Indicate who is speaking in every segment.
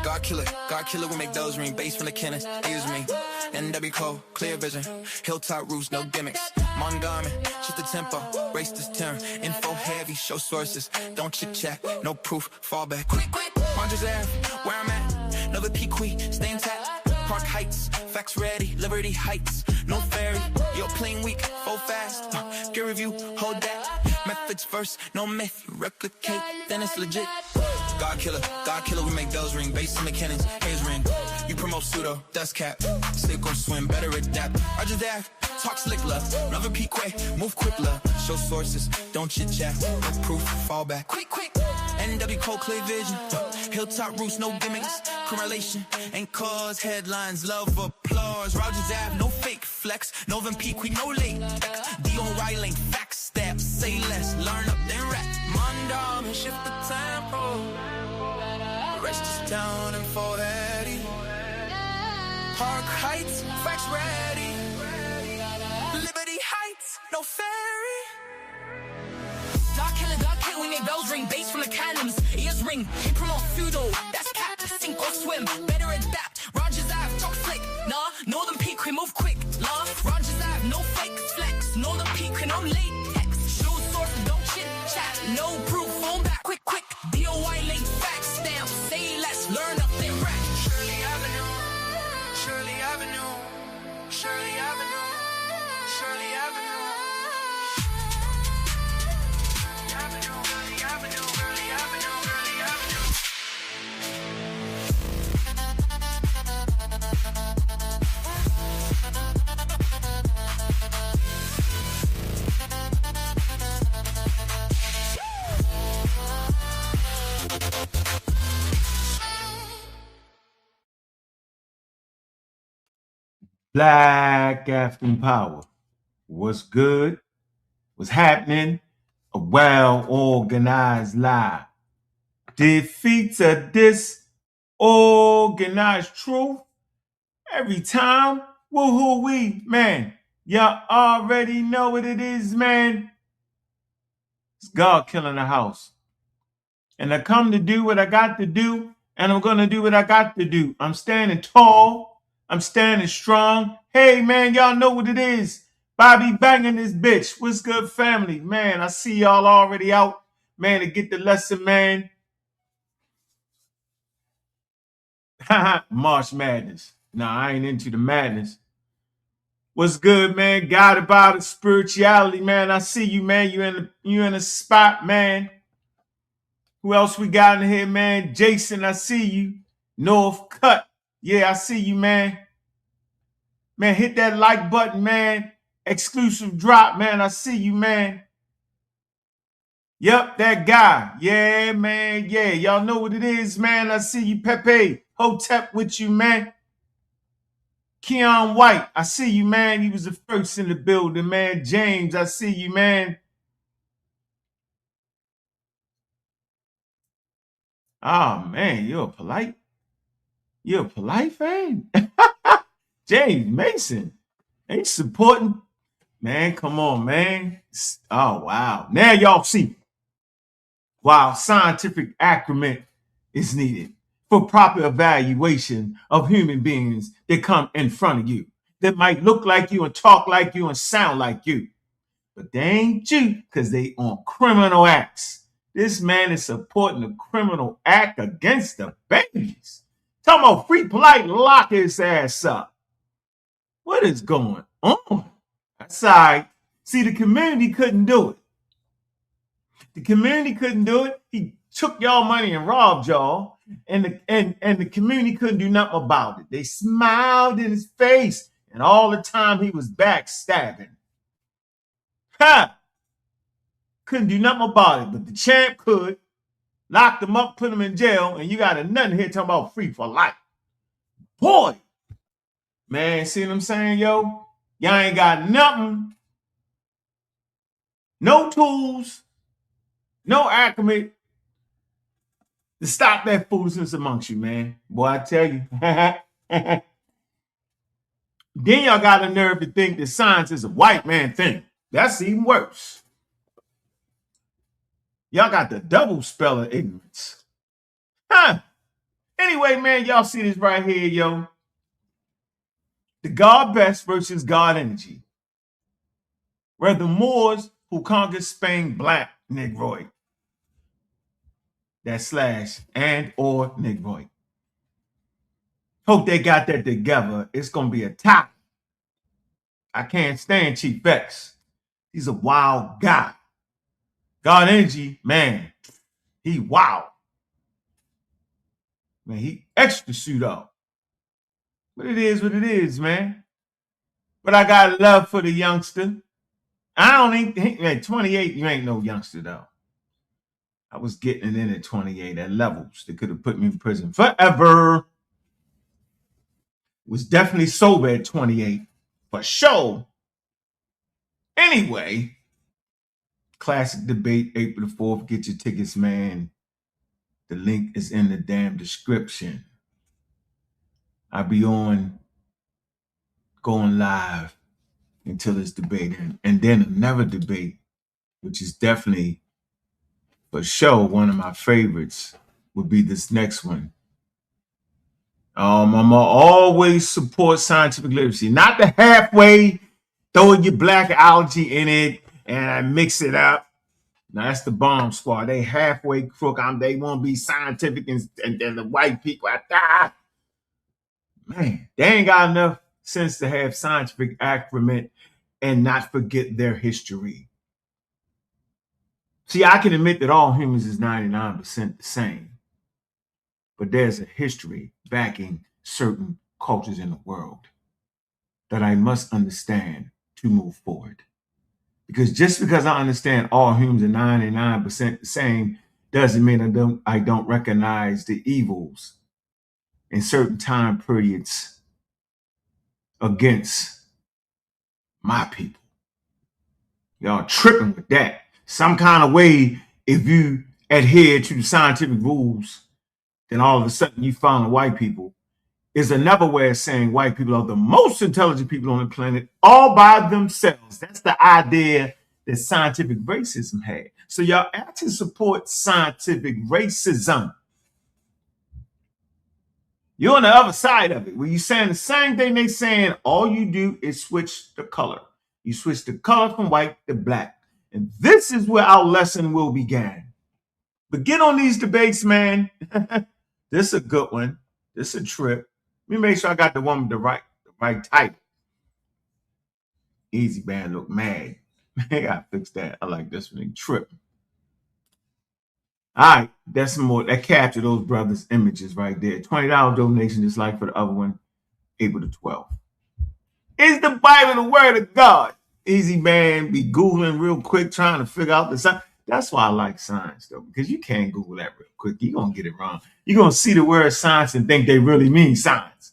Speaker 1: God killer, we make those ring. Bass from the Kenneth, use me. NW Cole, clear vision. Hilltop roofs, no gimmicks. Montgomery, just the tempo. Race this turn. Info heavy, show sources. Don't chit chat, no proof. Fall back. Quick. Rogers Ave, where I'm at. Another Pequee, stay intact. Park Heights, facts ready. Liberty Heights, no ferry. Yo, playing weak, full fast. Gear review, hold that. Methods first, no myth. You replicate, then it's legit. God killer, we make bells ring. Bass in the cannons, haze ring. You promote pseudo, dust cap. Stick or swim, better adapt. Roger that, talk slick love. Another Pequee, move quick love. Show sources, don't chit chat. No proof, fall back. Quick. NW Cole, clear vision. Hilltop roofs, no gimmicks. Correlation ain't cause headlines, love applause. Rogers Ave, no fake flex. Novin Pequee, no late. Dion Riley, facts, step, say less. Learn up, then rap. Mondom and shift the tempo. Rest is down and foreheady. Park Heights, facts ready. Liberty Heights, no ferry. Dark killer, we make bells ring. Bass from the cannons, ears ring. We promote pseudo, that's cap. Sink or swim, better adapt. Rogers Ave, talk slick. Nah, Northern Pequee, move quick. Nah, Rogers Ave, no fake flex. Northern Pequee, no latex. Show source, don't chit chat. No proof, phone back. Quick. DOI link, facts, stamp. Say less, learn up, then rap. Shirley Avenue. Shirley Avenue. Shirley Avenue. Shirley Avenue.
Speaker 2: Black African power. What's good? What's happening? A well-organized lie defeats a disorganized truth every time. Woo-hoo-wee, man. Y'all already know what it is, man. It's God killing the house. And I come to do what I got to do, and I'm going to do what I got to do. I'm standing tall. I'm standing strong. Hey, man, y'all know what it is. Bobby banging this bitch. What's good, family? Man, I see y'all already out, man, to get the lesson, man. March Madness. Nah, I ain't into the madness. What's good, man? Guided by the spirituality, man. I see you, man. You in a spot, man. Who else we got in here, man? Jason, I see you. North Cut. Yeah, I see you, man. Man, hit that like button, man. Exclusive drop, man. I see you, man. Yep, that guy. Yeah, man. Yeah, y'all know what it is, man. I see you, Pepe. Hotep with you, man. Keon White, I see you, man. He was the first in the building, man. James, I see you, man. Oh, man, you're polite fan. James Mason, ain't supporting. Man, come on, man. Oh, wow. Now y'all see why scientific acumen is needed for proper evaluation of human beings that come in front of you, that might look like you and talk like you and sound like you, but they ain't you because they on criminal acts. This man is supporting a criminal act against the babies. Talking about free polite, lock his ass up. What is going on? That's right. See, the community couldn't do it. The community couldn't do it. He took y'all money and robbed y'all, and the community couldn't do nothing about it. They smiled in his face, and all the time he was backstabbing. Ha! Couldn't do nothing about it, but the champ could. Locked him up, put him in jail, and you got a nothing here talking about free for life. Boy, man, see what I'm saying, yo? Y'all ain't got nothing. No tools, no acumen to stop that foolishness amongst you, man. Boy, I tell you. Then y'all got a nerve to think that science is a white man thing. That's even worse. Y'all got the double spell of ignorance. Huh. Anyway, man, y'all see this right here, yo. The God best versus God energy. Where the Moors who conquered Spain black Negroid. That slash and or Negroid. Hope they got that together. It's going to be a tie. I can't stand Chief Bex. He's a wild guy. God energy, man, he wild. Man, he extra suit up. But it is what it is, man. But I got love for the youngster. I don't think, at 28, you ain't no youngster, though. I was getting it in at 28 at levels that could have put me in prison forever. Was definitely sober at 28, for sure. Anyway, classic debate, April the 4th. Get your tickets, man. The link is in the damn description. I'll be on going live until this debate ends. And then another debate, which is definitely for sure one of my favorites, would be this next one. I'm gonna always support scientific literacy, not the halfway throwing your blackology in it and I mix it up. Now that's the bomb squad. They halfway crook. They want to be scientific and the white people. Man, they ain't got enough sense to have scientific acumen and not forget their history. See, I can admit that all humans is 99% the same, but there's a history backing certain cultures in the world that I must understand to move forward. Because just because I understand all humans are 99% the same doesn't mean I don't recognize the evils in certain time periods against my people. Y'all tripping with that. Some kind of way, if you adhere to the scientific rules, then all of a sudden you found the white people is another way of saying white people are the most intelligent people on the planet all by themselves. That's the idea that scientific racism had. So y'all actually support scientific racism. You're on the other side of it. Where you're saying the same thing they saying, all you do is switch the color. You switch the color from white to black. And this is where our lesson will begin. But get on these debates, man. This is a good one. This is a trip. Let me make sure I got the one with the right type. Easy man look mad. I gotta fix that. I like this one. Trip. All right, that's some more. That captured those brothers' images right there. $20 donation, just like for the other one, April the 12th. Is the Bible the word of God? Easy man be Googling real quick, trying to figure out the science. That's why I like science, though, because you can't Google that real quick. You're going to get it wrong. You're going to see the word science and think they really mean science.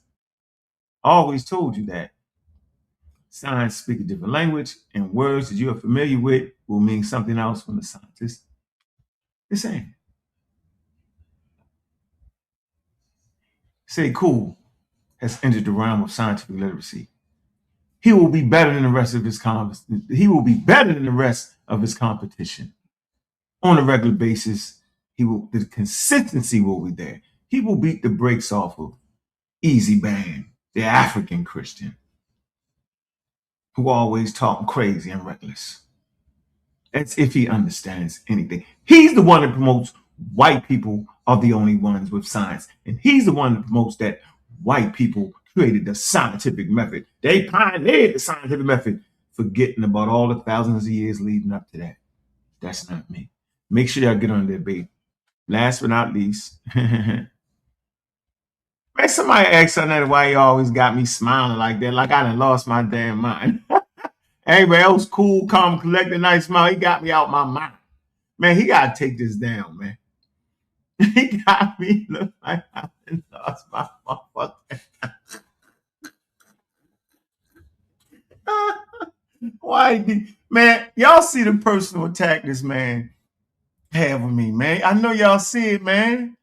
Speaker 2: I always told you that. Science speak a different language, and words that you're familiar with will mean something else from the scientist. The same. Say cool has entered the realm of scientific literacy. He will be better than the rest of his competition. On a regular basis, the consistency will be there. He will beat the brakes off of Easy Band, the African Christian, who always talking crazy and reckless. That's if he understands anything. He's the one that promotes white people are the only ones with science. And he's the one that promotes that white people created the scientific method. They pioneered the scientific method, forgetting about all the thousands of years leading up to that. That's not me. Make sure y'all get on that bait. Last but not least, man, somebody asked on that why you always got me smiling like that, like I done lost my damn mind. Everybody else cool, calm, collected, nice smile. He got me out my mind. Man, he got to take this down, man. He got me look like I done lost my motherfucker. Why, man, y'all see the personal attack this man have on me, man. I know y'all see it, man.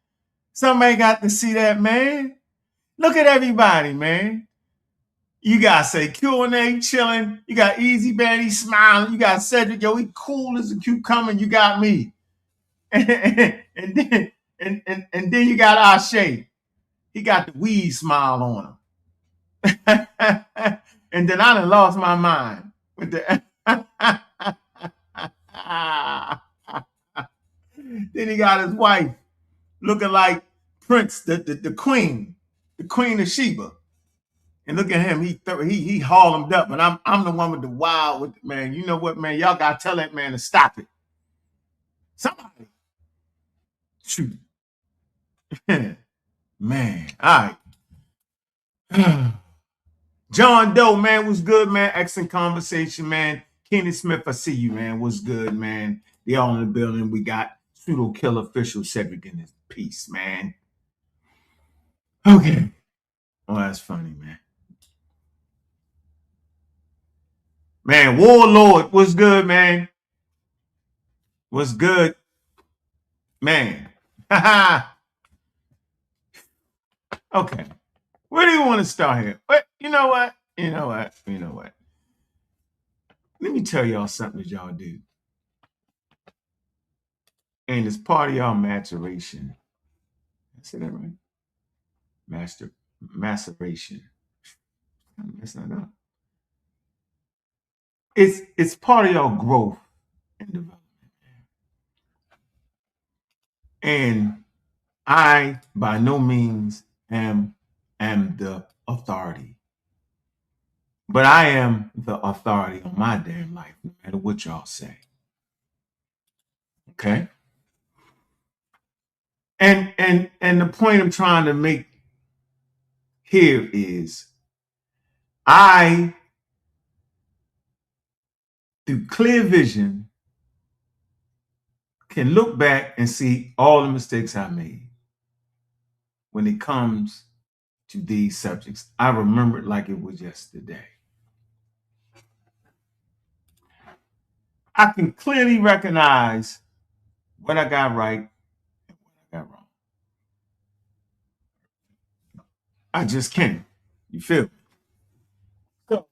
Speaker 2: Somebody got to see that, man. Look at everybody, man. You got say Q&A chilling. You got Easy Band, he smiling. You got Cedric, yo, he cool as a cucumber. You got me. And then And then you got Ashe. He got the weed smile on him. And then I done lost my mind with the then he got his wife looking like Prince, the queen of Sheba. And look at him, he hauled him up, and I'm the one with the wild with man. You know what, man? Y'all gotta tell that man to stop it. Somebody shoot. Man, all right. John Doe, man, was good, man. Excellent conversation, man. Kenny Smith, I see you, man. Was good, man. They all in the building. We got pseudo killer official Cedric in his piece, man. Okay. Oh, that's funny, man. Man, Warlord, what's good, man? What's good, man? Okay. Where do you want to start here? But you know what? Let me tell y'all something that y'all do. And it's part of y'all maturation. I said that right? Maceration. That's not up. It's part of your growth and development. And I by no means am the authority. But I am the authority on my damn life, no matter what y'all say. Okay? And the point I'm trying to make here is I, through clear vision, can look back and see all the mistakes I made when it comes to these subjects. I remember it like it was yesterday. I can clearly recognize what I got right and what I got wrong. I just can't. You feel me? So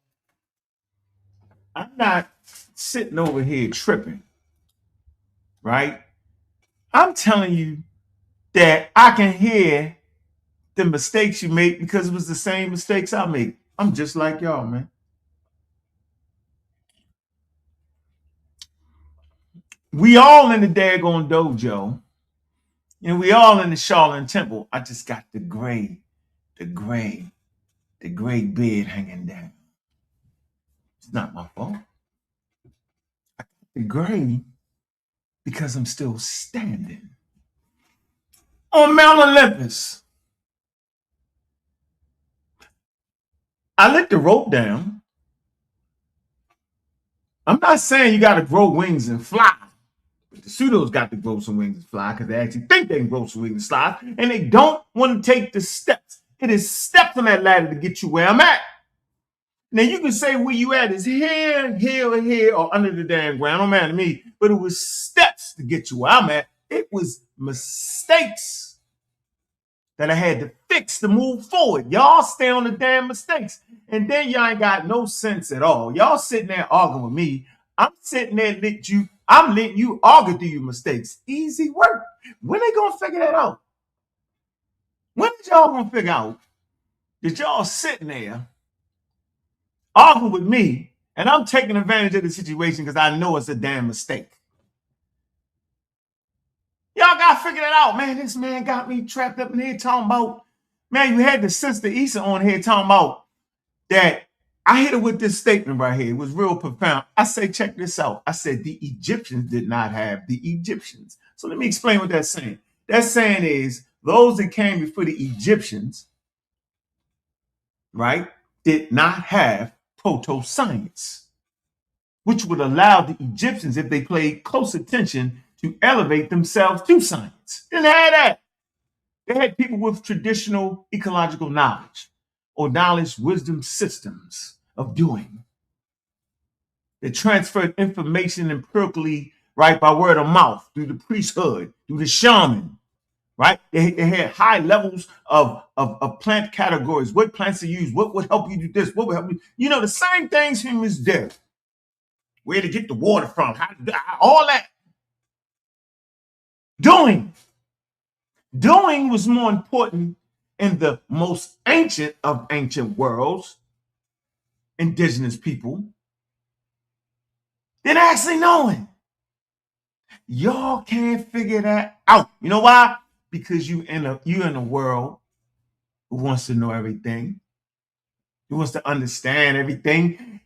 Speaker 2: I'm not sitting over here tripping, right? I'm telling you that I can hear the mistakes you make because it was the same mistakes I make. I'm just like y'all, man. We all in the daggone dojo, and we all in the Shaolin Temple. I just got the gray beard hanging down. It's not my fault. I got the gray because I'm still standing on Mount Olympus. I let the rope down. I'm not saying you got to grow wings and fly. But the pseudos got to grow some wings and fly because they actually think they can grow some wings and fly, and they don't want to take the steps. It is steps on that ladder to get you where I'm at. Now you can say where you at is here, or under the damn ground. Don't matter to me. But it was steps to get you where I'm at. It was mistakes that I had to fix to move forward. Y'all stay on the damn mistakes. And then y'all ain't got no sense at all. Y'all sitting there arguing with me. I'm sitting there I'm letting you argue through your mistakes. Easy work. When they gonna figure that out? When is y'all gonna figure out that y'all sitting there arguing with me and I'm taking advantage of the situation because I know it's a damn mistake? Y'all gotta figure that out, man. This man got me trapped up in here talking about, man, you had the sister Issa on here talking about that. I hit her with this statement right here. It was real profound. I say, check this out. I said, the Egyptians did not have the Egyptians. So let me explain what that's saying. That saying is those that came before the Egyptians, right, did not have proto-science, which would allow the Egyptians, if they paid close attention, to elevate themselves to science. Didn't have that. They had people with traditional ecological knowledge or knowledge wisdom systems of doing. They transferred information empirically, right, by word of mouth, through the priesthood, through the shaman, right? They had high levels of plant categories, what plants to use, what would help you do this, what would help you, the same things humans did. Where to get the water from, all that. Doing. Doing was more important in the most ancient of ancient worlds, indigenous people, than actually knowing. Y'all can't figure that out. You know why? Because you in a world who wants to know everything, who wants to understand everything.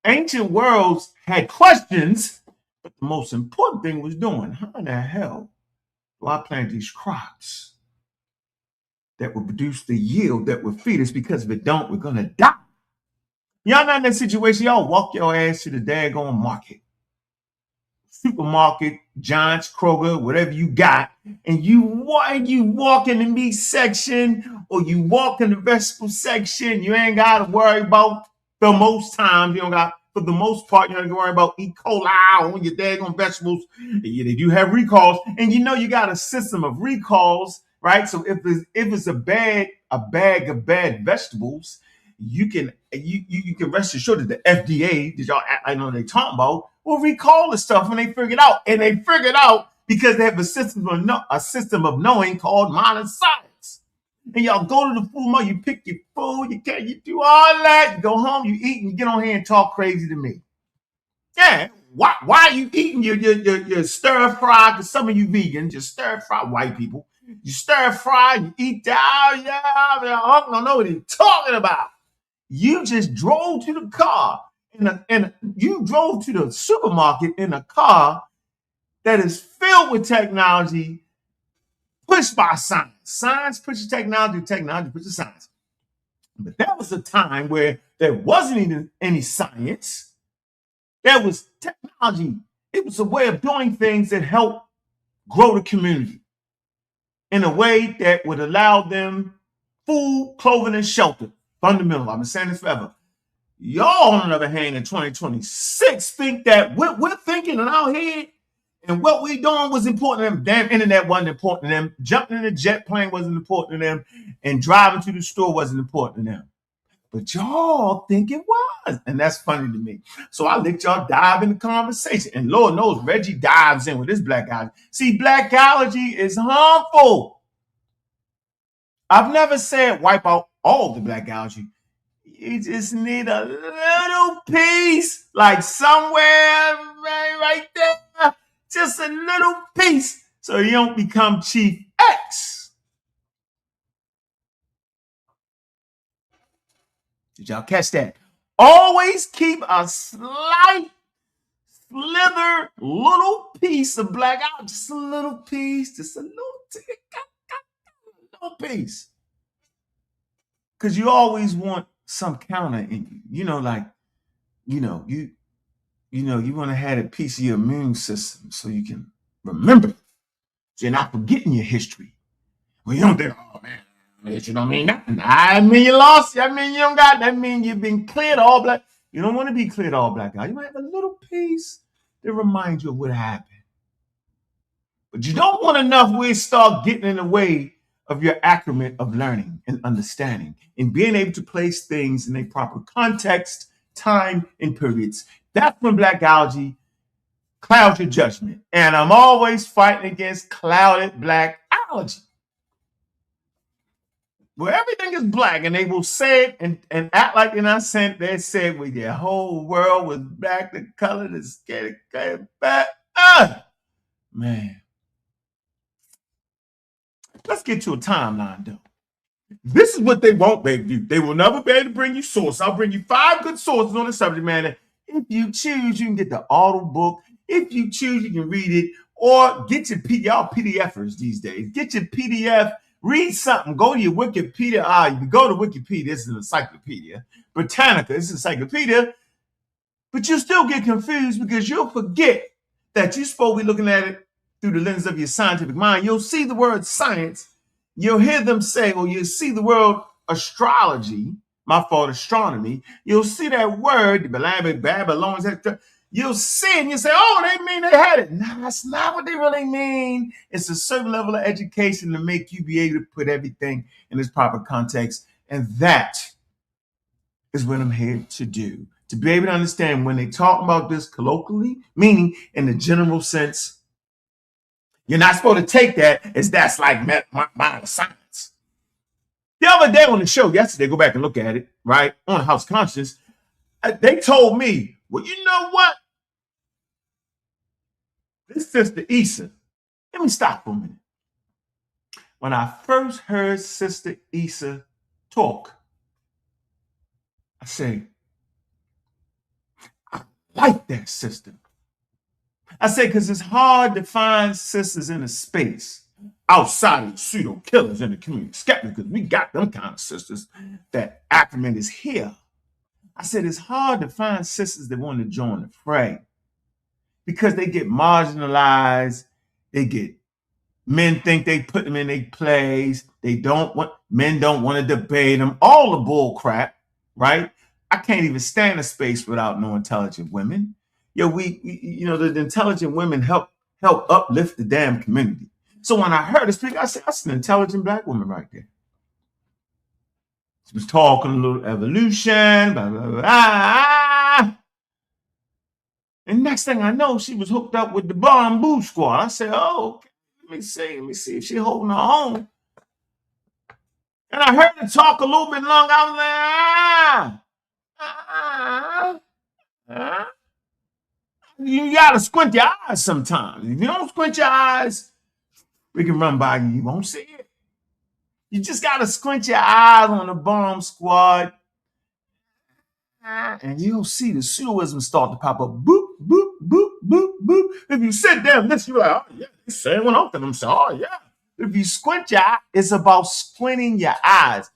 Speaker 2: Ancient worlds had questions, but the most important thing was doing. How in the hell do I plant these crops that will produce the yield that will feed us? Because if it don't, we're gonna die. Y'all not in that situation. Y'all walk your ass to the daggone market, supermarket, Giants, Kroger, whatever you got, and you walk in the meat section or you walk in the vegetable section. You ain't got to worry about, the most times you don't got, for the most part, you don't have to worry about E. coli on your daggone vegetables. Yeah, they do have recalls, and you got a system of recalls, right? So if it's a bag of bad vegetables, you can rest assured that the FDA, that y'all I know they talking about, will recall the stuff when they figure it out. And they figure it out because they have a system of knowing called modern science. And y'all go to the food mart, you pick your food, you do all that, you go home, you eat, and you get on here and talk crazy to me. Yeah, why are you eating your stir fry? Because some of you vegans, just stir fry, white people, you stir fry, you eat that. Yeah, I don't know what he's talking about. You just drove to the car and you drove to the supermarket in a car that is filled with technology pushed by science. Science pushes technology, technology pushes science. But that was a time where there wasn't even any science. There was technology. It was a way of doing things that helped grow the community in a way that would allow them food, clothing, and shelter. Fundamental. I've been saying this forever. Y'all, on the other hand, in 2026, think that what we're thinking in our head and what we're doing was important to them. Damn, internet wasn't important to them. Jumping in a jet plane wasn't important to them. And driving to the store wasn't important to them. But y'all think it was. And that's funny to me. So I let y'all dive in the conversation. And Lord knows Reggie dives in with this blackology. See, blackology is harmful. I've never said wipe out all the blackology. You just need a little piece, like somewhere right there, just a little piece, so you don't become Chief X. Did y'all catch that? Always keep a slight slither, little piece of black out, just a little piece, just a little piece, because you always want some counter in you. Like you want to have a piece of your immune system so you can remember. So you're not forgetting your history. Well, you don't think, oh man, you don't mean nothing. I mean you lost. I mean you don't got. That mean you've been cleared all black. You don't want to be cleared all black out. You might have a little piece that reminds you of what happened. But you don't want enough where it start getting in the way of your acclimate of learning and understanding and being able to place things in a proper context, time, and periods. That's when blackology clouds your judgment. And I'm always fighting against clouded blackology, where everything is black and they will say it and act like they're not saying. They said, well, your whole world was black, the color, the skin, back. Man. Let's get to a timeline, though. This is what they won't be able to do. They will never be able to bring you sources. I'll bring you 5 good sources on the subject matter. If you choose, you can get the auto book. If you choose, you can read it or get your y'all PDFers these days. Get your PDF, read something, go to your Wikipedia. You go to Wikipedia, it's an encyclopedia. Britannica, it's an encyclopedia. But you still get confused because you'll forget that you're supposed to be looking at it through the lens of your scientific mind. You'll see the word science. You'll hear them say, or you'll see the word astrology, my fault, astronomy. You'll see that word, Babylon. You'll see it and you say, oh, they mean they had it. No, that's not what they really mean. It's a certain level of education to make you be able to put everything in its proper context. And that is what I'm here to do. To be able to understand when they talk about this colloquially, meaning in the general sense, You're not supposed to take that as that's like mind science. The other day on the show, yesterday, go back and look at it, right? On House Conscious, they told me, well, you know what? This Sister Issa, let me stop for a minute. When I first heard Sister Issa talk, I say, I like that sister. I say, because it's hard to find sisters in a space outside of the pseudo killers in the community skeptics, because we got them kind of sisters that Ackerman is here. I said, it's hard to find sisters that want to join the fray because they get marginalized. Men think they put them in their place. Men don't want to debate them. All the bull crap, right? I can't even stand a space without no intelligent women. The intelligent women help uplift the damn community. So when I heard her speak, I said, that's an intelligent black woman right there. She was talking a little evolution, blah, blah, blah. And next thing I know, she was hooked up with the Bamboo Squad. I said, oh, okay. Let me see if she's holding her own. And I heard her talk a little bit longer. I was like, you gotta squint your eyes sometimes. If you don't squint your eyes, we can run by you. You won't see it. You just gotta squint your eyes on the Bomb Squad, and you'll see the pseudoism start to pop up. Boop, boop, boop, boop, boop. If you sit down, this you're like, oh yeah, he's saying one off to them. So, oh yeah. If you squint your eye, it's about squinting your eyes.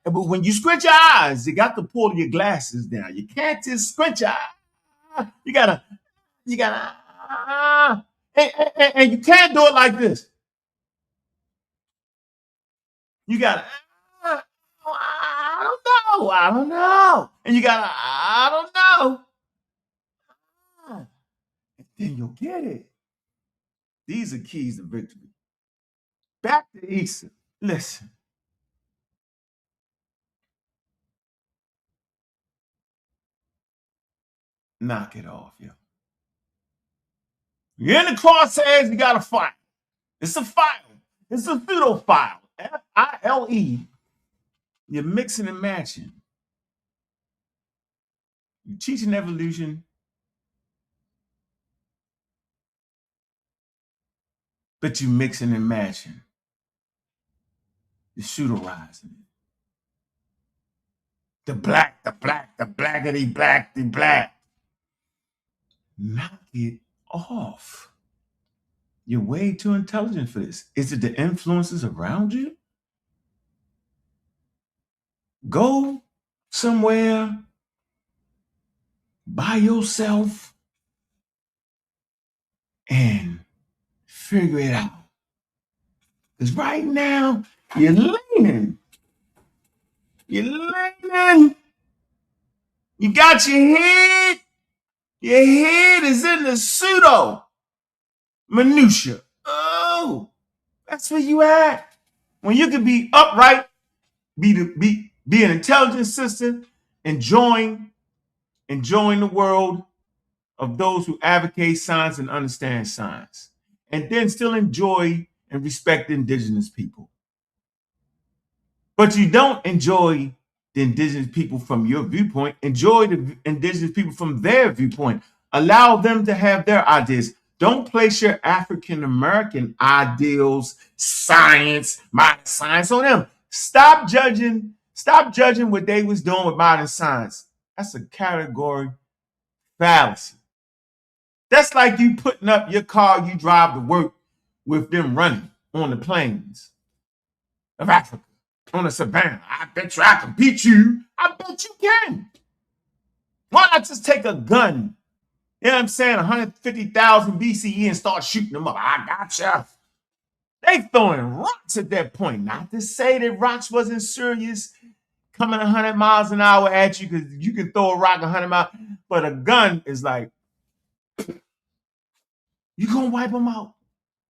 Speaker 2: But when you squint your eyes, you got to pull your glasses down. You can't just squint your eye. You gotta, and you can't do it like this. You gotta, I don't know. And you gotta, I don't know. And then you'll get it. These are keys to victory. Back to Issa. Listen. Knock it off, yo. You're in the crosshairs, you got to file. It's a file. It's a pseudo file. F-I-L-E. You're mixing and matching. You're teaching evolution. But you're mixing and matching. You're pseudorizing it. The blackity black, the black. Knock it off. You're way too intelligent for this. Is it the influences around you? Go somewhere by yourself and figure it out. Because right now, you're leaning. You got your head. Your head is in the pseudo minutia. Oh, that's where you at. When you can be upright, be an intelligent sister, enjoying the world of those who advocate science and understand science, and then still enjoy and respect indigenous people. But you don't enjoy the indigenous people from your viewpoint. Enjoy the indigenous people from their viewpoint. Allow them to have their ideas. Don't place your African American ideals, science, modern science on them. Stop judging what they was doing with modern science. That's a category fallacy. That's like you putting up your car you drive to work with them running on the plains of Africa, on the savannah. I bet you I can beat you. I bet you can. Why not just take a gun, you know what I'm saying, 150,000 BCE and start shooting them up? I gotcha. They throwing rocks at that point. Not to say that rocks wasn't serious, coming 100 miles an hour at you, because you can throw a rock 100 miles, but a gun is like, you gonna wipe them out.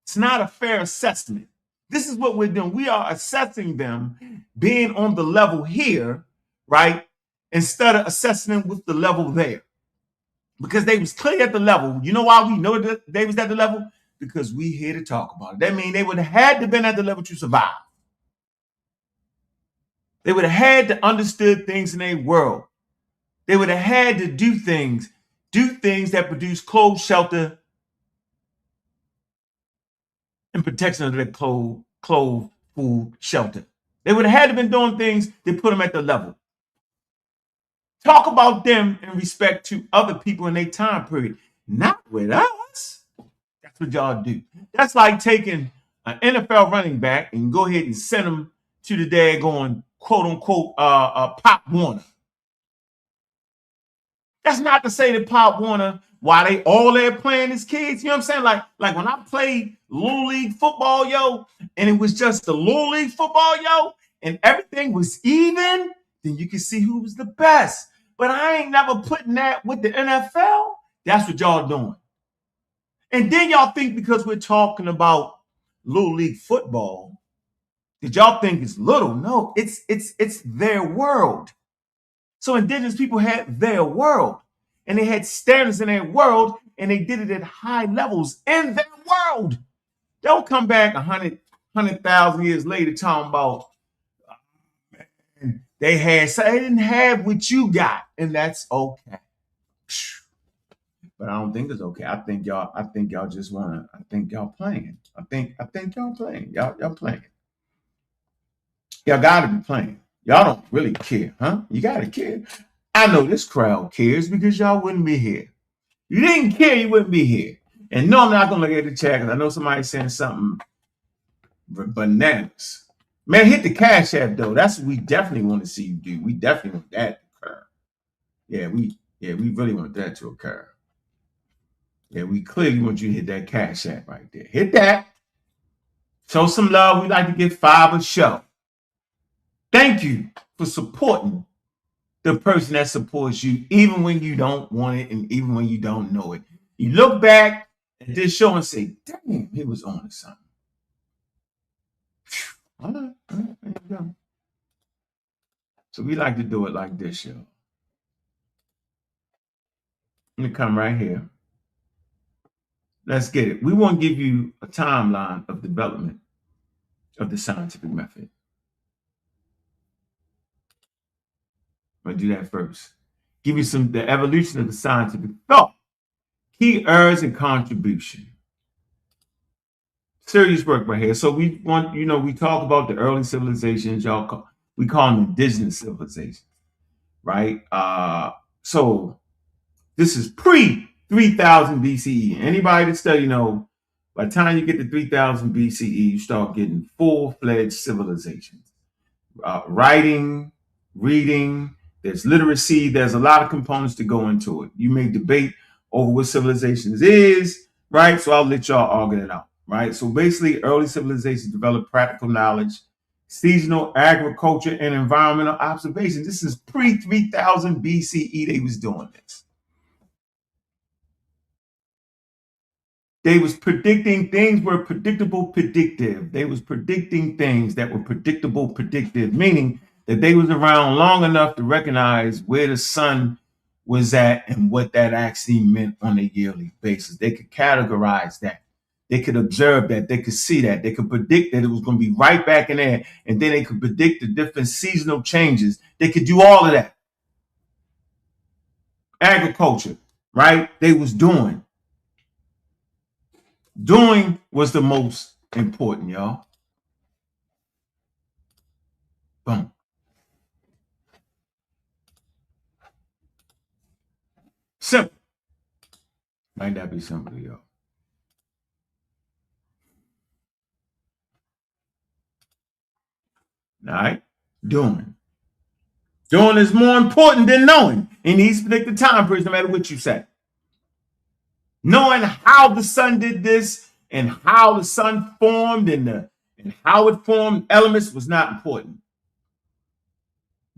Speaker 2: It's not a fair assessment. This is what we're doing. We are assessing them being on the level here, right? Instead of assessing them with the level there. Because they was clear at the level. You know why we know that they was at the level? because we here to talk about it. That means they would have had to been at the level to survive. They would have had to understood things in their world. They would have had to do things that produce clothes, shelter, and protection of their clothes, food, shelter. They would have had to been doing things that put them at the level. Talk about them in respect to other people in their time period, not with us. That's what y'all do. That's like taking an NFL running back and go ahead and send him to the daggone quote unquote Pop Warner. That's not to say that Pop Warner, while they all there playing as kids, you know what I'm saying? Like when I played Little League football, yo, and it was just the Little League football, yo, and everything was even, then you can see who was the best. But I ain't never putting that with the NFL. That's what y'all doing. And then y'all think because we're talking about Little League football, did y'all think it's little? No, it's their world. So indigenous people had their world, and they had standards in their world, and they did it at high levels in their world. Don't come back 100,000 years later talking about they didn't have what you got, and that's okay. But I don't think it's okay. I think y'all just wanna. I think y'all playing. I think y'all playing. Y'all playing. Y'all gotta be playing. Y'all don't really care, huh? You gotta care. I know this crowd cares because y'all wouldn't be here. You didn't care, you wouldn't be here. And no, I'm not gonna look at the chat because I know somebody's saying something bananas. Man, hit the Cash App though. That's what we definitely want to see you do. We definitely want that to occur. Yeah, we really want that to occur. Yeah, we clearly want you to hit that Cash App right there. Hit that. Show some love. We like to get $5 a show. Thank you for supporting the person that supports you, even when you don't want it and even when you don't know it. You look back at this show and say, damn, he was on to something. All right, there you go. So we like to do it like this, yo. Let me come right here. Let's get it. We want to give you a timeline of development of the scientific method. I'm going to do that first. Give you the evolution of the scientific thought, key errors and contribution. Serious work right here. So we want, we talk about the early civilizations, we call them indigenous civilizations, right? So this is pre 3000 BCE. Anybody that study by the time you get to 3000 BCE, you start getting full-fledged civilizations. Writing, reading, there's literacy, there's a lot of components to go into it. You may debate over what civilizations is, right? So I'll let y'all argue it out, right? So basically, early civilizations developed practical knowledge, seasonal agriculture, and environmental observation. This is pre 3000 BCE they was doing this. They was predicting things were predictable, predictive. They was predicting things that were predictable, predictive, meaning that they was around long enough to recognize where the sun was at and what that actually meant on a yearly basis. They could categorize that. They could observe that. They could see that. They could predict that it was going to be right back in there. And then they could predict the different seasonal changes. They could do all of that. Agriculture, right? They was doing. Doing was the most important, y'all. Boom. Simple. Might not be simple to y'all. All right? Doing. Doing is more important than knowing in these particular time periods, no matter what you say. Knowing how the sun did this and how the sun formed and how it formed elements was not important.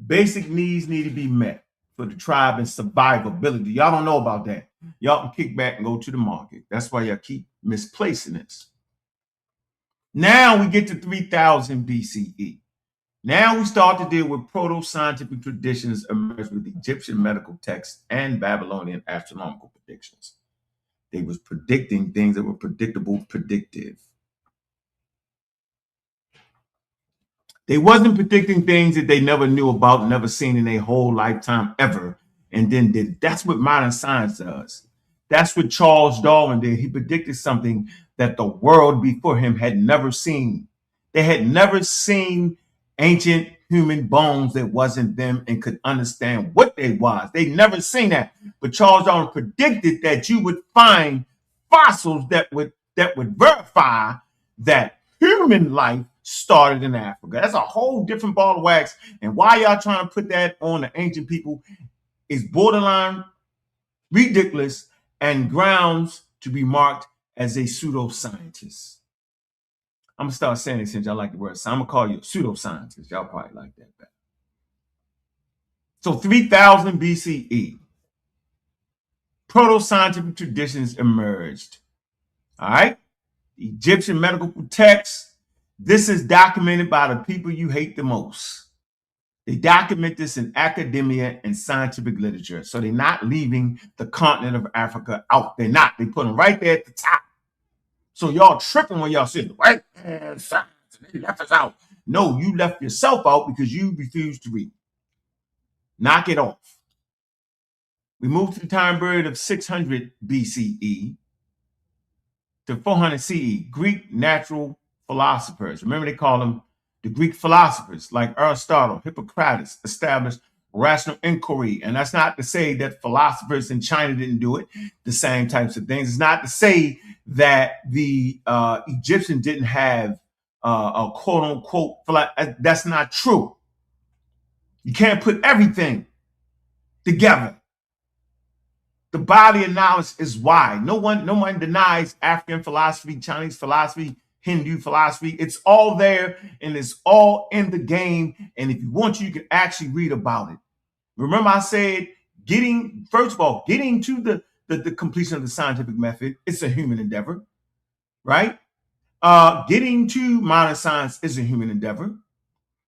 Speaker 2: Basic needs need to be met for the tribe and survivability. Y'all don't know about that. Y'all can kick back and go to the market. That's why y'all keep misplacing this. Now we get to 3000 BCE. Now we start to deal with proto-scientific traditions emerged with Egyptian medical texts and Babylonian astronomical predictions. They was predicting things that were predictable, predictive. They wasn't predicting things that they never knew about, never seen in their whole lifetime ever, and then did. That's what modern science does. That's what Charles Darwin did. He predicted something that the world before him had never seen. They had never seen ancient human bones that wasn't them and could understand what they was. They never seen that. But Charles Darwin predicted that you would find fossils that would verify that human life started in Africa. That's a whole different ball of wax. And why y'all trying to put that on the ancient people is borderline ridiculous and grounds to be marked as a pseudoscientist. I'm gonna start saying it since y'all like the word. So I'm gonna call you a pseudoscientist. Y'all probably like that better. So 3000 BCE, proto-scientific traditions emerged. All right, the Egyptian medical texts. This is documented by the people you hate the most. They document this in academia and scientific literature. So they're not leaving the continent of Africa out. They're not. They put them right there at the top. So y'all tripping when y'all say the white man science, they left us out. No, you left yourself out because you refused to read. Knock it off. We move to the time period of 600 BCE to 400 CE. Greek natural philosophers. Remember, they call them the Greek philosophers, like Aristotle, Hippocrates, established rational inquiry. And that's not to say that philosophers in China didn't do it, the same types of things. It's not to say that the Egyptians didn't have a quote unquote, that's not true. You can't put everything together. The body of knowledge is wide. No one denies African philosophy, Chinese philosophy, Hindu philosophy. It's all there and it's all in the game. And if you want to, you can actually read about it. Remember, I said getting to the completion of the scientific method, it's a human endeavor, right? Getting to modern science is a human endeavor,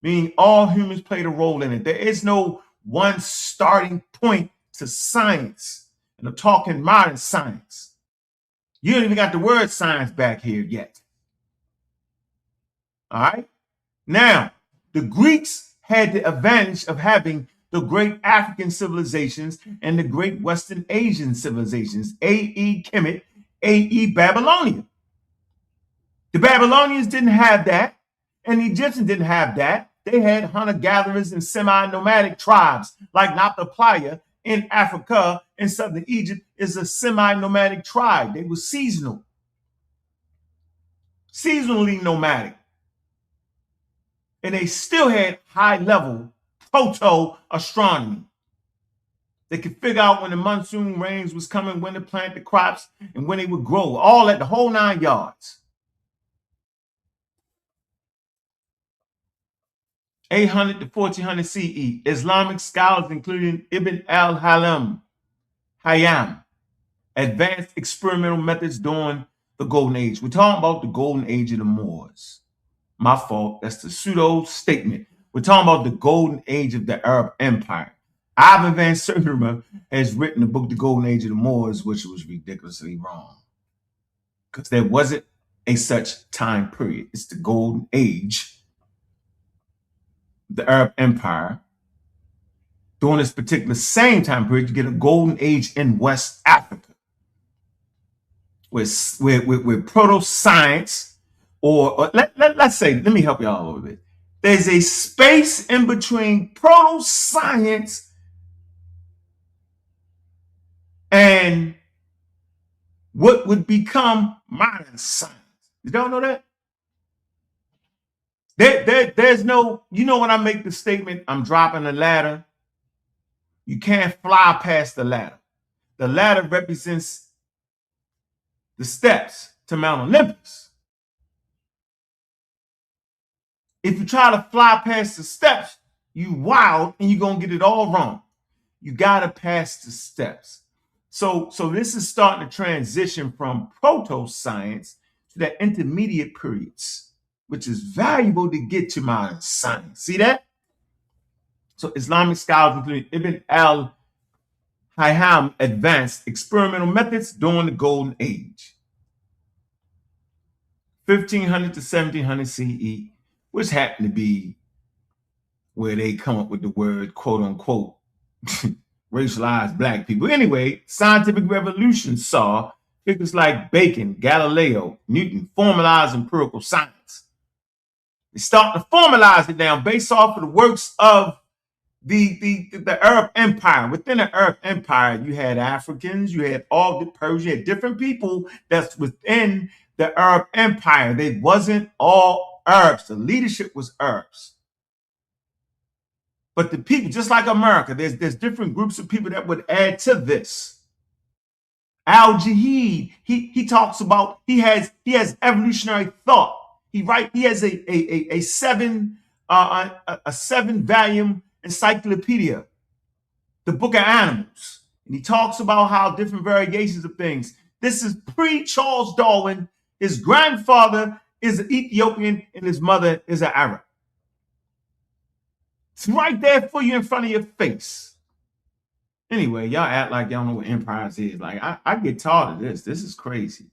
Speaker 2: meaning all humans played a role in it. There is no one starting point to science. And I'm talking modern science. You don't even got the word science back here yet. All right. Now, the Greeks had the advantage of having the great African civilizations and the great Western Asian civilizations, A.E. Kemet, A.E. Babylonia. The Babylonians didn't have that, and the Egyptians didn't have that. They had hunter-gatherers and semi-nomadic tribes like Nabta in Africa and southern Egypt is a semi-nomadic tribe. They were seasonally nomadic. And they still had high-level proto-astronomy. They could figure out when the monsoon rains was coming, when to plant the crops, and when they would grow, all at the whole 9 yards. 800 to 1400 CE, Islamic scholars, including Ibn al-Haytham, advanced experimental methods during the Golden Age. We're talking about the Golden Age of the Moors. My fault. That's the pseudo statement. We're talking about the Golden Age of the Arab Empire. Ivan van Sertima has written the book, The Golden Age of the Moors, which was ridiculously wrong. Because there wasn't a such time period. It's the Golden Age, the Arab Empire. During this particular same time period, you get a Golden Age in West Africa. With proto-science, or let's say, let me help y'all a little bit. There's a space in between proto-science and what would become modern science. You don't know that? There's no, when I make the statement, I'm dropping a ladder, you can't fly past the ladder. The ladder represents the steps to Mount Olympus. If you try to fly past the steps, you wild and you're going to get it all wrong. You got to pass the steps. So this is starting to transition from proto-science to that intermediate periods, which is valuable to get to modern science. See that? So Islamic scholars, including Ibn al-Haytham, how advanced experimental methods during the Golden Age, 1500 to 1700 CE, which happened to be where they come up with the word quote unquote racialized black people. Anyway, scientific revolution saw figures like Bacon, Galileo, Newton formalize empirical science. They start to formalize it down based off of the works of the Arab Empire. Within the Arab Empire, you had Africans, you had all the Persians, you had different people that's within the Arab Empire. They wasn't all Arabs. The leadership was Arabs. But the people, just like America, there's different groups of people that would add to this. Al-Jahid, he talks about, he has evolutionary thought. He has a 7-volume encyclopedia, the Book of Animals. And he talks about how different variations of things. This is pre-Charles Darwin. His grandfather is an Ethiopian and his mother is an Arab. It's right there for you in front of your face. Anyway, y'all act like y'all know what empires is. Like, I get taught of this. This is crazy.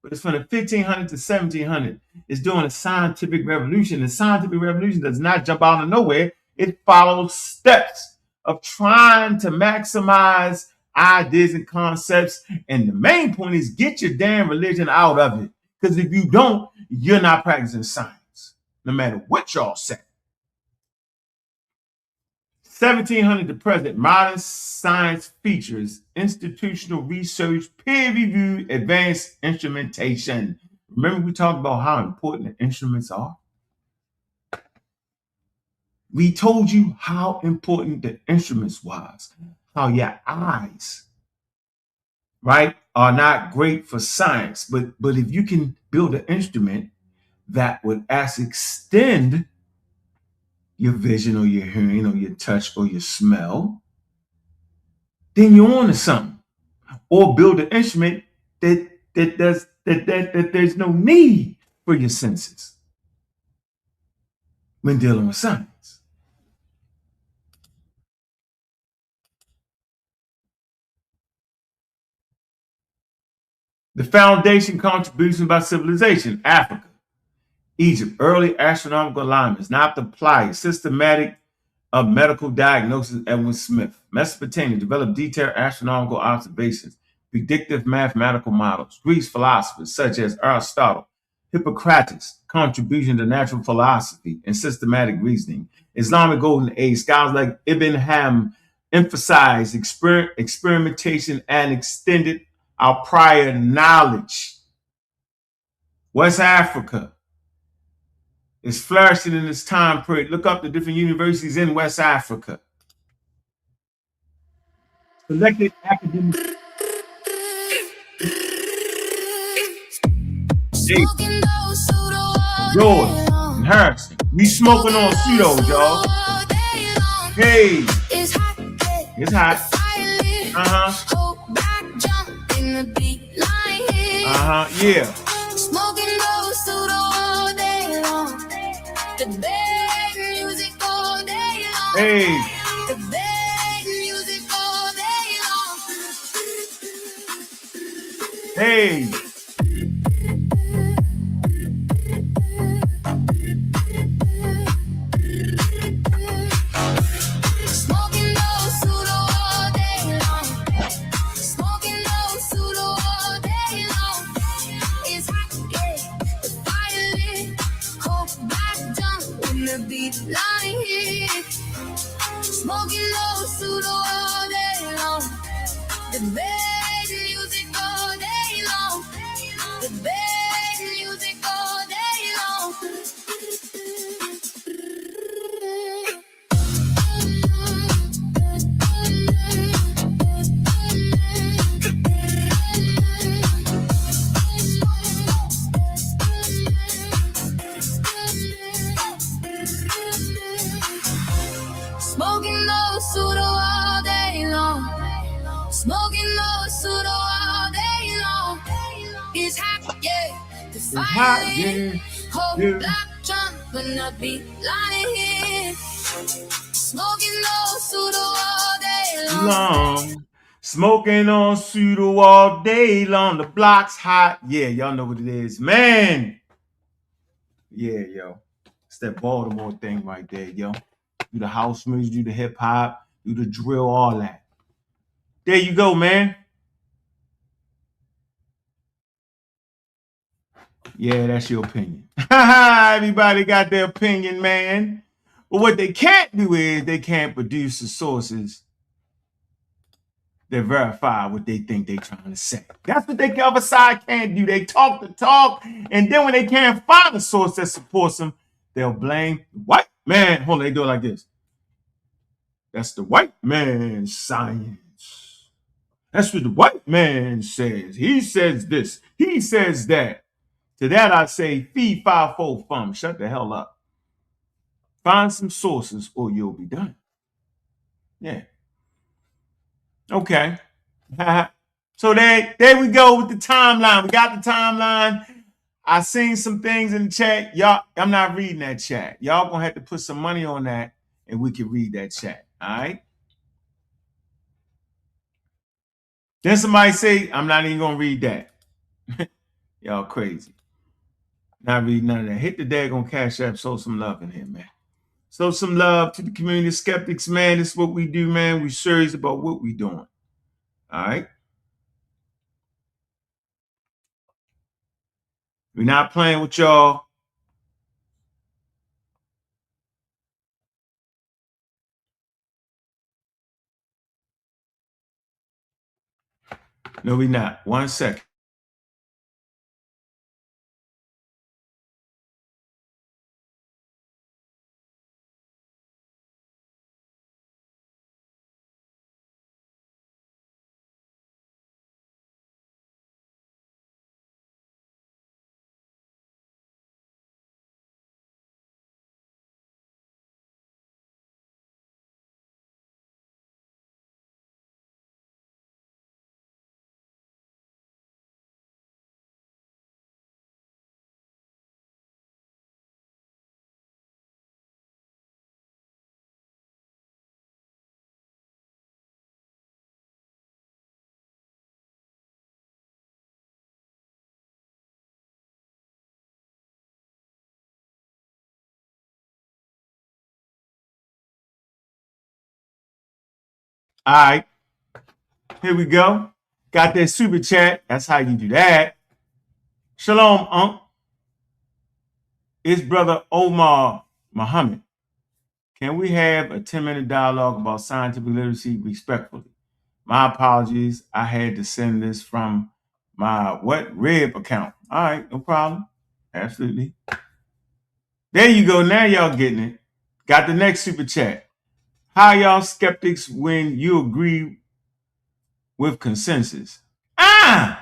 Speaker 2: But it's from the 1500 to 1700. It's during a scientific revolution. The scientific revolution does not jump out of nowhere. It follows steps of trying to maximize ideas and concepts. And the main point is get your damn religion out of it. Because if you don't, you're not practicing science, no matter what y'all say. 1700 to present, modern science features institutional research, peer-reviewed, advanced instrumentation. Remember we talked about how important the instruments are? We told you how important the instruments was, how your eyes, right, are not great for science, but if you can build an instrument that would actually extend your vision or your hearing or your touch or your smell, then you're on to something. Or build an instrument that there's no need for your senses when dealing with science. The foundation contribution by civilization, Africa. Egypt, early astronomical alignments, not apply systematic of medical diagnosis, Edwin Smith. Mesopotamia developed detailed astronomical observations, predictive mathematical models. Greece philosophers such as Aristotle, Hippocrates, contribution to natural philosophy and systematic reasoning. Islamic Golden Age, scholars like Ibn Ham emphasized experimentation and extended our prior knowledge. West Africa is flourishing in this time period. Look up the different universities in West Africa. Selected academic. George and Harrison. We smoking on pseudos, y'all. Hey. It's hot. Yeah.
Speaker 1: Smoking those pseudo all day long. The bad music all day long.
Speaker 2: Hey.
Speaker 1: The bad music all day long.
Speaker 2: Hey.
Speaker 1: Smoking those pseudo all day long. Smoking those pseudo all day long. It's hot, yeah. The fire lit. Hope back jump when the beat line hit. Smoking those pseudo all day long. The bad music all day long. The bad music all day long. Smoking those pseudo all day long. Smoking those pseudo all day long. It's hot, yeah. The fire lit. Hope black jump when the beat line hit. Smoking those pseudo all day long.
Speaker 2: Smoking on pseudo all day long. The block's hot. Yeah, y'all know what it is, man. Yeah, yo. It's that Baltimore thing right there, yo. Do the house music, do the hip hop, do the drill, all that. There you go, man. Yeah, that's your opinion. Everybody got their opinion, man. But what they can't do is they can't produce the sources that verify what they think they're trying to say. That's what the other side can't do. They talk the talk, and then when they can't find a source that supports them, they'll blame the white man. Hold on, they do it like this. That's the white man's science. That's what the white man says. He says this. He says that. To that I say, fee, fi, fo, fum. Shut the hell up. Find some sources or you'll be done. Yeah. Okay. So there we go with the timeline. We got the timeline. I seen some things in the chat. Y'all, I'm not reading that chat. Y'all gonna have to put some money on that and we can read that chat. All right. Then somebody say, I'm not even gonna read that. Y'all crazy. Not reading none of that. Hit the daggone Cash App, show some love in here, man. Show some love to the community of skeptics, man. This is what we do, man. We serious about what we doing. All right. We're not playing with y'all. No, we not. 1 second. All right. Here we go. Got that super chat. That's how you do that. Shalom, Unc. It's brother Omar Muhammad. Can we have a 10-minute dialogue about scientific literacy respectfully? My apologies. I had to send this from my Rib account. All right, no problem. Absolutely. There you go. Now y'all getting it. Got the next super chat. How y'all skeptics when you agree with consensus? That's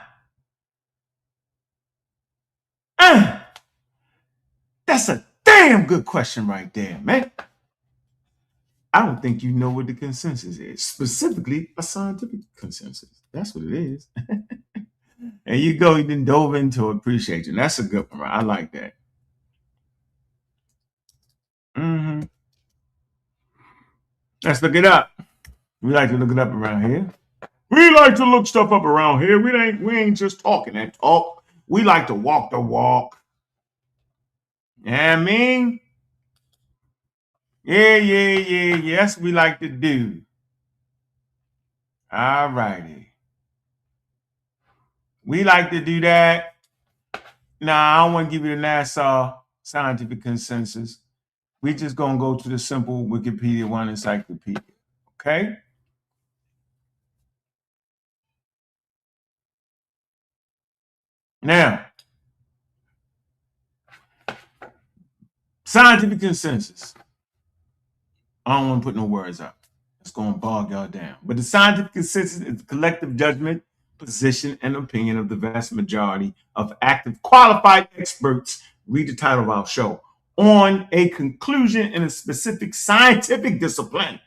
Speaker 2: a damn good question right there, man. I don't think you know what the consensus is. Specifically, a scientific consensus. That's what it is. And you go, you then dove into it. Appreciate you. That's a good one, right? I like that. Mm-hmm. Let's look it up. We like to look it up around here. We like to look stuff up around here. We ain't just talking that talk. We like to walk the walk. Yeah, I mean? Yeah. Yes, we like to do. All righty. We like to do that. Nah, I don't want to give you the NASA scientific consensus. We just gonna go to the simple Wikipedia one encyclopedia. Okay? Now, scientific consensus. I don't want to put no words up. It's going to bog y'all down. But the scientific consensus is the collective judgment, position, and opinion of the vast majority of active qualified experts, read the title of our show, on a conclusion in a specific scientific discipline.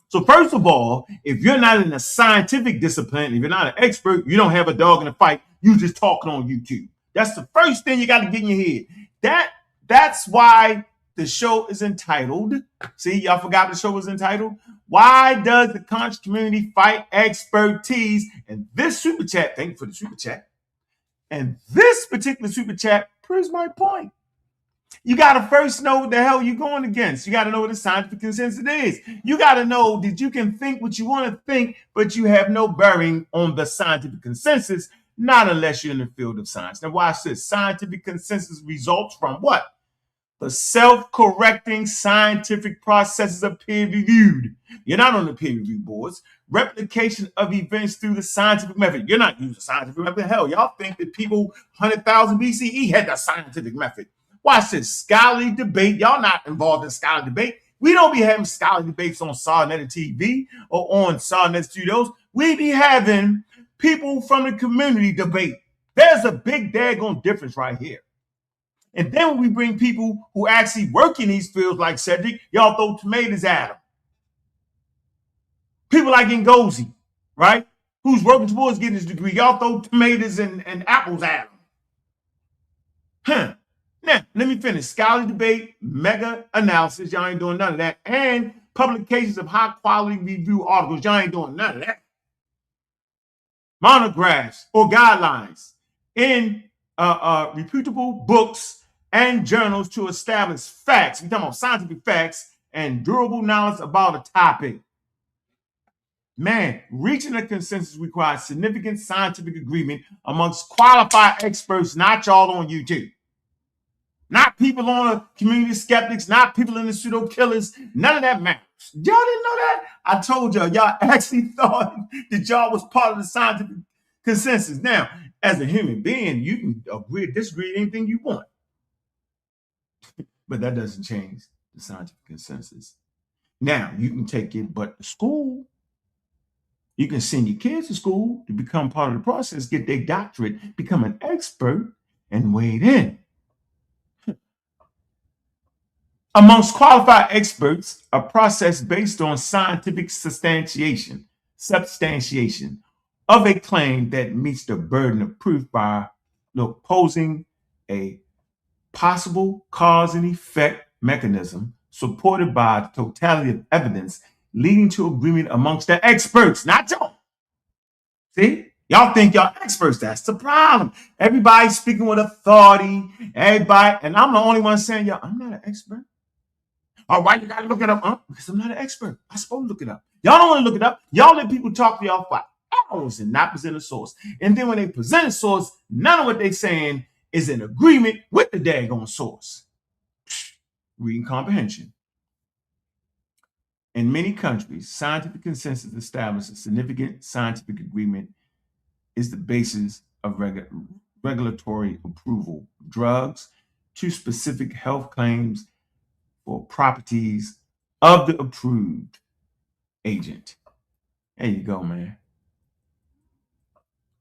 Speaker 2: So first of all, if you're not in a scientific discipline, if you're not an expert, you don't have a dog in the fight, you just talking on YouTube. That's the first thing you got to get in your head. That's why the show is entitled, see, y'all forgot the show was entitled, Why does the conscious community fight expertise? And this super chat, thank you for the super chat. And this particular super chat proves my point. You got to first know what the hell you're going against. You got to know what the scientific consensus is. You got to know that you can think what you want to think, but you have no bearing on the scientific consensus, not unless you're in the field of science. Now, watch this. Scientific consensus results from what? The self-correcting scientific processes are peer-reviewed. You're not on the peer-review boards. Replication of events through the scientific method. You're not using the scientific method. Hell, y'all think that people 100,000 BCE had the scientific method. Watch this. Scholarly debate. Y'all not involved in scholarly debate. We don't be having scholarly debates on sa.neter TV or on sa.neter Studios. We be having people from the community debate. There's a big daggone difference right here. And then when we bring people who actually work in these fields like Cedric, y'all throw tomatoes at them. People like Ngozi, right? Who's working towards getting his degree. Y'all throw tomatoes and apples at him. Huh. Now, let me finish. Scholarly debate, mega analysis. Y'all ain't doing none of that. And publications of high quality review articles. Y'all ain't doing none of that. Monographs or guidelines in reputable books and journals to establish facts. We're talking about scientific facts and durable knowledge about a topic. Man, reaching a consensus requires significant scientific agreement amongst qualified experts, not y'all on YouTube. Not people on the community skeptics, not people in the pseudo killers. None of that matters. Y'all didn't know that? I told y'all actually thought that y'all was part of the scientific consensus. Now, as a human being, you can agree or disagree with anything you want. But that doesn't change the scientific consensus. Now, you can take your butt to school. You can send your kids to school to become part of the process, get their doctorate, become an expert, and wade in. Amongst qualified experts, a process based on scientific substantiation of a claim that meets the burden of proof by posing a possible cause and effect mechanism supported by the totality of evidence leading to agreement amongst the experts, not y'all. See? Y'all think y'all experts. That's the problem. Everybody's speaking with authority. Everybody, and I'm the only one saying, y'all, I'm not an expert. All right, you got to look it up. Because I'm not an expert. I'm supposed to look it up. Y'all don't want to look it up. Y'all let people talk to y'all for hours and not present a source. And then when they present a source, none of what they're saying is in agreement with the daggone source. Reading comprehension. In many countries, scientific consensus establishes significant scientific agreement is the basis of regulatory approval of drugs to specific health claims for properties of the approved agent. There you go, man.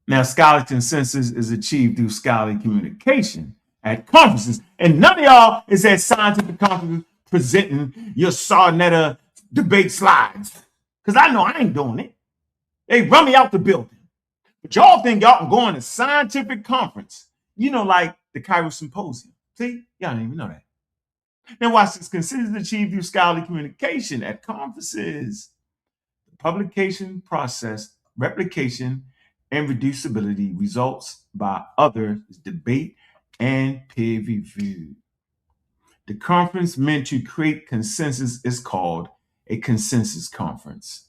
Speaker 2: Now, scholarly consensus is achieved through scholarly communication at conferences, and none of y'all is at scientific conferences presenting your sa.neter debate slides. Because I know I ain't doing it. They run me out the building. But y'all think y'all can go on a scientific conference, like the Cairo Symposium. See? Y'all didn't even know that. Now watch this. Consensus achieved through scholarly communication at conferences. The publication process, replication, and reducibility results by others debate and peer review. The conference meant to create consensus is called a consensus conference.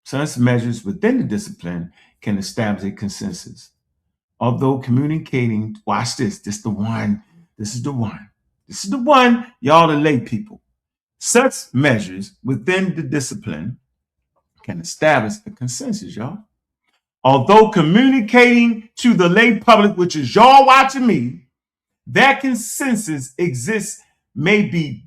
Speaker 2: Such measures within the discipline can establish a consensus. Although communicating, watch this, this is the one, y'all the lay people. Such measures within the discipline can establish a consensus, y'all. Although communicating to the lay public, which is y'all watching me, that consensus exists may be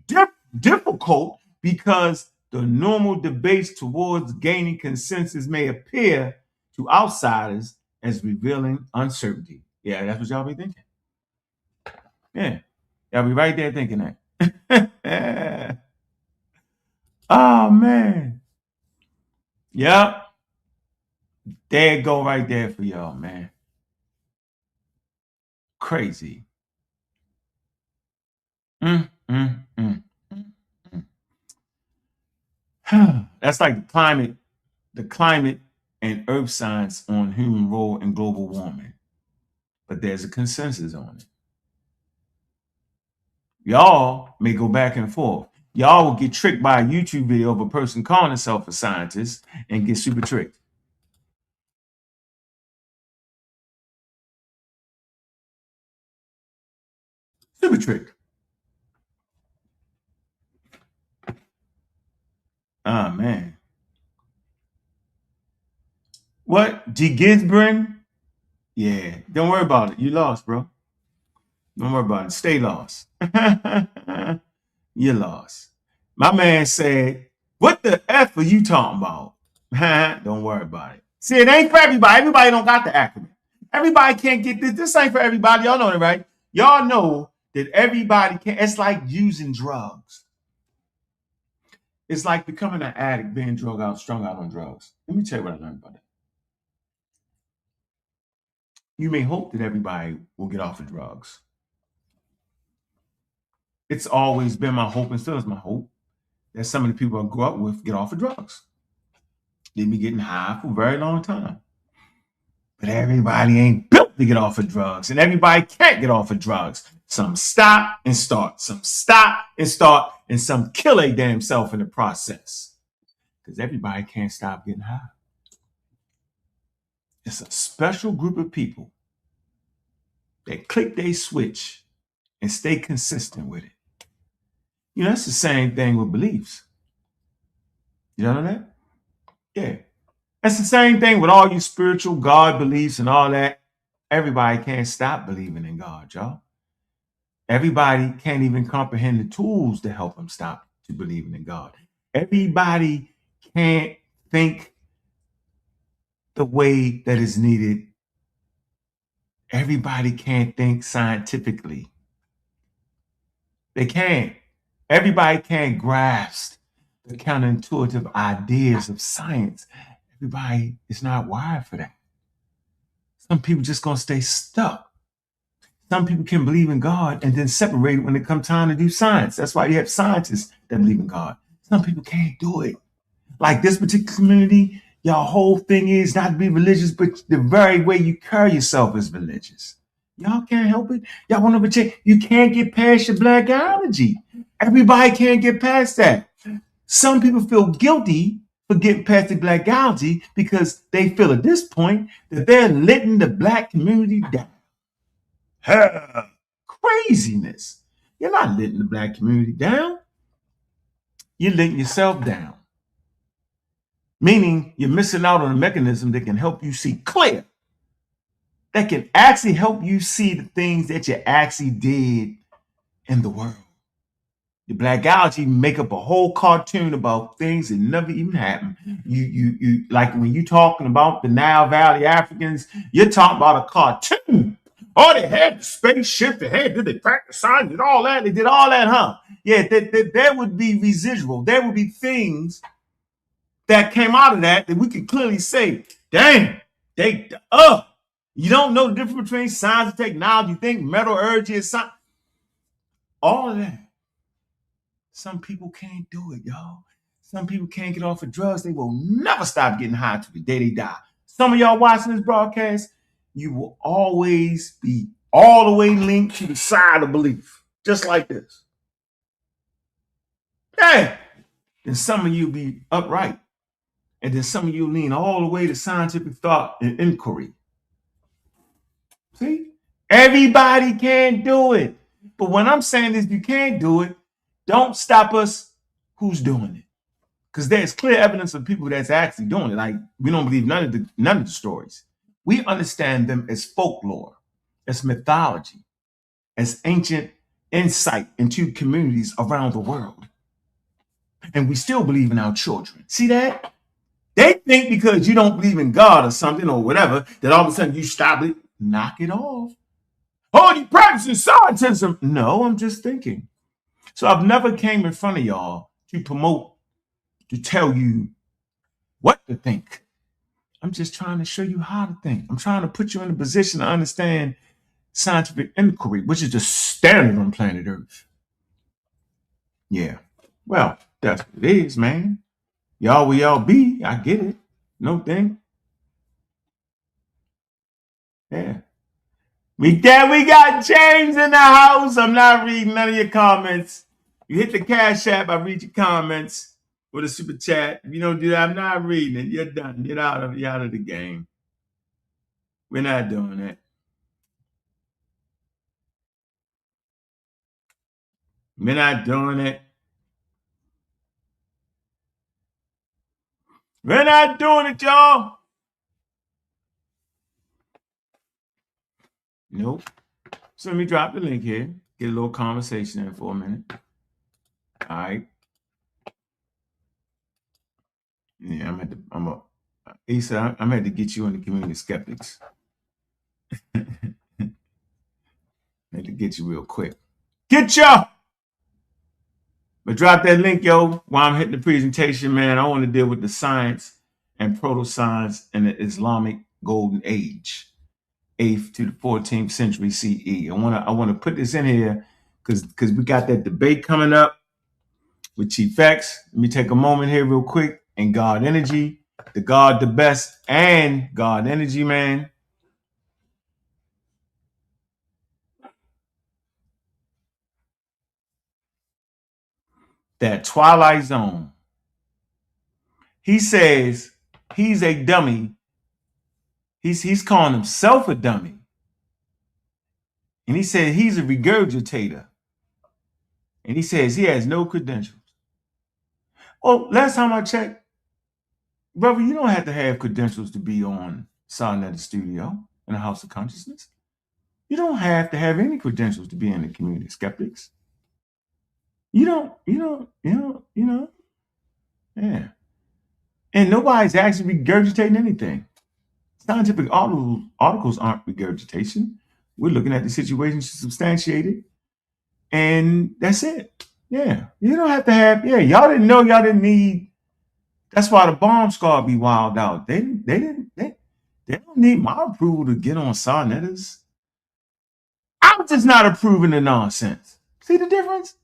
Speaker 2: difficult because the normal debates towards gaining consensus may appear to outsiders as revealing uncertainty. Yeah, that's what y'all be thinking. Yeah, y'all be right there thinking that. Oh, man. Yep. There it go right there for y'all, man. Crazy. That's like the climate and earth science on human role in global warming. But there's a consensus on it. Y'all may go back and forth. Y'all will get tricked by a YouTube video of a person calling himself a scientist and get super tricked. Super tricked. Ah, man. What? G. Gisbrin? Yeah. Don't worry about it. You lost, bro. Don't worry about it. Stay lost. You lost. My man said, what the F are you talking about? Don't worry about it. See, it ain't for everybody. Everybody don't got the acronym. Everybody can't get this. This ain't for everybody. Y'all know that, right? Y'all know that everybody can. It's like using drugs. It's like becoming an addict, being strung out on drugs. Let me tell you what I learned about that. You may hope that everybody will get off of drugs. It's always been my hope and still is my hope that some of the people I grew up with get off of drugs. They be getting high for a very long time. But everybody ain't built to get off of drugs, and everybody can't get off of drugs. Some stop and start, some stop and start, and some kill a damn self in the process. Because everybody can't stop getting high. It's a special group of people that click they switch and stay consistent with it. You know, that's the same thing with beliefs. You know that? Yeah. That's the same thing with all you spiritual God beliefs and all that. Everybody can't stop believing in God, y'all. Everybody can't even comprehend the tools to help them stop to believing in God. Everybody can't think the way that is needed. Everybody can't think scientifically. They can't. Everybody can't grasp the counterintuitive ideas of science. Everybody is not wired for that. Some people just gonna stay stuck. Some people can believe in God and then separate it when it comes time to do science. That's why you have scientists that believe in God. Some people can't do it. Like this particular community, your whole thing is not to be religious, but the very way you carry yourself is religious. Y'all can't help it. Y'all want to check. You can't get past your black allergy. Everybody can't get past that. Some people feel guilty for getting past the black allergy because they feel at this point that they're letting the black community down. Craziness. You're not letting the black community down. You're letting yourself down. Meaning you're missing out on a mechanism that can help you see clear. That can actually help you see the things that you actually did in the world. The black allergy make up a whole cartoon about things that never even happened. You like when you talking about the Nile Valley Africans, you're talking about a cartoon. Oh, they had the spaceship, did they crack the sign, did all that, they did all that, huh? Yeah, there would be residual. There would be things that came out of that we could clearly say, dang, you don't know the difference between science and technology. You think metallurgy is science. All of that. Some people can't do it, y'all. Some people can't get off of drugs. They will never stop getting high till the day they die. Some of y'all watching this broadcast, you will always be all the way linked to the side of belief, just like this. Hey, then some of you be upright. And then some of you lean all the way to scientific thought and inquiry. See? Everybody can't do it. But when I'm saying this, you can't do it, don't stop us who's doing it. Because there's clear evidence of people that's actually doing it. Like, we don't believe none of the stories. We understand them as folklore, as mythology, as ancient insight into communities around the world. And we still believe in our children. See that? They think because you don't believe in God or something or whatever, that all of a sudden you stop it. Knock it off. Oh, you practicing scientism. No, I'm just thinking. So I've never came in front of y'all to promote, to tell you what to think. I'm just trying to show you how to think. I'm trying to put you in a position to understand scientific inquiry, which is the standard on planet Earth. Yeah. Well, that's what it is, man. Y'all where y'all be. I get it. No thing. Yeah. We got James in the house. I'm not reading none of your comments. You hit the Cash App, I read your comments or the super chat. If you don't do that, I'm not reading it. You're done. You're out of the game. We're not doing it. We're not doing it. We're not doing it, y'all. Nope. So let me drop the link here. Get a little conversation in for a minute. All right. Yeah, Issa, I'm had to get you in the community of skeptics. I had to get you real quick. Get y'all. But drop that link, yo, while I'm hitting the presentation, man. I want to deal with the science and proto-science in the Islamic Golden Age, 8th to the 14th century CE. I want to put this in here because we got that debate coming up with Chief X. Let me take a moment here real quick. And God Energy, the God, the best, and God Energy, man. That Twilight Zone. He says he's a dummy. He's calling himself a dummy. And he said he's a regurgitator. And he says he has no credentials. Well, last time I checked, brother, you don't have to have credentials to be on sa.neter Studio in the House of Consciousness. You don't have to have any credentials to be in the community of skeptics. You don't. Yeah. And nobody's actually regurgitating anything. Scientific articles aren't regurgitation. We're looking at the situation to substantiate it. And that's it. Yeah. You don't have to have, y'all didn't know y'all didn't need, that's why the bomb squad be wild out. They don't need my approval to get on sa.neters. I'm just not approving the nonsense. See the difference?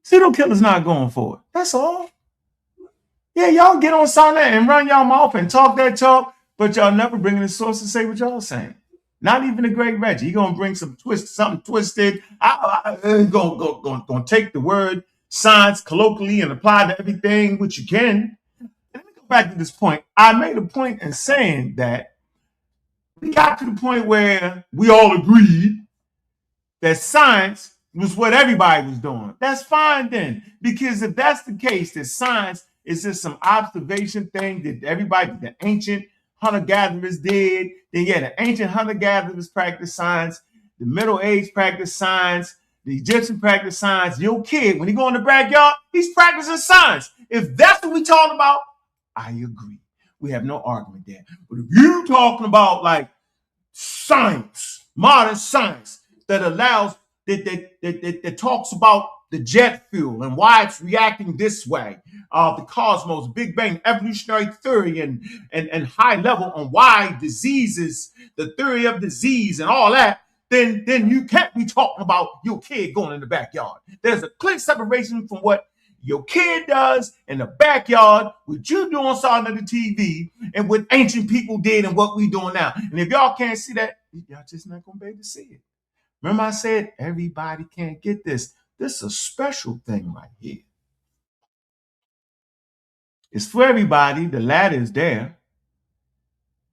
Speaker 2: Pseudo killer's not going for it. That's all. Yeah, y'all get on sa.net and run y'all mouth and talk that talk, but y'all never bringing the source to say what y'all saying. Not even the great Reggie. He gonna bring something twisted. I'm gonna take the word science colloquially and apply to everything, which you can. And let me go back to this point. I made a point in saying that we got to the point where we all agreed that science was what everybody was doing. That's fine then, because if that's the case, that science is just some observation thing that everybody, the ancient hunter-gatherers did, then the ancient hunter-gatherers practiced science, the Middle Age practiced science, the Egyptian practiced science. Your kid, when he go in the backyard, he's practicing science. If that's what we talking about, I agree. We have no argument there. But if you talking about like science, modern science, that allows that talks about the jet fuel and why it's reacting this way, the cosmos, Big Bang, evolutionary theory, and high level on why diseases, the theory of disease, and all that, then you can't be talking about your kid going in the backyard. There's a clear separation from what your kid does in the backyard, what you do on sa.neter TV, and what ancient people did and what we doing now. And if y'all can't see that, y'all just not gonna be able to see it. Remember I said everybody can't get this. This is a special thing right here. It's for everybody. The ladder is there.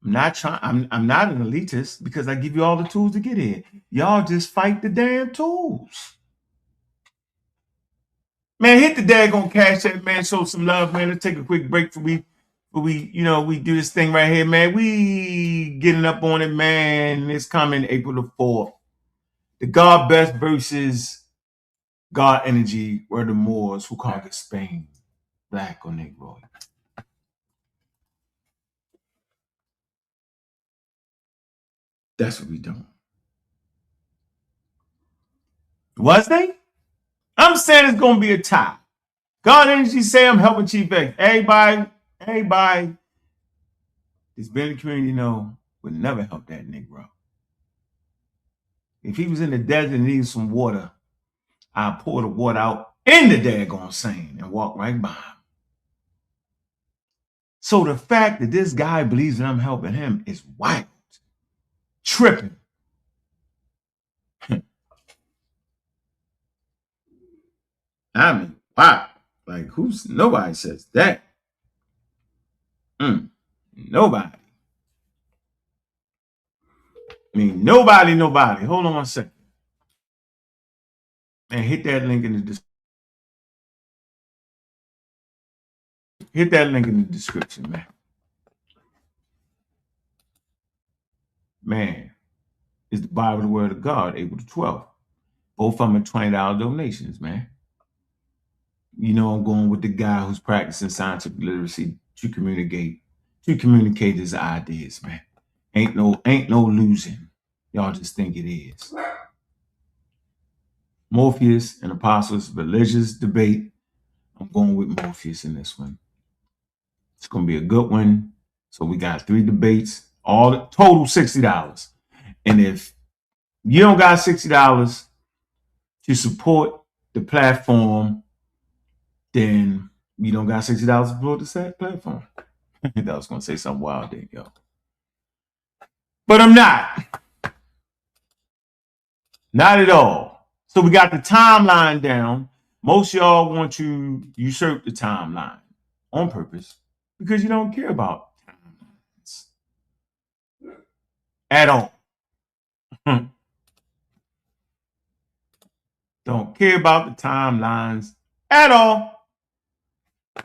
Speaker 2: I'm not an elitist because I give you all the tools to get here. Y'all just fight the damn tools. Man, hit the daggone Cash App, man. Show some love, man. Let's take a quick break for we do this thing right here, man. We getting up on it, man. It's coming April the 4th. The God Best versus God Energy were the Moors who conquered Spain, black or Negro. That's what we doing. Was they? I'm saying it's gonna be a tie. God Energy say I'm helping Chief X. Everybody that's been in the community would never help that Negro. If he was in the desert and needed some water, I'd pour the water out in the daggone sand and walk right by him. So the fact that this guy believes that I'm helping him is wild. Tripping. I mean, wow. Like, nobody says that. Nobody. I mean, nobody. Hold on one second. And hit that link in the description. Hit that link in the description, man. Man, is the Bible the Word of God, April the 12th. Both of them are $20 donations, man. You know I'm going with the guy who's practicing scientific literacy to communicate his ideas, man. Ain't no losing. Y'all just think it is. Morpheus and Apostles, religious debate. I'm going with Morpheus in this one. It's going to be a good one. So we got 3 debates, all total $60. And if you don't got $60 to support the platform, then you don't got $60 to support the platform. I was going to say something wild there, yo. But I'm not. Not at all. So we got the timeline down. Most of y'all want to usurp the timeline on purpose because you don't care about timelines at all. Don't care about the timelines at all.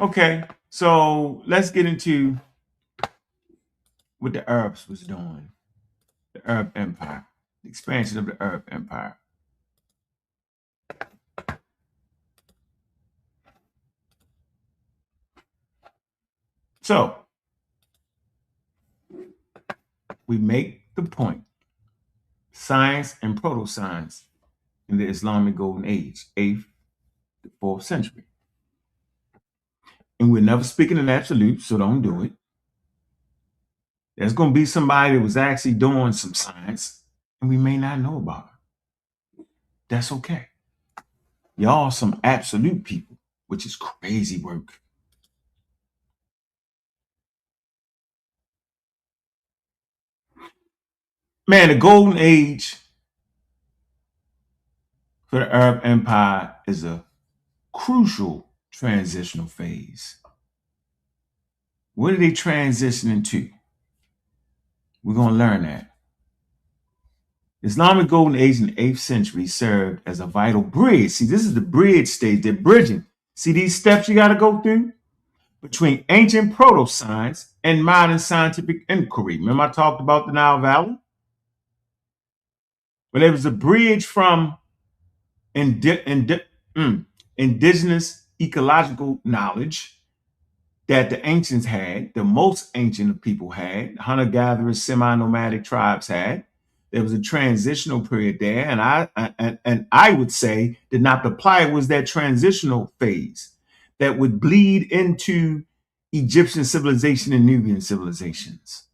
Speaker 2: Okay, so let's get into what the Arabs was doing. The Arab Empire, the expansion of the Arab Empire. So we make the point: science and proto-science in the Islamic Golden Age, 8th to 4th century. And we're never speaking in absolute, so don't do it. There's going to be somebody that was actually doing some science, and we may not know about it. That's okay. Y'all are some absolute people, which is crazy work. Man, the Golden Age for the Arab Empire is a crucial transitional phase. What are they transitioning to? We're going to learn that. Islamic Golden Age in the 8th century served as a vital bridge. See, this is the bridge stage. They're bridging. See these steps you got to go through? Between ancient proto-science and modern scientific inquiry. Remember I talked about the Nile Valley? Well, there was a bridge from indigenous ecological knowledge that the ancients had, the most ancient of people had, hunter-gatherers, semi-nomadic tribes had. There was a transitional period there, and I would say that Nabta was that transitional phase that would bleed into Egyptian civilization and Nubian civilizations.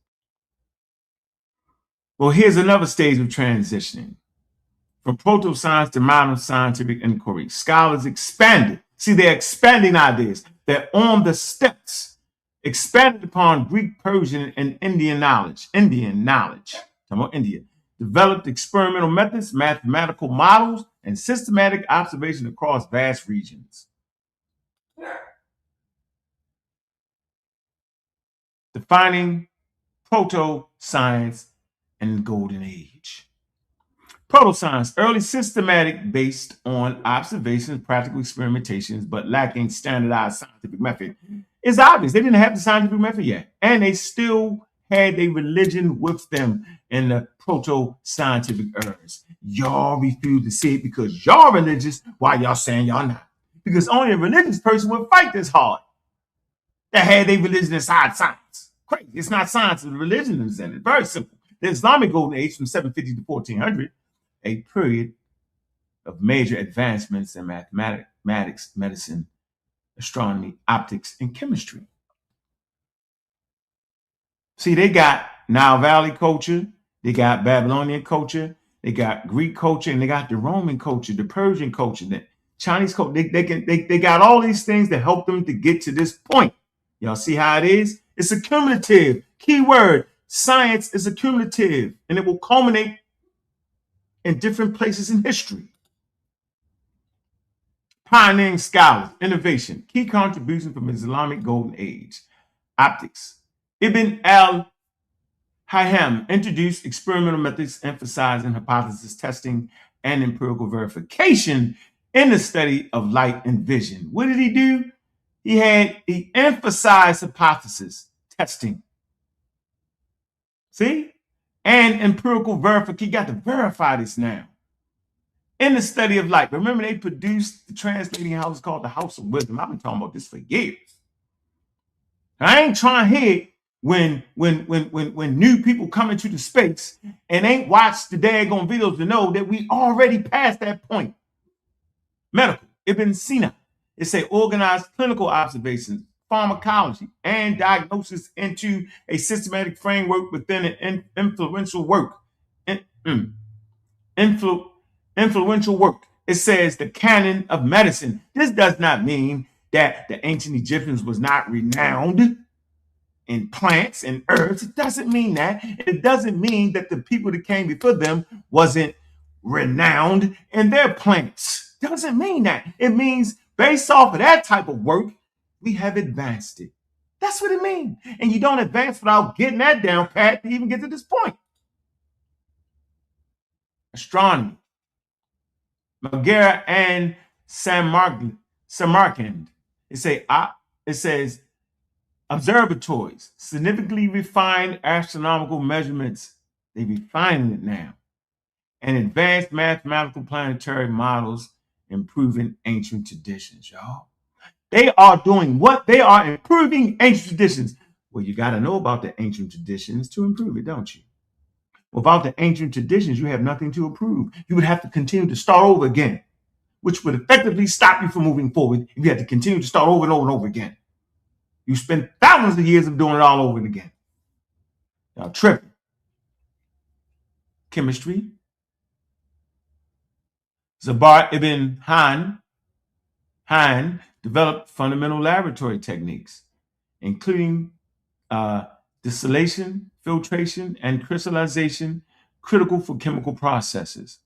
Speaker 2: Well, here's another stage of transitioning. From proto-science to modern scientific inquiry, scholars expanded. See, they're expanding ideas. They're on the steps, expanded upon Greek, Persian, and Indian knowledge. Talking about India. Developed experimental methods, mathematical models, and systematic observation across vast regions. Defining proto-science and the Golden Age. Proto-science, early systematic based on observations, practical experimentations, but lacking standardized scientific method. It's obvious they didn't have the scientific method yet, and they still had a religion with them in the proto-scientific eras. Y'all refuse to see it because y'all religious, while y'all saying y'all not. Because only a religious person would fight this hard. That had their religion inside science. Crazy. It's not science, it's religion is in it. Very simple. The Islamic Golden Age from 750 to 1400, a period of major advancements in mathematics, medicine, astronomy, optics, and chemistry. See, they got Nile Valley culture, they got Babylonian culture, they got Greek culture, and they got the Roman culture, the Persian culture, the Chinese culture. They got all these things that help them to get to this point. Y'all see how it is? It's a cumulative. Keyword, science is a cumulative, and it will culminate in different places in history. Pioneering scholars, innovation, key contribution from Islamic Golden Age. Optics. Ibn al-Haytham introduced experimental methods emphasizing hypothesis testing and empirical verification in the study of light and vision. What did he do? He emphasized hypothesis testing. See? And empirical verification. You got to verify this now. In the study of light. Remember, they produced the translating house called the House of Wisdom. I've been talking about this for years. I ain't trying to hear when new people come into the space and ain't watched the daggone videos to know that we already passed that point. Medical, Ibn Sina. It say organized clinical observations, pharmacology, and diagnosis into a systematic framework within an influential work. Influential work. It says the canon of medicine. This does not mean that the ancient Egyptians was not renowned in plants and herbs. It doesn't mean that. It doesn't mean that the people that came before them wasn't renowned in their plants. Doesn't mean that. It means based off of that type of work, we have advanced it. That's what it means. And you don't advance without getting that down pat to even get to this point. Astronomy. Megara and Samarkand. It says observatories, significantly refined astronomical measurements. They refining it now. And advanced mathematical planetary models improving ancient traditions, y'all. They are doing what? They are improving ancient traditions. Well, you got to know about the ancient traditions to improve it, don't you? Without the ancient traditions, you have nothing to improve. You would have to continue to start over again, which would effectively stop you from moving forward if you had to continue to start over and over and over again. You spend thousands of years of doing it all over again. Now, tripping. Chemistry. Zabar ibn Han developed fundamental laboratory techniques, including distillation, filtration, and crystallization, critical for chemical processes.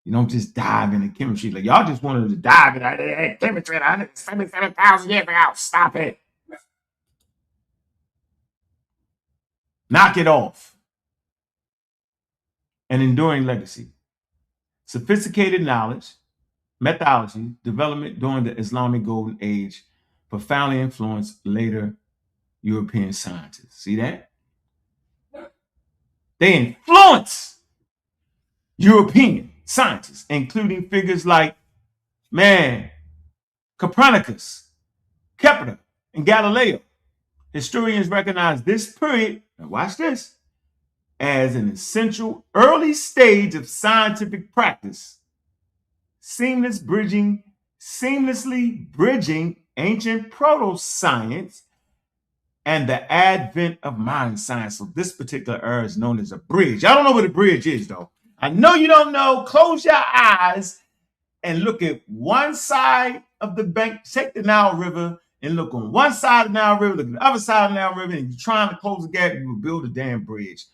Speaker 2: You don't just dive into chemistry. Like y'all just wanted to dive into chemistry 177,000 years ago. Stop it. Knock it off. An enduring legacy. Sophisticated knowledge, methodology, development during the Islamic Golden Age profoundly influenced later European scientists. See that? They influence European scientists, including figures like, Copernicus, Kepler, and Galileo. Historians recognize this period, now watch this, as an essential early stage of scientific practice, seamlessly bridging ancient proto-science and the advent of modern science. So this particular era is known as a bridge. I don't know what a bridge is, though. I know you don't know. Close your eyes and look at one side of the bank. Take the Nile River and look on one side of the Nile River, look at the other side of the Nile River, and you're trying to close the gap, you will build a damn bridge.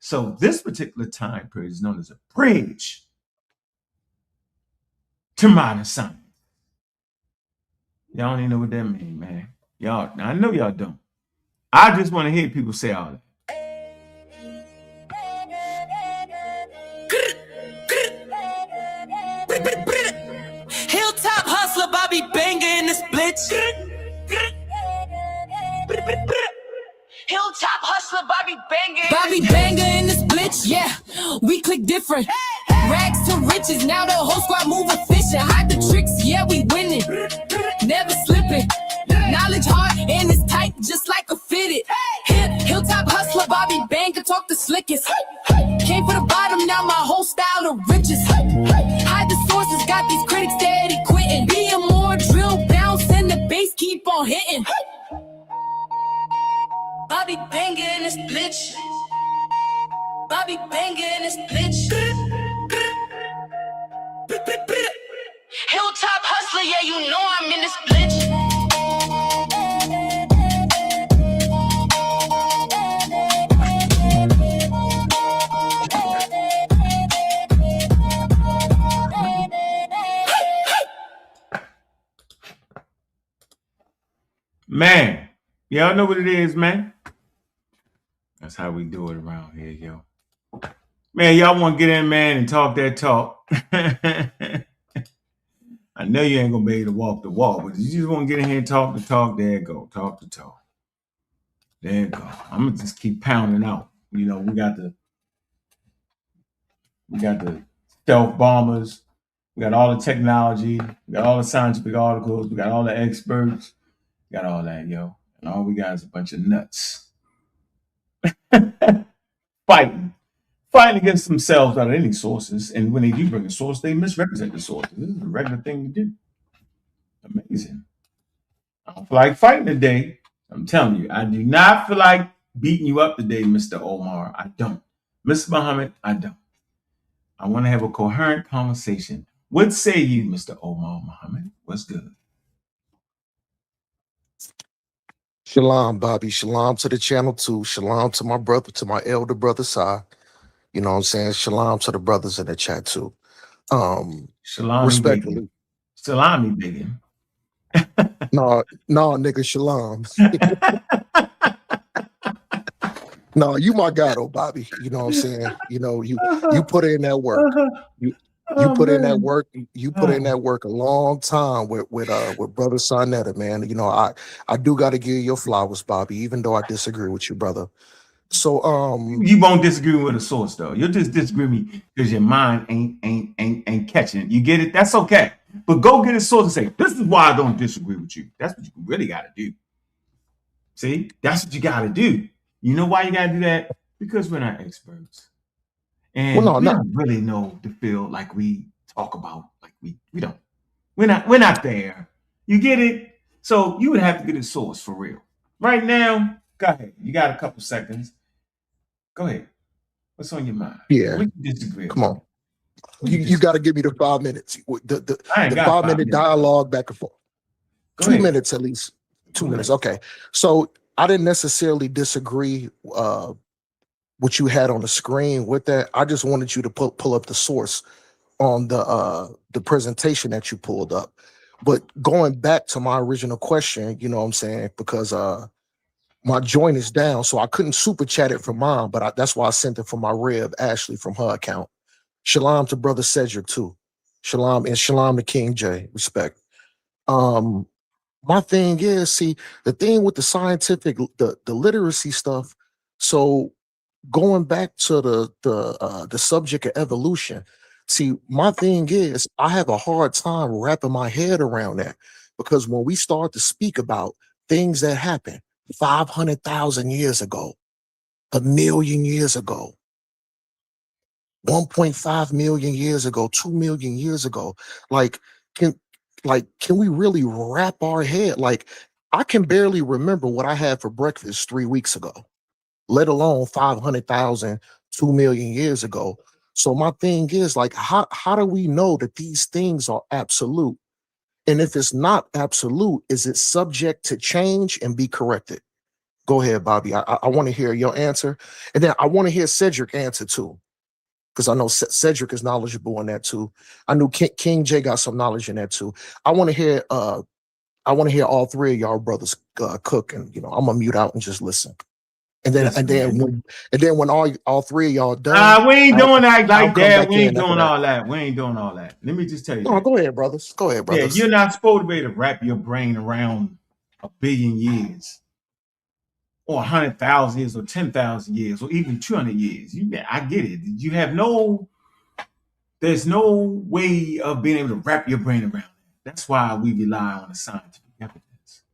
Speaker 2: So this particular time period is known as a bridge to modern science. Y'all don't even know what that means, man. Y'all, I know y'all don't. I just want to hear people say all that.
Speaker 1: Hilltop hustler, Bobby Banger in this blitz. Hilltop hustler, Bobby Banger. Bobby Banger in this blitz, yeah. We click different. Rags to riches, now the whole squad move efficient. Hide the tricks, yeah, we winning. Never slipping. Knowledge hard and it's tight, just like a fitted. Hilltop hustler, Bobby Banger, talk the slickest. Came for the bottom, now my whole style of riches. Hide the sources, got these critics steady quitting. Be a more drill bounce and the bass keep on hitting. Bobby Banger in this bitch. Bobby Banger in this bitch. Hilltop hustler, yeah, you know I'm in this bitch.
Speaker 2: Man, y'all know what it is, man. That's how we do it around here, yo. Man, y'all want to get in, man, and talk that talk. I know you ain't gonna be able to walk the walk, but you just want to get in here and talk the talk. There you go, talk the talk. There you go. I'm gonna just keep pounding out. You know, we got the stealth bombers. We got all the technology. We got all the scientific articles. We got all the experts. We got all that, yo. And all we got is a bunch of nuts fighting against themselves out of any sources. And when they do bring a source, they misrepresent the source. This is a regular thing to do. Amazing. I don't feel like fighting today. I'm telling you, I do not feel like beating you up today, Mr. Omar. I don't. Mr. Muhammad, I don't. I want to have a coherent conversation. What say you, Mr. Omar Muhammad? What's good?
Speaker 3: Shalom, Bobby. Shalom to the channel too. Shalom to my brother, to my elder brother, Sai. You know what I'm saying? Shalom to the brothers in the chat too.
Speaker 2: Salami
Speaker 3: Respectfully.
Speaker 2: bacon. Salami bacon.
Speaker 3: No, nigga, shalom. No, you my God, oh Bobby. You know what I'm saying? You know, you put in that work. You put in that work. You put in that work a long time with brother sa.neter, man. You know, I do got to give you your flowers, Bobby, even though I disagree with you, brother. So
Speaker 2: you won't disagree with a source though. You'll just disagree with me because your mind ain't catching it. You get it? That's okay. But go get a source and say, this is why I don't disagree with you. That's what you really gotta do. See, that's what you gotta do. You know why you gotta do that? Because we're not experts. And we don't really know the field like we talk about. Like we don't. We're not there. You get it? So you would have to get a source for real. Right now, go ahead. You got a couple seconds. Go ahead. What's on your mind?
Speaker 3: Yeah.
Speaker 2: We can disagree.
Speaker 3: Come on. You got to give me the 5 minutes. The 5 minute dialogue back and forth. 2 minutes at least. 2 minutes. Okay. So I didn't necessarily disagree what you had on the screen with that. I just wanted you to pull up the source on the presentation that you pulled up. But going back to my original question, you know what I'm saying? Because my joint is down, so I couldn't super chat it from mine, but that's why I sent it from my rib, Ashley, from her account. Shalom to brother Cedric too. Shalom, and shalom to King J. Respect. My thing is, see, the thing with the scientific, the literacy stuff. So going back to the subject of evolution, see, my thing is, I have a hard time wrapping my head around that, because when we start to speak about things that happen 500,000 years ago, 1 million years ago, 1.5 million years ago, 2 million years ago, can we really wrap our head? Like, I can barely remember what I had for breakfast 3 weeks ago, let alone 500,000, 2 million years ago. So my thing is, like, how do we know that these things are absolute? And if it's not absolute, is it subject to change and be corrected? Go ahead, Bobby. I want to hear your answer. And then I want to hear Cedric answer too, because I know Cedric is knowledgeable in that too. I knew King J got some knowledge in that too. I want to hear all three of y'all brothers cook, and I'm gonna mute out and just listen. And then when all three of y'all done,
Speaker 2: we ain't doing that like that. We ain't doing all that. We ain't doing all that. Let me just tell you.
Speaker 3: No, go ahead, brothers. Go ahead, brothers.
Speaker 2: Yeah, you're not supposed to be able to wrap your brain around 1 billion years, or 100,000 years, or 10,000 years, or even 200 years. I get it. You have there's no way of being able to wrap your brain around it. That's why we rely on the scientific evidence,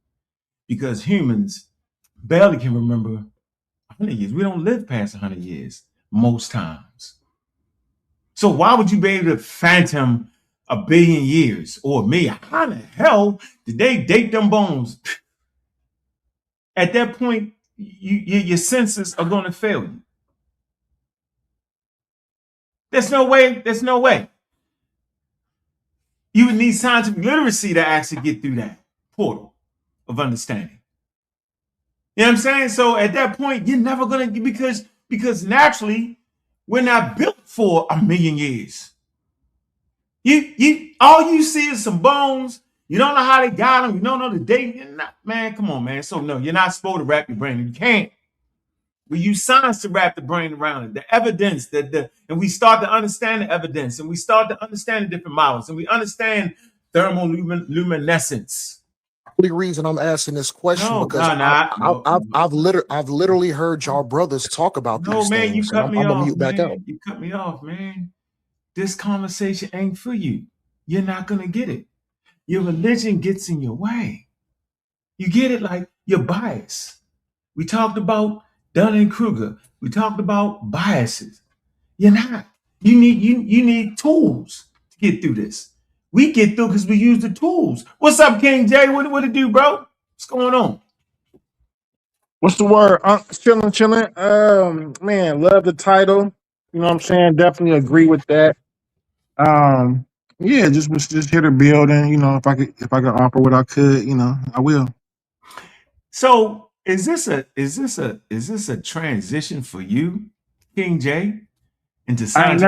Speaker 2: because humans barely can remember 100 years. We don't live past 100 years most times. So why would you be able to phantom 1 billion years or me? How the hell did they date them bones? At that point, your senses are going to fail you. There's no way. There's no way. You would need scientific literacy to actually get through that portal of understanding. You know what I'm saying? So at that point, you're never going to, because naturally, we're not built for 1 million years. All you see is some bones, You don't know how they got them. You don't know the date. Man, come on, man. So no, you're not supposed to wrap your brain. You can't. We use science to wrap the brain around it. The evidence and we start to understand the evidence, and we start to understand the different models, and we understand thermoluminescence.
Speaker 3: The only reason I'm asking this question because I've literally heard y'all brothers talk about these things.
Speaker 2: You cut me off.
Speaker 3: I'm gonna mute back out.
Speaker 2: You cut me off, man. This conversation ain't for you. You're not gonna get it. Your religion gets in your way. You get it, like your bias. We talked about Dunning-Kruger. We talked about biases. You're not. You need tools to get through this. We get through because we use the tools. What's up, King Jay? What it do, bro? What's going on?
Speaker 4: What's the word? Chilling. Man, love the title. You know what I'm saying? Definitely agree with that. Yeah, just here to build, and you know, if I could offer what I could, you know, I will.
Speaker 2: So is this a transition for you, King Jay, into science?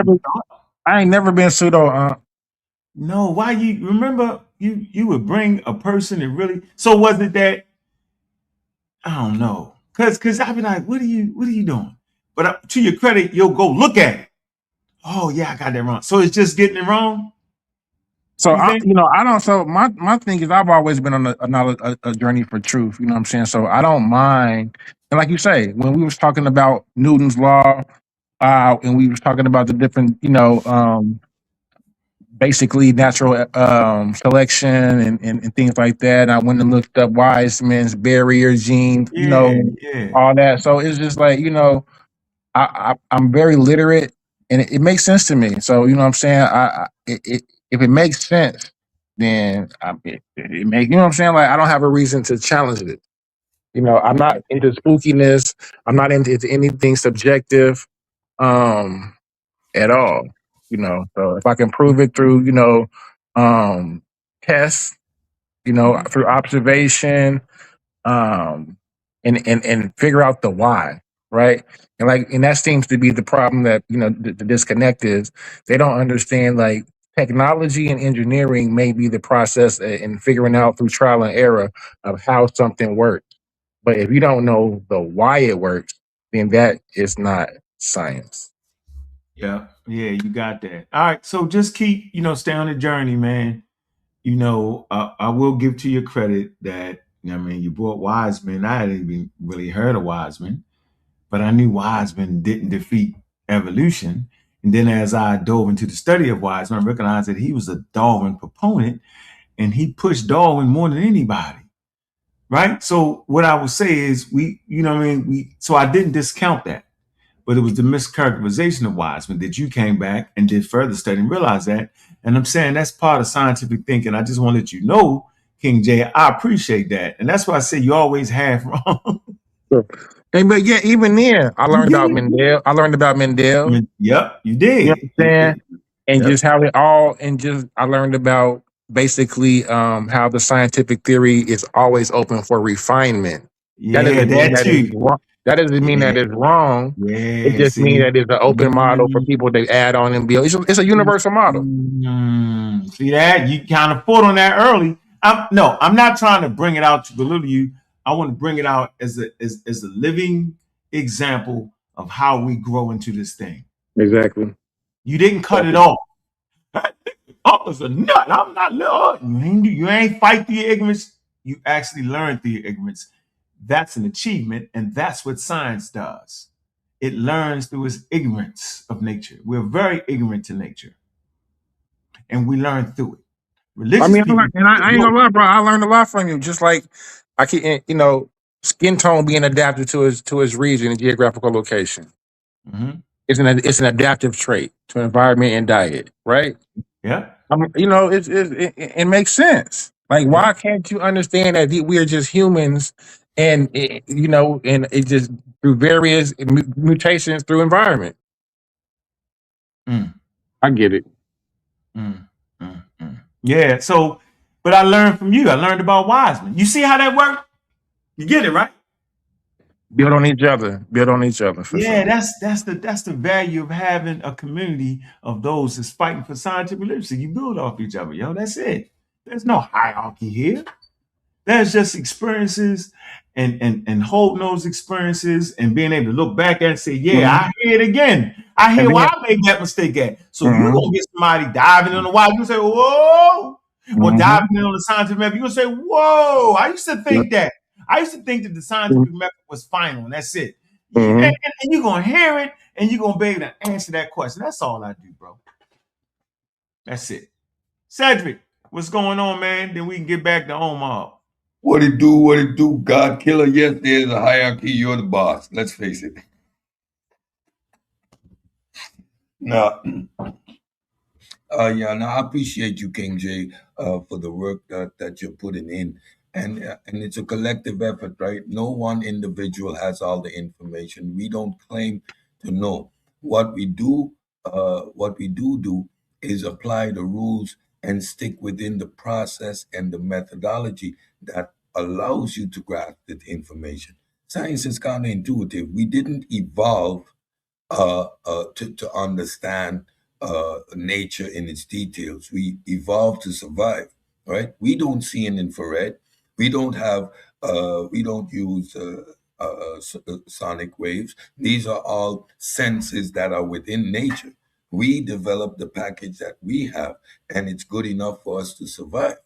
Speaker 4: I ain't never been pseudo.
Speaker 2: No, why you remember you would bring a person and really? So was it that? I don't know, cause I'd be like, what are you doing? But to your credit, you'll go look at it. Oh yeah, I got that wrong. So it's just getting it wrong.
Speaker 4: So I don't. So my thing is, I've always been on a journey for truth. You know what I'm saying? So I don't mind. And like you say, when we was talking about Newton's law, and we was talking about the different, basically natural selection and things like that. I went and looked up Wiseman's barrier gene, all that. So it's just like, I'm very literate, and it makes sense to me. So you know what I'm saying? If it makes sense, then it makes, you know what I'm saying? Like, I don't have a reason to challenge it. I'm not into spookiness. I'm not into anything subjective at all. So if I can prove it through, tests, through observation, and figure out the why, right? And that seems to be the problem that, the disconnect is they don't understand, like, technology and engineering may be the process in figuring out through trial and error of how something works. But if you don't know the why it works, then that is not science.
Speaker 2: Yeah, you got that. All right, so just keep, stay on the journey, man. I will give to your credit that, you brought Wiseman. I hadn't even really heard of Wiseman, but I knew Wiseman didn't defeat evolution. And then as I dove into the study of Wiseman, I recognized that he was a Darwin proponent, and he pushed Darwin more than anybody. Right? So what I would say is so I didn't discount that. But it was the mischaracterization of Wiseman that you came back and did further study and realized that. And I'm saying that's part of scientific thinking. I just want to let you know, King Jay, I appreciate that. And that's why I say you always have wrong.
Speaker 4: But yeah, even then, I learned about Mendel.
Speaker 2: Yep, you did.
Speaker 4: You know what I'm saying? And just how it all, and just I learned about basically how the scientific theory is always open for refinement.
Speaker 2: Yeah,
Speaker 4: that doesn't mean that it's wrong.
Speaker 2: Yeah,
Speaker 4: it just means that it's an open model for people to add on and build. It's a universal model.
Speaker 2: See that? You kind of fought on that early. I'm not trying to bring it out to belittle you. I want to bring it out as a living example of how we grow into this thing.
Speaker 4: Exactly.
Speaker 2: You didn't cut it off. I was a nut. I'm not. You ain't fight through your ignorance. You actually learn through your ignorance. That's an achievement, and that's what science does. It learns through its ignorance of nature. We're very ignorant to nature, and we learn through it.
Speaker 4: I ain't gonna lie, bro. I learned a lot from you. Just like I can, skin tone being adapted to his region and geographical location.
Speaker 2: Mm-hmm.
Speaker 4: It's an adaptive trait to environment and diet, right?
Speaker 2: Yeah.
Speaker 4: It makes sense. Like, why can't you understand that we are just humans, and and it just through various mutations through environment. I get it.
Speaker 2: Yeah. So, but I learned from you. I learned about Wiseman. You see how that worked? You get it, right?
Speaker 4: Build on each other. For sure.
Speaker 2: That's the value of having a community of those that's fighting for scientific literacy. You build off each other, yo. That's it. There's no hierarchy here. There's just experiences and holding those experiences and being able to look back and say, yeah, I hear it again. I hear why I made that mistake at. So you're going to get somebody diving in the wild. You say, whoa. Or diving in on the scientific method. You're going to say, whoa. I used to think that. I used to think that the scientific method was final and that's it. And you're going to hear it and you're going to be able to answer that question. That's all I do, bro. That's it. Cedric, what's going on, man? Then we can get back to Omar.
Speaker 5: What it do? God killer. Yes, there's a hierarchy. You're the boss. Let's face it. No. I appreciate you, King J, for the work that you're putting in. And it's a collective effort, right? No one individual has all the information. We don't claim to know. What we do is apply the rules and stick within the process and the methodology that allows you to grasp the information. Science is counterintuitive. We didn't evolve to understand nature in its details. We evolved to survive, right? We don't see an infrared. We don't have. We don't use sonic waves. These are all senses that are within nature. We developed the package that we have, and it's good enough for us to survive.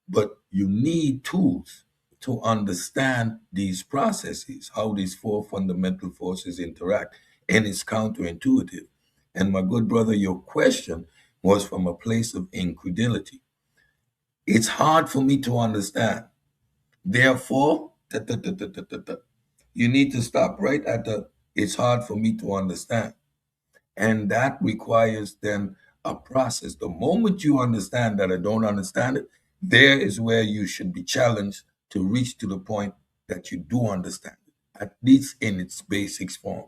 Speaker 5: But you need tools to understand these processes, how these four fundamental forces interact, and it's counterintuitive. And my good brother, your question was from a place of incredulity. It's hard for me to understand. Therefore, you need to stop right at the it's hard for me to understand. And that requires then a process. The moment you understand that I don't understand it, there is where you should be challenged to reach to the point that you do understand it, at least in its basic form,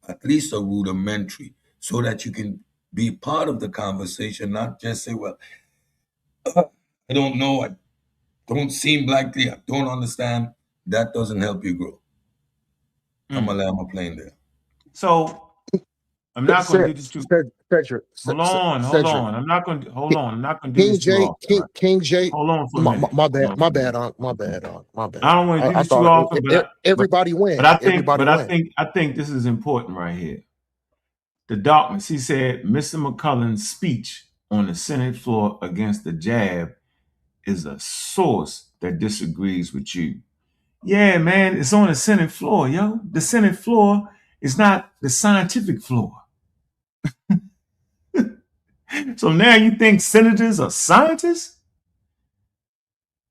Speaker 5: at least a rudimentary, so that you can be part of the conversation, not just say, well, I don't know, I don't seem likely, I don't understand. That doesn't help you grow. I'm going to land my plane there.
Speaker 2: So I'm not going to do this too.
Speaker 3: Cedric,
Speaker 2: hold on. I'm not going to hold on. I'm not going to do
Speaker 3: King
Speaker 2: this
Speaker 3: J,
Speaker 2: too often.
Speaker 3: King J.
Speaker 2: Hold on for a minute.
Speaker 3: My bad.
Speaker 2: I don't want to do this too often, but
Speaker 3: everybody wins.
Speaker 2: But I think this is important right here. The darkness. He said, Mr. McCullen's speech on the Senate floor against the jab is a source that disagrees with you. Yeah, man, it's on the Senate floor, yo. The Senate floor is not the scientific floor. So now you think senators are scientists?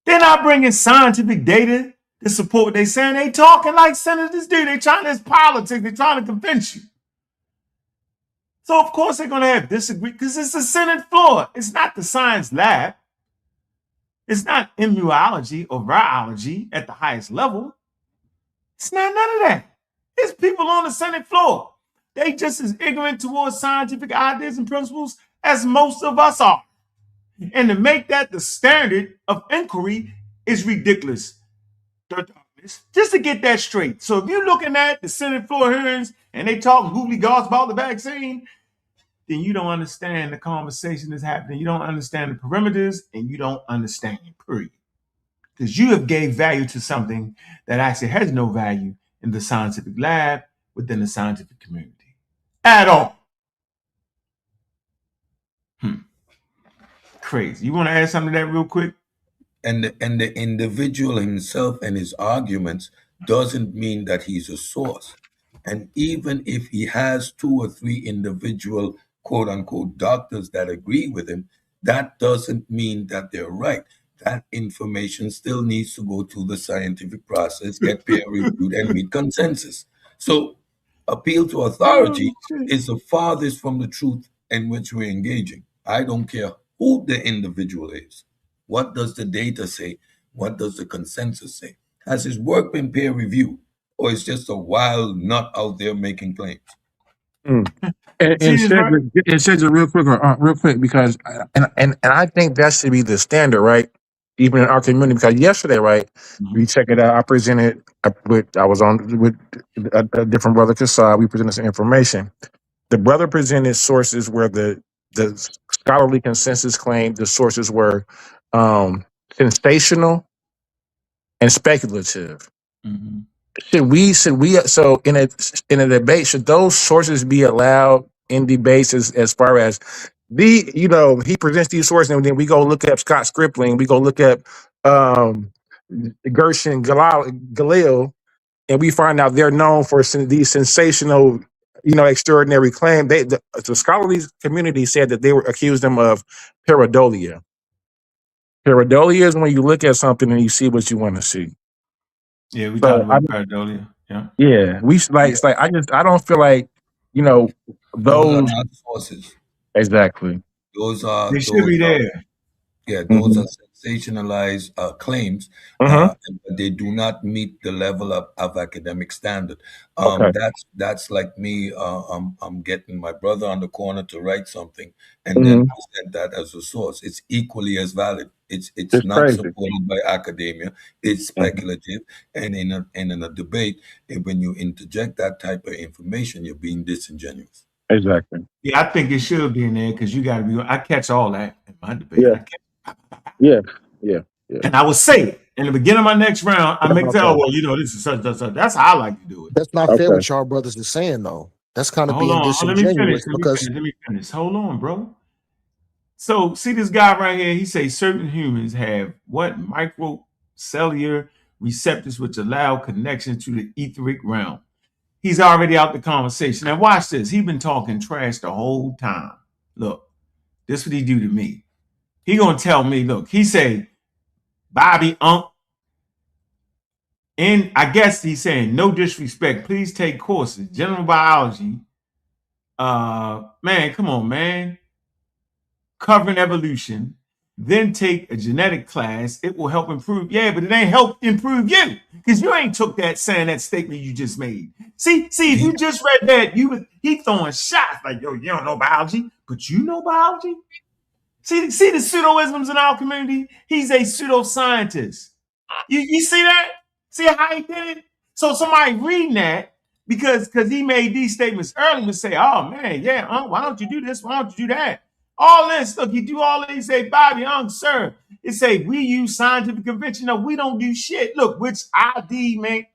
Speaker 2: They're not bringing scientific data to support what they're saying. They talking like senators do. They're trying to, it's politics. They're trying to convince you. So of course they're going to have disagree because it's the Senate floor. It's not the science lab. It's not immunology or virology at the highest level. It's not none of that. It's people on the Senate floor. They just as ignorant towards scientific ideas and principles as most of us are. And to make that the standard of inquiry is ridiculous. Just to get that straight. So if you're looking at the Senate floor hearings and they talk googly goss about the vaccine, then you don't understand the conversation that's happening. You don't understand the perimeters and you don't understand it, period. Because you have gave value to something that actually has no value in the scientific lab within the scientific community at all. Crazy. You want to add something to that real quick?
Speaker 5: And the individual himself and his arguments doesn't mean that he's a source. And even if he has 2 or 3 individual quote unquote doctors that agree with him, that doesn't mean that they're right. That information still needs to go through the scientific process, get peer reviewed, and meet consensus. So appeal to authority is the farthest from the truth in which we're engaging. I don't care who the individual is. What does the data say? What does the consensus say? Has his work been peer reviewed? Or is just a wild nut out there making claims?
Speaker 4: And Cedric, real quick, because and I think that should be the standard, right? Even in our community, because yesterday, right, we check it out. I was on with a different brother, Kasad. We presented some information. The brother presented sources where the scholarly consensus claimed the sources were sensational and speculative.
Speaker 2: Mm-hmm.
Speaker 4: Should we so in a debate, should those sources be allowed in debates as far as he presents these sources and then we go look up Scott Scripling, we go look up Gershon Galil, and we find out they're known for these sensational, extraordinary claims. The scholarly community said that they were accused them of pareidolia. Pareidolia is when you look at something and you see what you want to see.
Speaker 2: Yeah, we talked about pareidolia. Yeah.
Speaker 4: Yeah, it's like I don't feel like those
Speaker 5: are not sources.
Speaker 4: Exactly.
Speaker 2: They should be there.
Speaker 5: Yeah, those are sensationalized claims, but they do not meet the level of academic standard. That's like me. I'm getting my brother on the corner to write something and then present that as a source. It's equally as valid. It's not
Speaker 4: crazy.
Speaker 5: supported by academia. It's speculative, and in a debate, when you interject that type of information, you're being disingenuous.
Speaker 4: Exactly.
Speaker 2: Yeah, I think it should be in there because you got to be. I catch all that in my debate.
Speaker 4: Yeah.
Speaker 2: And I will say it in the beginning of my next round. I make tell, well, this is such. That's how I like to do it.
Speaker 3: That's not fair what y'all brothers are saying, though. That's kind of being disingenuous.
Speaker 2: Let me finish. Hold on, bro. So see this guy right here. He says certain humans have what microcellular receptors which allow connection to the etheric realm. He's already out the conversation. Now watch this. He's been talking trash the whole time. Look, this what he do to me. He gonna tell me, look, he say, Bobby, and I guess he's saying, no disrespect, please take courses. General biology. Man, come on, man. Covering evolution. Then take a genetic class. It will help improve. Yeah, but it ain't help improve you. Because you ain't took that saying that statement you just made. See, if you just read that, he throwing shots like, yo, you don't know biology, but you know biology? See the pseudoisms in our community? He's a pseudoscientist. You see that? See how he did it? So somebody reading that, because he made these statements earlier, would say, oh man, yeah, why don't you do this? Why don't you do that? All this, look, you do all this, say, Bobby, sir. It say, we use scientific convention. No, we don't do shit. Look, which ID, man,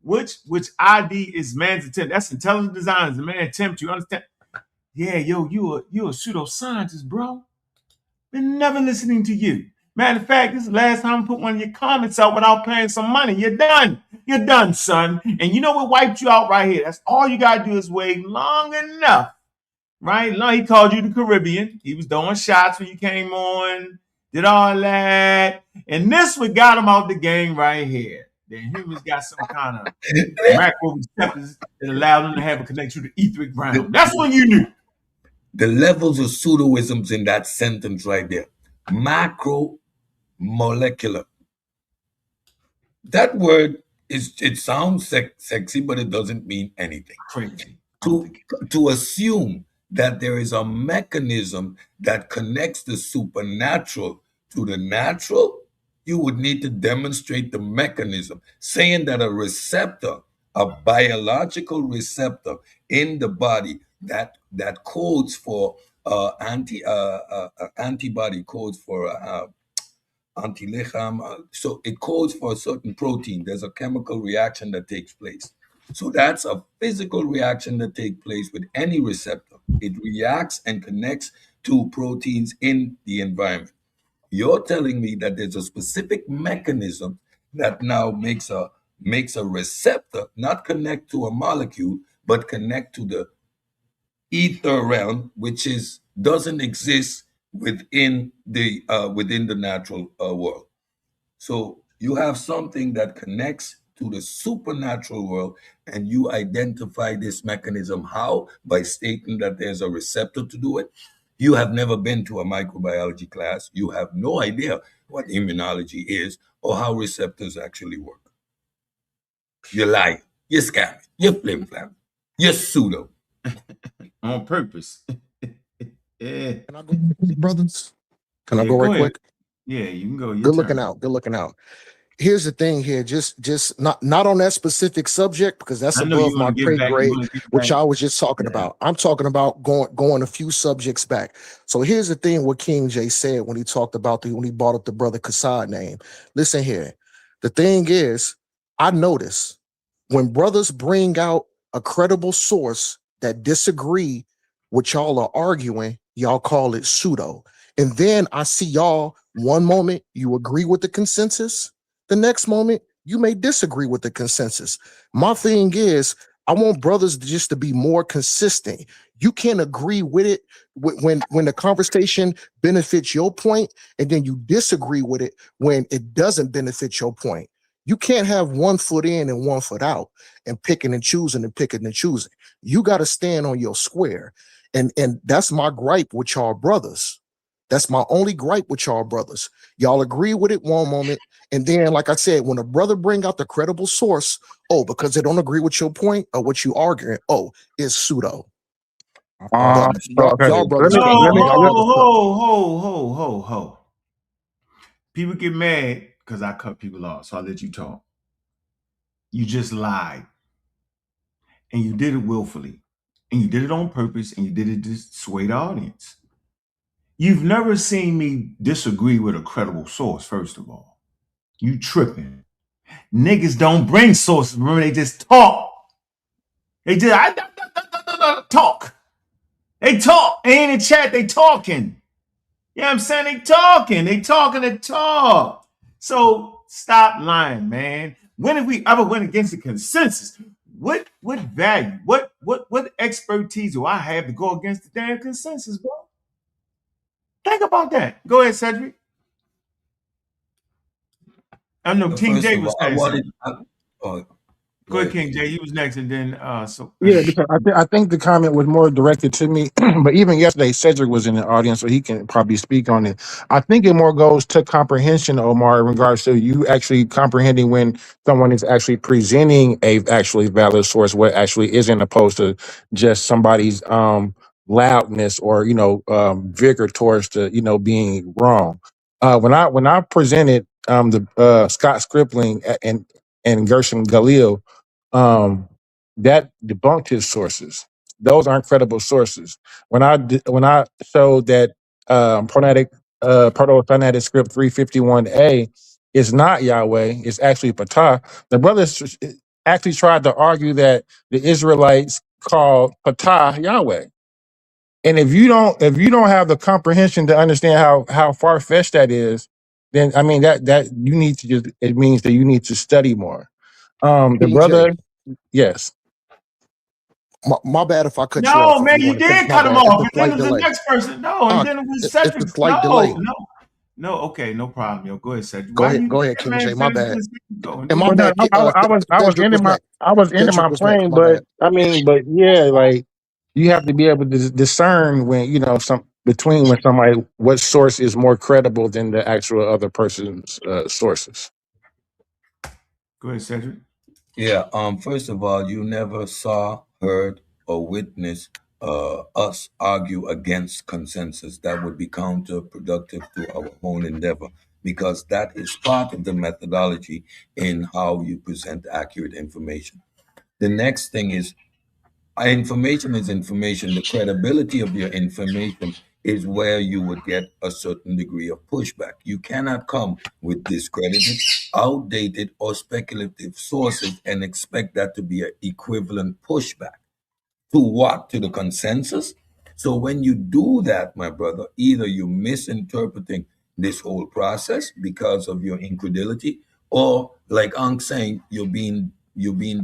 Speaker 2: which ID is man's attempt. That's intelligent design, is the man attempt, you understand? Yeah, yo, you a pseudoscientist, bro. Been never listening to you. Matter of fact, this is the last time I put one of your comments out without paying some money. You're done. You're done, son. And you know what wiped you out right here? That's all you got to do is wait long enough. Right? Now he called you the Caribbean. He was throwing shots when you came on. Did all that. And this what got him out the game right here. The humans got some kind of macro receptors that allowed them to have a connection to the etheric realm. That's when you knew.
Speaker 5: The levels of pseudoisms in that sentence right there. Macromolecular. That word it sounds sexy, but it doesn't mean anything.
Speaker 2: Crazy.
Speaker 5: To assume that there is a mechanism that connects the supernatural to the natural, you would need to demonstrate the mechanism. Saying that a receptor, a biological receptor in the body that codes for antibody codes for antilecham, so it codes for a certain protein. There's a chemical reaction that takes place. So that's a physical reaction that takes place with any receptor. It reacts and connects to proteins in the environment. You're telling me that there's a specific mechanism that now makes a receptor not connect to a molecule, but connect to the ether realm, which doesn't exist within the natural world. So you have something that connects to the supernatural world, and you identify this mechanism. How? By stating that there's a receptor to do it. You have never been to a microbiology class. You have no idea what immunology is or how receptors actually work. You're lying. You're scamming. You're flim-flam. You're pseudo.
Speaker 2: On purpose.
Speaker 3: Yeah. Can I go, brothers? Can I go right quick?
Speaker 2: Yeah, you can go.
Speaker 3: Good looking out. here's the thing here, just not on that specific subject, because that's above my pay grade, which I was just talking about. I'm talking about going a few subjects back. So here's the thing, what King J said when he talked about when he brought up the brother Kassad name. Listen here. The thing is, I notice when brothers bring out a credible source that disagree with y'all are arguing, y'all call it pseudo. And then I see y'all, one moment you agree with the consensus, the next moment you may disagree with the consensus. My thing is, I want brothers just to be more consistent. You can't agree with it when the conversation benefits your point, and then you disagree with it when it doesn't benefit your point. You can't have 1 foot in and 1 foot out and picking and choosing and picking and choosing. You got to stand on your square. And that's my gripe with y'all brothers. That's my only gripe with y'all brothers. Y'all agree with it one moment, and then, like I said, when a brother bring out the credible source, because they don't agree with your point or what you arguing, it's pseudo.
Speaker 2: Y'all brothers. Ho. People get mad because I cut people off, so I'll let you talk. You just lied. And you did it willfully. And you did it on purpose, and you did it to sway the audience. You've never seen me disagree with a credible source, first of all. You tripping. Niggas don't bring sources. Remember, they just talk. They just talk. They talk. They ain't in chat, they talking. You know what I'm saying? They talking to talk. So stop lying, man. When have we ever went against the consensus? What value? What expertise do I have to go against the damn consensus, bro? Think about that. Go ahead, Cedric. I know King J was saying. Go ahead, King J. He was next, and then
Speaker 4: yeah, because I think the comment was more directed to me. But even yesterday, Cedric was in the audience, so he can probably speak on it. I think it more goes to comprehension, Omar, in regards to you actually comprehending when someone is actually presenting a actually valid source, what actually isn't, opposed to just somebody's loudness or vigor towards the being wrong. When I presented the Scott Scribbling and Gershom Galil, that debunked his sources. Those aren't credible sources. When I showed that proto-phonetic script 351A is not Yahweh, it's actually Ptah, the brothers actually tried to argue that the Israelites called Ptah Yahweh. And if you don't have the comprehension to understand how far-fetched that is, then I mean that you need to it means that you need to study more. The brother, yes.
Speaker 3: My bad if I cut you off.
Speaker 2: No, man, you did cut him off. And then it was the next person. No, and then it was Cedric.
Speaker 3: It's a slight delay.
Speaker 2: No, okay, no problem, yo. Go ahead, Cedric.
Speaker 3: Go ahead, King J. My bad. And my
Speaker 4: bad. I was ending my plane, but I mean, but yeah, like you have to be able to discern when when somebody, what source is more credible than the actual other person's sources.
Speaker 2: Go ahead, Cedric.
Speaker 5: Yeah. First of all, you never saw, heard, or witnessed us argue against consensus. That would be counterproductive to our own endeavor, because that is part of the methodology in how you present accurate information. The next thing is, information is information. The credibility of your information is where you would get a certain degree of pushback. You cannot come with discredited, outdated, or speculative sources and expect that to be an equivalent pushback. To what? To the consensus? So when you do that, my brother, either you're misinterpreting this whole process because of your incredulity, or like Ankh saying, you're being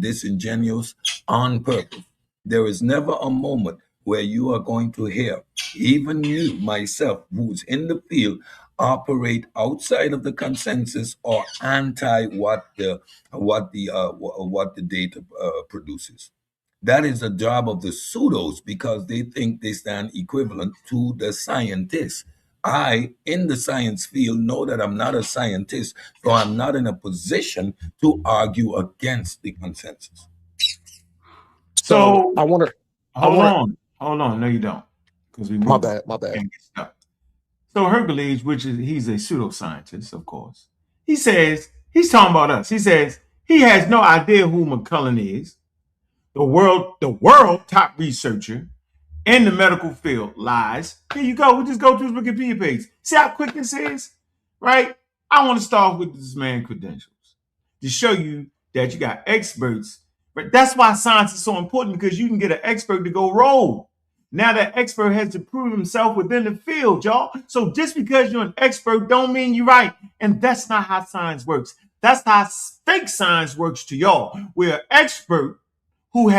Speaker 5: disingenuous on purpose. There is never a moment where you are going to hear, even me, myself, who's in the field, operate outside of the consensus or anti what the data produces. That is the job of the pseudos, because they think they stand equivalent to the scientists. I, in the science field, know that I'm not a scientist, so I'm not in a position to argue against the consensus.
Speaker 3: So I want to
Speaker 2: hold on. No, you don't, because we
Speaker 3: my bad.
Speaker 2: So Hercules, he's a pseudoscientist, of course. He says He's talking about us. He says he has no idea who McCullen is. The world top researcher in the medical field lies. Here you go. We just go to his Wikipedia page. See how quick this is, right? I want to start with this man's credentials to show you that you got experts. But that's why science is so important, because you can get an expert to go roll. Now that expert has to prove himself within the field, y'all. So just because you're an expert don't mean you're right. And that's not how science works. That's how fake science works to y'all. We're an expert who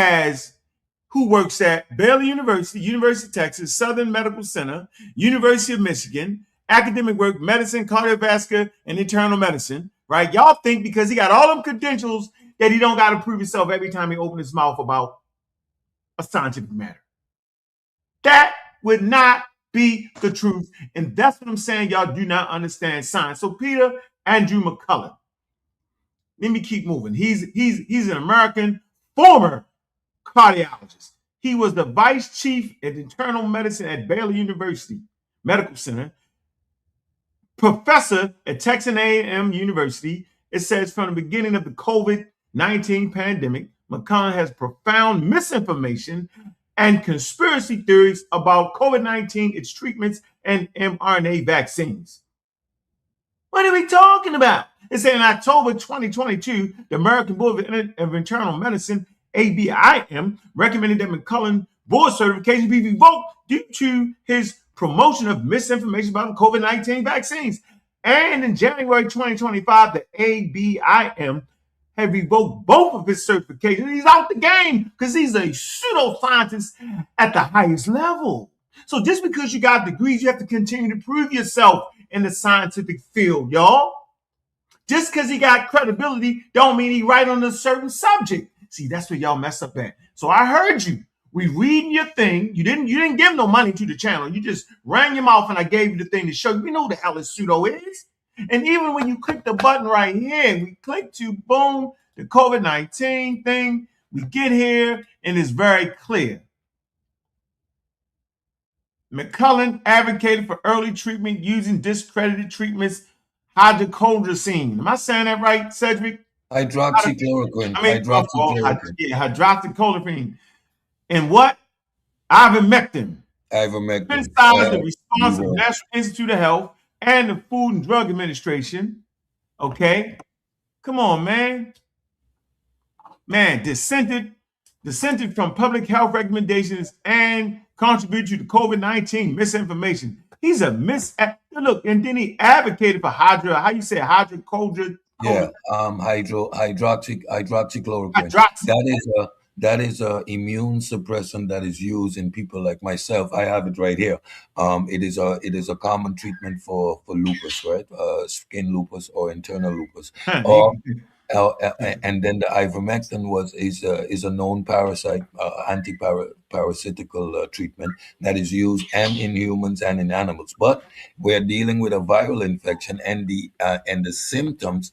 Speaker 2: works at Baylor University, University of Texas, Southern Medical Center, University of Michigan, academic work, medicine, cardiovascular, and internal medicine, right? Y'all think because he got all them credentials that he don't got to prove himself every time he opens his mouth about a scientific matter. That would not be the truth. And that's what I'm saying. Y'all do not understand science. So Peter Andrew McCullen, let me keep moving. He's an American former cardiologist. He was the vice chief of internal medicine at Baylor University Medical Center, professor at Texas A&M University. It says from the beginning of the COVID-19 pandemic, McCullen has profound misinformation and conspiracy theories about COVID-19, its treatments, and mRNA vaccines. What are we talking about? It said in October 2022, the American Board of Internal Medicine, ABIM, recommended that McCullen board certification be revoked due to his promotion of misinformation about the COVID-19 vaccines. And in January 2025, the ABIM had revoked both of his certifications. He's out the game because he's a pseudoscientist at the highest level. So just because you got degrees, you have to continue to prove yourself in the scientific field, y'all. Just because he got credibility don't mean he right on a certain subject. See, that's where y'all mess up at. So I heard you. We reading your thing. You didn't give no money to the channel. You just ran your mouth and I gave you the thing to show you. You know who the hell this pseudo is. And even when you click the button right here, we click to boom, the COVID-19 thing, we get here and it's very clear. McCullen advocated for early treatment using discredited treatments, hydrocortisone. Am I saying that right, Cedric?
Speaker 5: Hydroxychloroquine.
Speaker 2: Hydroxychloroquine. And what? Ivermectin. Criticized the response of the National Institute of Health and the Food and Drug Administration. Okay? Come on, man. Man, dissented from public health recommendations and contributed to the COVID-19 misinformation. He's a look, and then he advocated for hydroxychloroquine.
Speaker 5: Yeah, hydroxychloroquine. That is a immune suppressant that is used in people like myself. I have it right here. It is a common treatment for lupus, right? Skin lupus or internal lupus. And then the ivermectin is a known parasite, anti-parasitical treatment that is used and in humans and in animals. But we're dealing with a viral infection, and the symptoms.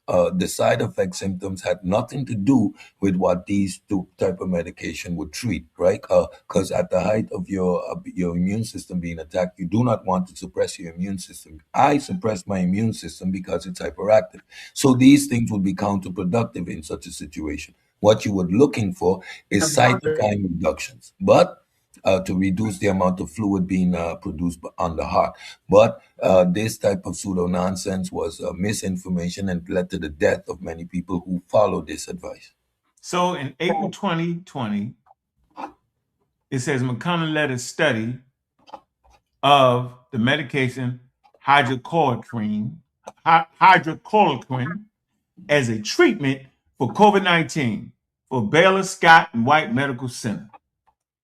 Speaker 5: The side effect symptoms had nothing to do with what these two type of medication would treat, right? Because at the height of your immune system being attacked, you do not want to suppress your immune system. I suppress my immune system because it's hyperactive. So these things would be counterproductive in such a situation. What you were looking for is cytokine reductions, but to reduce the amount of fluid being produced on the heart. But this type of pseudo-nonsense was misinformation and led to the death of many people who followed this advice.
Speaker 2: So in April 2020, it says McCullen led a study of the medication hydroxychloroquine as a treatment for COVID-19 for Baylor Scott and White Medical Center.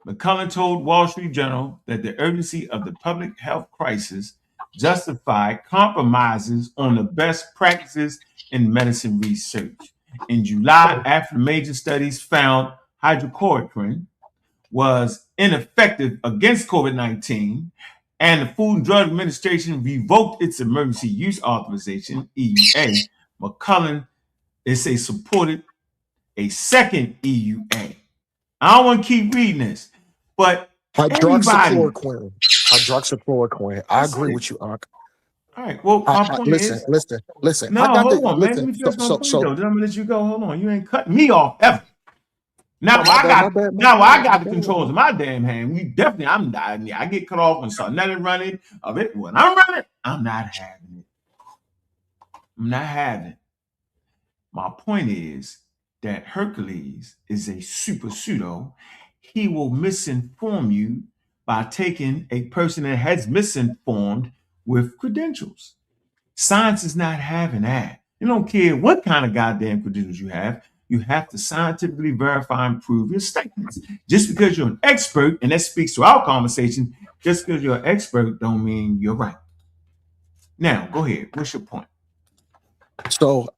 Speaker 2: McCullen told Wall Street Journal that the urgency of the public health crisis justified compromises on the best practices in medicine research. In July, after major studies found hydroxychloroquine was ineffective against COVID-19, and the Food and Drug Administration revoked its emergency use authorization, EUA, McCullen supported a second EUA. I don't want to keep reading this, but
Speaker 3: hydroxychloroquine. I agree with you, Ankh.
Speaker 2: All right. Well, my point
Speaker 3: listen,
Speaker 2: is,
Speaker 3: listen.
Speaker 2: no,
Speaker 3: I got
Speaker 2: hold
Speaker 3: the
Speaker 2: on, man. Let
Speaker 3: listen.
Speaker 2: me finish my point
Speaker 3: So
Speaker 2: though. Then I'm gonna let you go. Hold on. You ain't cutting me off ever. Now
Speaker 3: oh, my
Speaker 2: I got the
Speaker 3: bad.
Speaker 2: controls in my damn hand. We definitely, I get cut off when sa.neter running of it. When I'm running, I'm not having it. I'm not having it. My point is that Hercules is a super pseudo. He will misinform you by taking a person that has misinformed with credentials. Science is not having that. You don't care what kind of goddamn credentials you have. You have to scientifically verify and prove your statements. Just because you're an expert, and that speaks to our conversation, just because you're an expert don't mean you're right. Now, go ahead. What's your point?
Speaker 3: So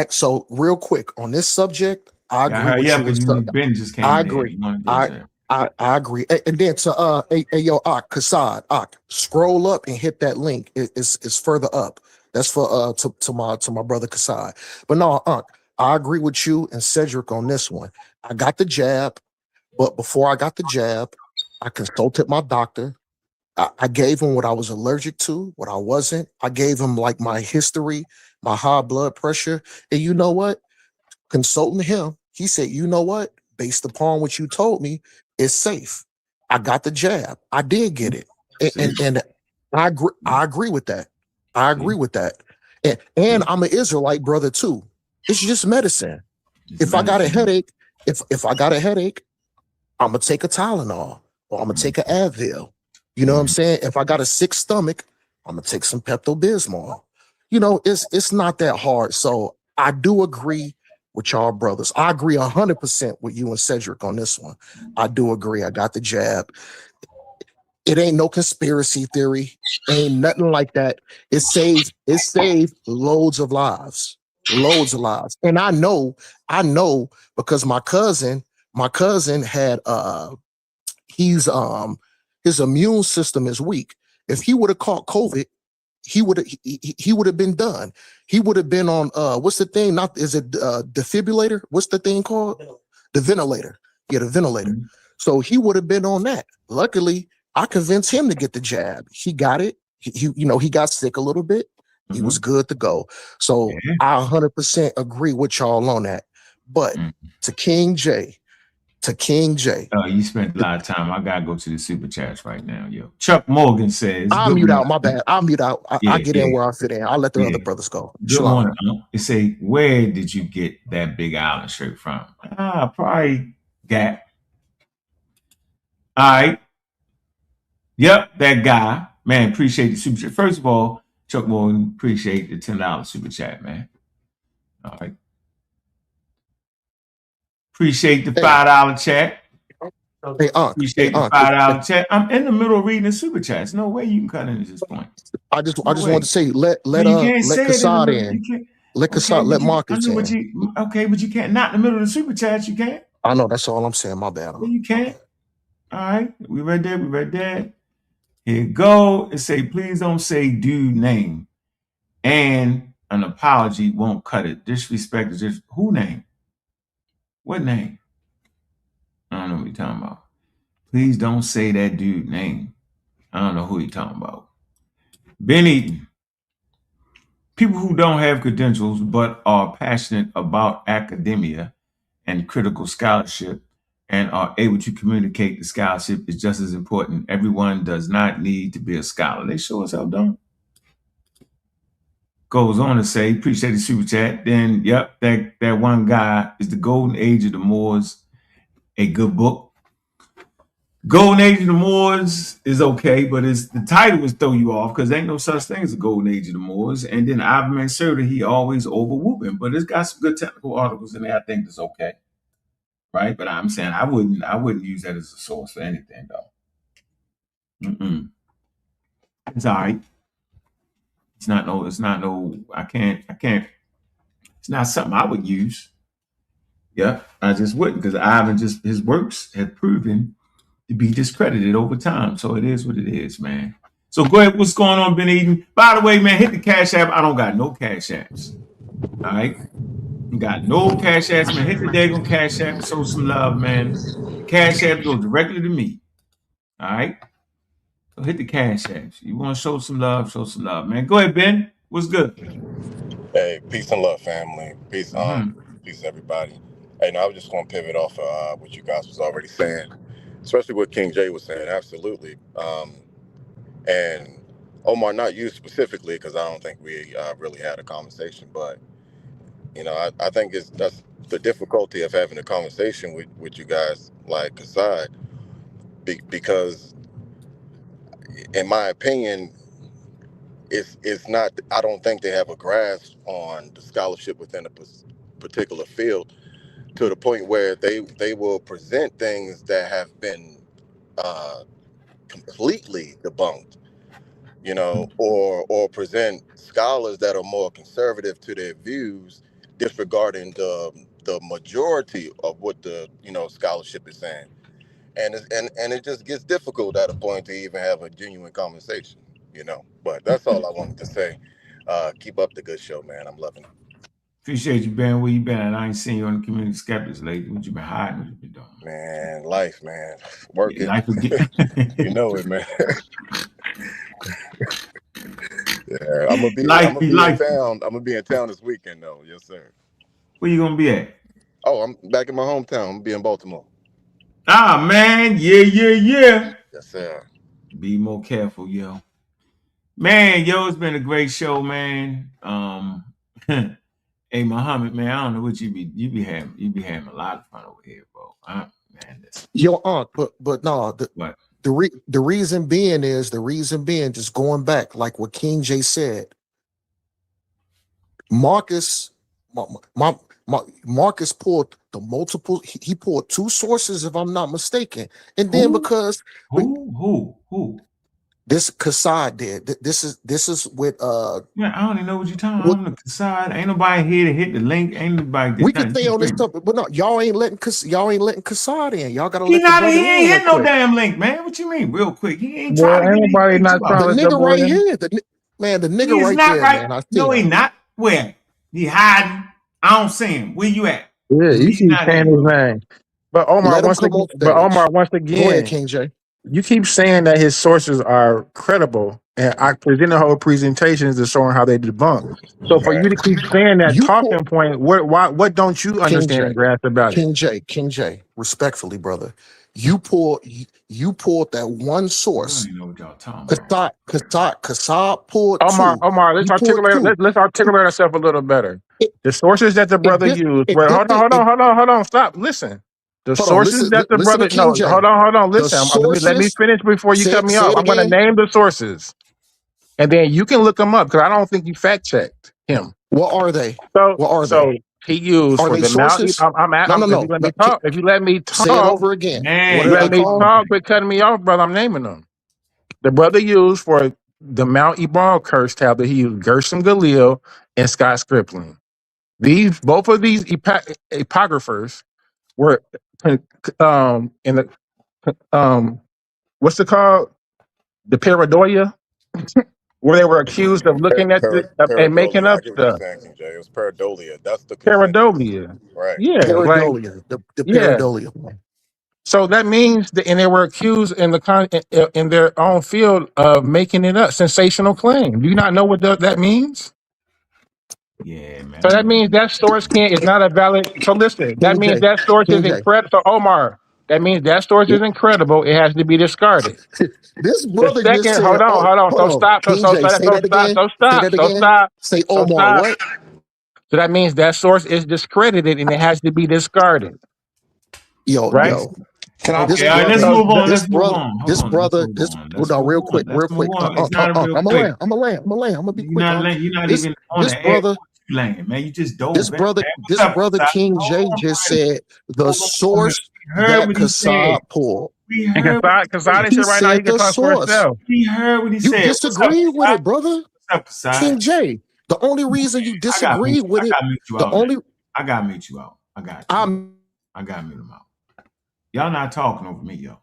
Speaker 3: so real quick on this subject, I agree with you.
Speaker 2: Because Ben just came
Speaker 3: I
Speaker 2: in
Speaker 3: agree.
Speaker 2: there.
Speaker 3: I agree. And then to yo, Kassad, scroll up and hit that link. It's further up. That's for to my brother Kassad. But no, I agree with you and Cedric on this one. I got the jab, but before I got the jab, I consulted my doctor. I gave him what I was allergic to, what I wasn't. I gave him like my history, my high blood pressure. And you know what? Consulting him, he said, you know what? Based upon what you told me, it's safe. I got the jab. I did get it. And I agree with that. I agree with that. And I'm an Israelite brother too. It's just medicine. If I got a headache, if I got a headache, I'm gonna take a Tylenol or I'm gonna take an Advil. You know what I'm saying? If I got a sick stomach, I'm gonna take some Pepto-Bismol. You know, it's not that hard. So I do agree with y'all brothers. I agree 100% with you and Cedric on this one. I do agree. I got the jab. It ain't no conspiracy theory. Ain't nothing like that. It saved loads of lives. Loads of lives. And I know because my cousin had he's his immune system is weak. If he would have caught COVID, he would have been done. He would have been on what's the thing? Not is it defibrillator? What's the thing called? The ventilator. Yeah, the ventilator. So he would have been on that. Luckily, I convinced him to get the jab. He got it. He got sick a little bit. He was good to go. So I 100% agree with y'all on that. But to King J.
Speaker 2: Oh, you spent a lot of time. I gotta go to the super chats right now, yo. Chuck Morgan says,
Speaker 3: I'll mute out. My bad. I'll mute out. I get in where I fit in. I'll let the other brothers go.
Speaker 2: Good morning. It say, where did you get that Big Island shirt from? Probably Gap. All right. Yep, that guy. Man, appreciate the super chat. First of all, Chuck Morgan, appreciate the $10 super chat, man. All right. Appreciate the $5 chat.
Speaker 3: Hey,
Speaker 2: appreciate the $5 chat. I'm in the middle of reading the super chats. No way you can cut into this point.
Speaker 3: I just wanted to say let Kassad in. Let Kassad, let Marcus in.
Speaker 2: But you can't. Not in the middle of the super chats. You can't.
Speaker 3: I know. That's all I'm saying. My bad.
Speaker 2: You can't. All right. We read that. Here you go. It say, please don't say dude name. And an apology won't cut it. Disrespect is just who name? What name? I don't know what you're talking about. Please don't say that dude name. I don't know who you're talking about. Ben Eaton. People who don't have credentials but are passionate about academia and critical scholarship and are able to communicate the scholarship is just as important. Everyone does not need to be a scholar. They sure as hell don't. Goes on to say, appreciate the super chat. Then, yep, that one guy is The Golden Age of the Moors, a good book. Golden Age of the Moors is okay, but the title would throw you off because there ain't no such thing as a Golden Age of the Moors. And then Ivan Mansurda, he always over whooping, but it's got some good technical articles in there. I think it's okay, right? But I'm saying I wouldn't use that as a source for anything though. It's all right. It's not no. I can't. It's not something I would use. Yeah, I just wouldn't because Ivan his works have proven to be discredited over time. So it is what it is, man. So go ahead. What's going on, Ben Eden? By the way, man, hit the Cash App. I don't got no Cash Apps. All right. Got no Cash Apps, man. Hit the daggone Cash App. Show some love, man. Cash App goes directly to me. All right. So hit the cash apps. You want to show some love, man. Go ahead, Ben. What's good?
Speaker 6: Hey, peace and love, family. Peace, peace, everybody. Hey, now I was just going to pivot off what you guys was already saying, especially what King Jay was saying. Absolutely. And Omar, not you specifically, because I don't think we really had a conversation, but I think that's the difficulty of having a conversation with you guys like Kassad, because in my opinion, it's not. I don't think they have a grasp on the scholarship within a particular field to the point where they will present things that have been completely debunked, or present scholars that are more conservative to their views, disregarding the majority of what the scholarship is saying, and it just gets difficult at a point to even have a genuine conversation. But that's all I wanted to say. Keep up the good show, man. I'm loving it.
Speaker 2: Appreciate you, Ben. Where you been at? I ain't seen you on the Community Skeptics lately. What you been hiding? What you been doing?
Speaker 6: Man, life, man. Working.
Speaker 2: Yeah, life again.
Speaker 6: You know it, man. Yeah, I'm gonna be in town. I'm gonna be in town this weekend, though. Yes, sir.
Speaker 2: Where you gonna be at?
Speaker 6: Oh, I'm back in my hometown. I'm gonna be in Baltimore.
Speaker 2: Ah, man. Yeah.
Speaker 6: Yes, sir.
Speaker 2: Be more careful, yo. Man, yo, it's been a great show, man. Hey, Muhammad, man, I don't know what you be having a lot of fun over here, bro. Man,
Speaker 3: yo, Ankh, but no, the reason being just going back, like what King J said. Marcus pulled the multiple. He pulled two sources, if I'm not mistaken, and then because
Speaker 2: who?
Speaker 3: This Kassad did. This is with
Speaker 2: Man, I don't even know what you're talking about. I'm the Kassad. Ain't nobody here to hit the link. Ain't nobody.
Speaker 3: We can stay on this topic, but no, y'all ain't letting Kassad in. Y'all gotta let
Speaker 2: he ain't hit no damn link, man. What you mean, real quick? He ain't trying to
Speaker 4: anybody not trying
Speaker 3: the nigga right here. The nigga right there, man. I see
Speaker 2: no, he not. Where? He hiding. I don't see him. Where you at?
Speaker 4: Yeah, you keep saying his name. But Omar, once again,
Speaker 3: go ahead, King J.
Speaker 4: You keep saying that his sources are credible, and I present a whole presentation to showing how they debunk. So for you to keep saying that point, what don't you understand and grasp about
Speaker 3: it? King J, respectfully, brother, you pulled that one source.
Speaker 2: I don't know what y'all talking about.
Speaker 3: Kassad pulled
Speaker 4: Omar, let's articulate ourselves a little better. The sources that the brother used. Hold on, stop, listen. The sources that the brother. No, hold on. Listen, let me finish before you cut me off. I'm going to name the sources, and then you can look them up because I don't think you fact checked him.
Speaker 3: What are they?
Speaker 4: So he used for the sources? No. If you let me talk,
Speaker 3: say it over again.
Speaker 4: Man, let me talk, but cutting me off, brother. I'm naming them. The brother used for the Mount Ebal curse tablet. He used Gershom Galil and Scott Skripling. Both of these epigraphers were in the what's it called? The pareidolia, where they were accused of looking at and making up stuff.
Speaker 6: It was pareidolia. That's the
Speaker 4: pareidolia,
Speaker 6: right?
Speaker 3: Yeah, pareidolia. The pareidolia.
Speaker 4: Yeah. So that means and they were accused in their own field of making it up, sensational claim. Do you not know what that means?
Speaker 2: Yeah, man.
Speaker 4: So that means that source is not a valid. So listen, that means that source is incredible. So Omar, that means that source is incredible. It has to be discarded.
Speaker 3: This brother
Speaker 4: just said, hold on. So stop. Stop.
Speaker 3: Say Omar, what?
Speaker 4: So that means that source is discredited and it has to be discarded. Right?
Speaker 2: Let's move on.
Speaker 3: This brother, real quick. I'm gonna land. I'm gonna be quick.
Speaker 2: You're not even on this brother. Man, you just don't.
Speaker 3: This brother King J just said the source that Kassad pulled.
Speaker 4: Kassad is right now. He can talk for himself.
Speaker 2: We heard what he said.
Speaker 3: You disagree with it, brother? King J. The only reason you disagree with it,
Speaker 2: I gotta mute you out. I gotta mute him out. Y'all not talking over me, yo.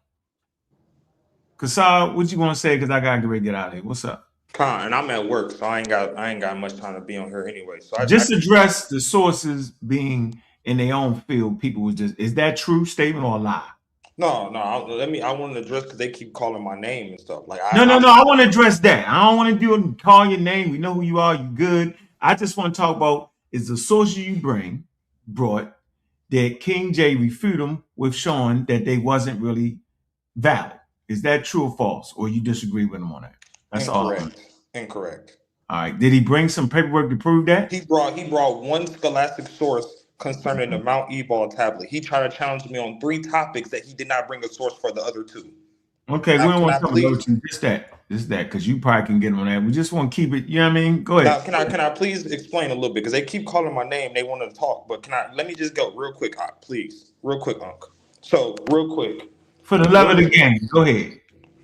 Speaker 2: Kassad, what you want to say? Because I gotta get ready to get out of here. What's up?
Speaker 7: And I'm at work, so I ain't got much time to be on here anyway. So
Speaker 2: just address the sources being in their own field. People was is that true statement or a lie?
Speaker 7: No, I want to address because they keep calling my name and stuff. Like
Speaker 2: No. I want to address that. I don't want to do it. Call your name. We know who you are. You good. I just want to talk about is the sources you brought that King J refuted them with showing that they wasn't really valid. Is that true or false, or you disagree with him on that? That's all.
Speaker 7: Incorrect.
Speaker 2: All right. Did he bring some paperwork to prove that?
Speaker 7: He brought one scholastic source concerning the Mount Ebal tablet. He tried to challenge me on 3 topics that he did not bring a source for the other 2.
Speaker 2: Okay, we don't want to talk about you. Just that, because you probably can get on that. We just want to keep it. You know what I mean? Go ahead.
Speaker 7: Now, can I please explain a little bit? Because they keep calling my name. They want to talk, but let me just go real quick, please, real quick, Ankh. So, real quick,
Speaker 2: for the love of the game, go ahead.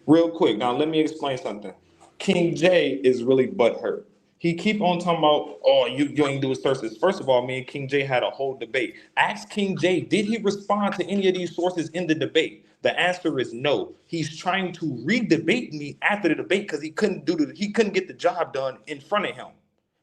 Speaker 7: Real quick, now let me explain something. King J is really butthurt. He keep on talking about, oh, you ain't do sources. First of all, me and King J had a whole debate. Ask King J, did he respond to any of these sources in the debate? The answer is no. He's trying to re-debate me after the debate because he couldn't get the job done in front of him.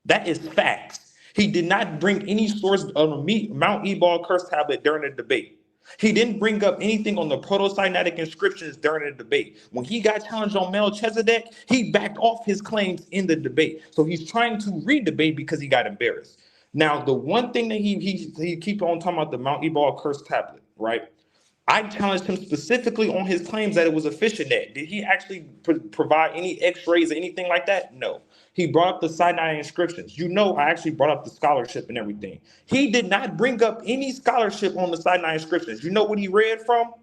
Speaker 7: That is facts. He did not bring any source on the Mount Ebal curse tablet during the debate. He didn't bring up anything on the proto-Sinaitic inscriptions during the debate. When he got challenged on Melchizedek, he backed off his claims in the debate. So he's trying to re-debate because he got embarrassed. Now, the one thing that he keeps on talking about the Mount Ebal curse tablet, right? I challenged him specifically on his claims that it was a fishnet. Did he actually provide any x-rays or anything like that? No. He brought up the Sinai inscriptions. I actually brought up the scholarship and everything. He did not bring up any scholarship on the Sinai inscriptions. You know what he read from?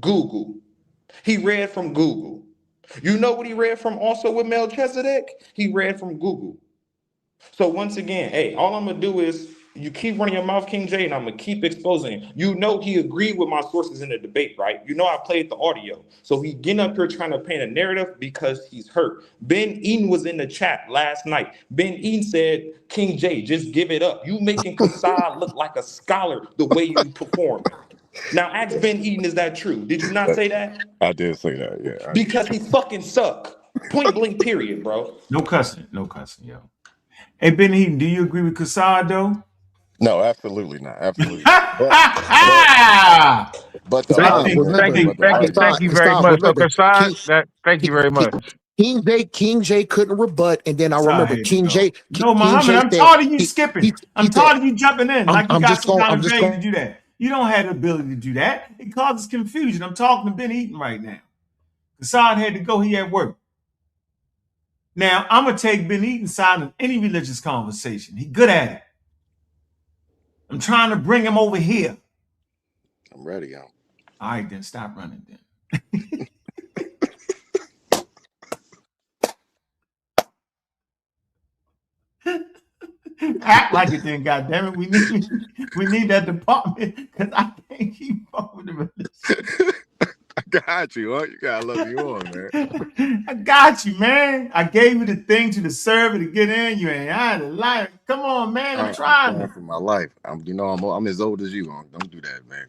Speaker 7: Google. He read from Google. You know what he read from also with Melchizedek? He read from Google. So once again, hey, all I'm going to do is you keep running your mouth, King J, and I'm going to keep exposing him. You know he agreed with my sources in the debate, right? You know I played the audio. So he getting up here trying to paint a narrative because he's hurt. Ben Eden was in the chat last night. Ben Eden said, King J, just give it up. You making Kasai look like a scholar the way you perform. Now ask Ben Eden, is that true? Did you not say that?
Speaker 6: I did say that, yeah.
Speaker 7: Because he fucking suck. Point blank period, bro.
Speaker 2: No cussing, yo. Hey, Ben Eden, do you agree with Kasai, though?
Speaker 6: No, absolutely not. Absolutely.
Speaker 4: But thank you very much. Thank you very much.
Speaker 3: King J couldn't rebut, and then I remember King J.
Speaker 2: No, Muhammad, I'm tired of you skipping. I'm tired of you jumping in like you got some kind of ability to do that. You don't have the ability to do that. It causes confusion. I'm talking to Ben Eden right now. Kasai had to go. He at work. Now, I'm going to take Ben Eden's side in any religious conversation. He's good at it. I'm trying to bring him over here.
Speaker 6: I'm ready, yo.
Speaker 2: All right, then. Stop running, then. Act like it then, goddammit. We need that department because I can't keep up with the religion.
Speaker 6: I got you, huh? You gotta love you on, man.
Speaker 2: I got you, man. I gave you the thing to the server to get in. You ain't had a life. Come on, man. I'm trying
Speaker 6: for my life. I'm as old as you. Don't do that, man.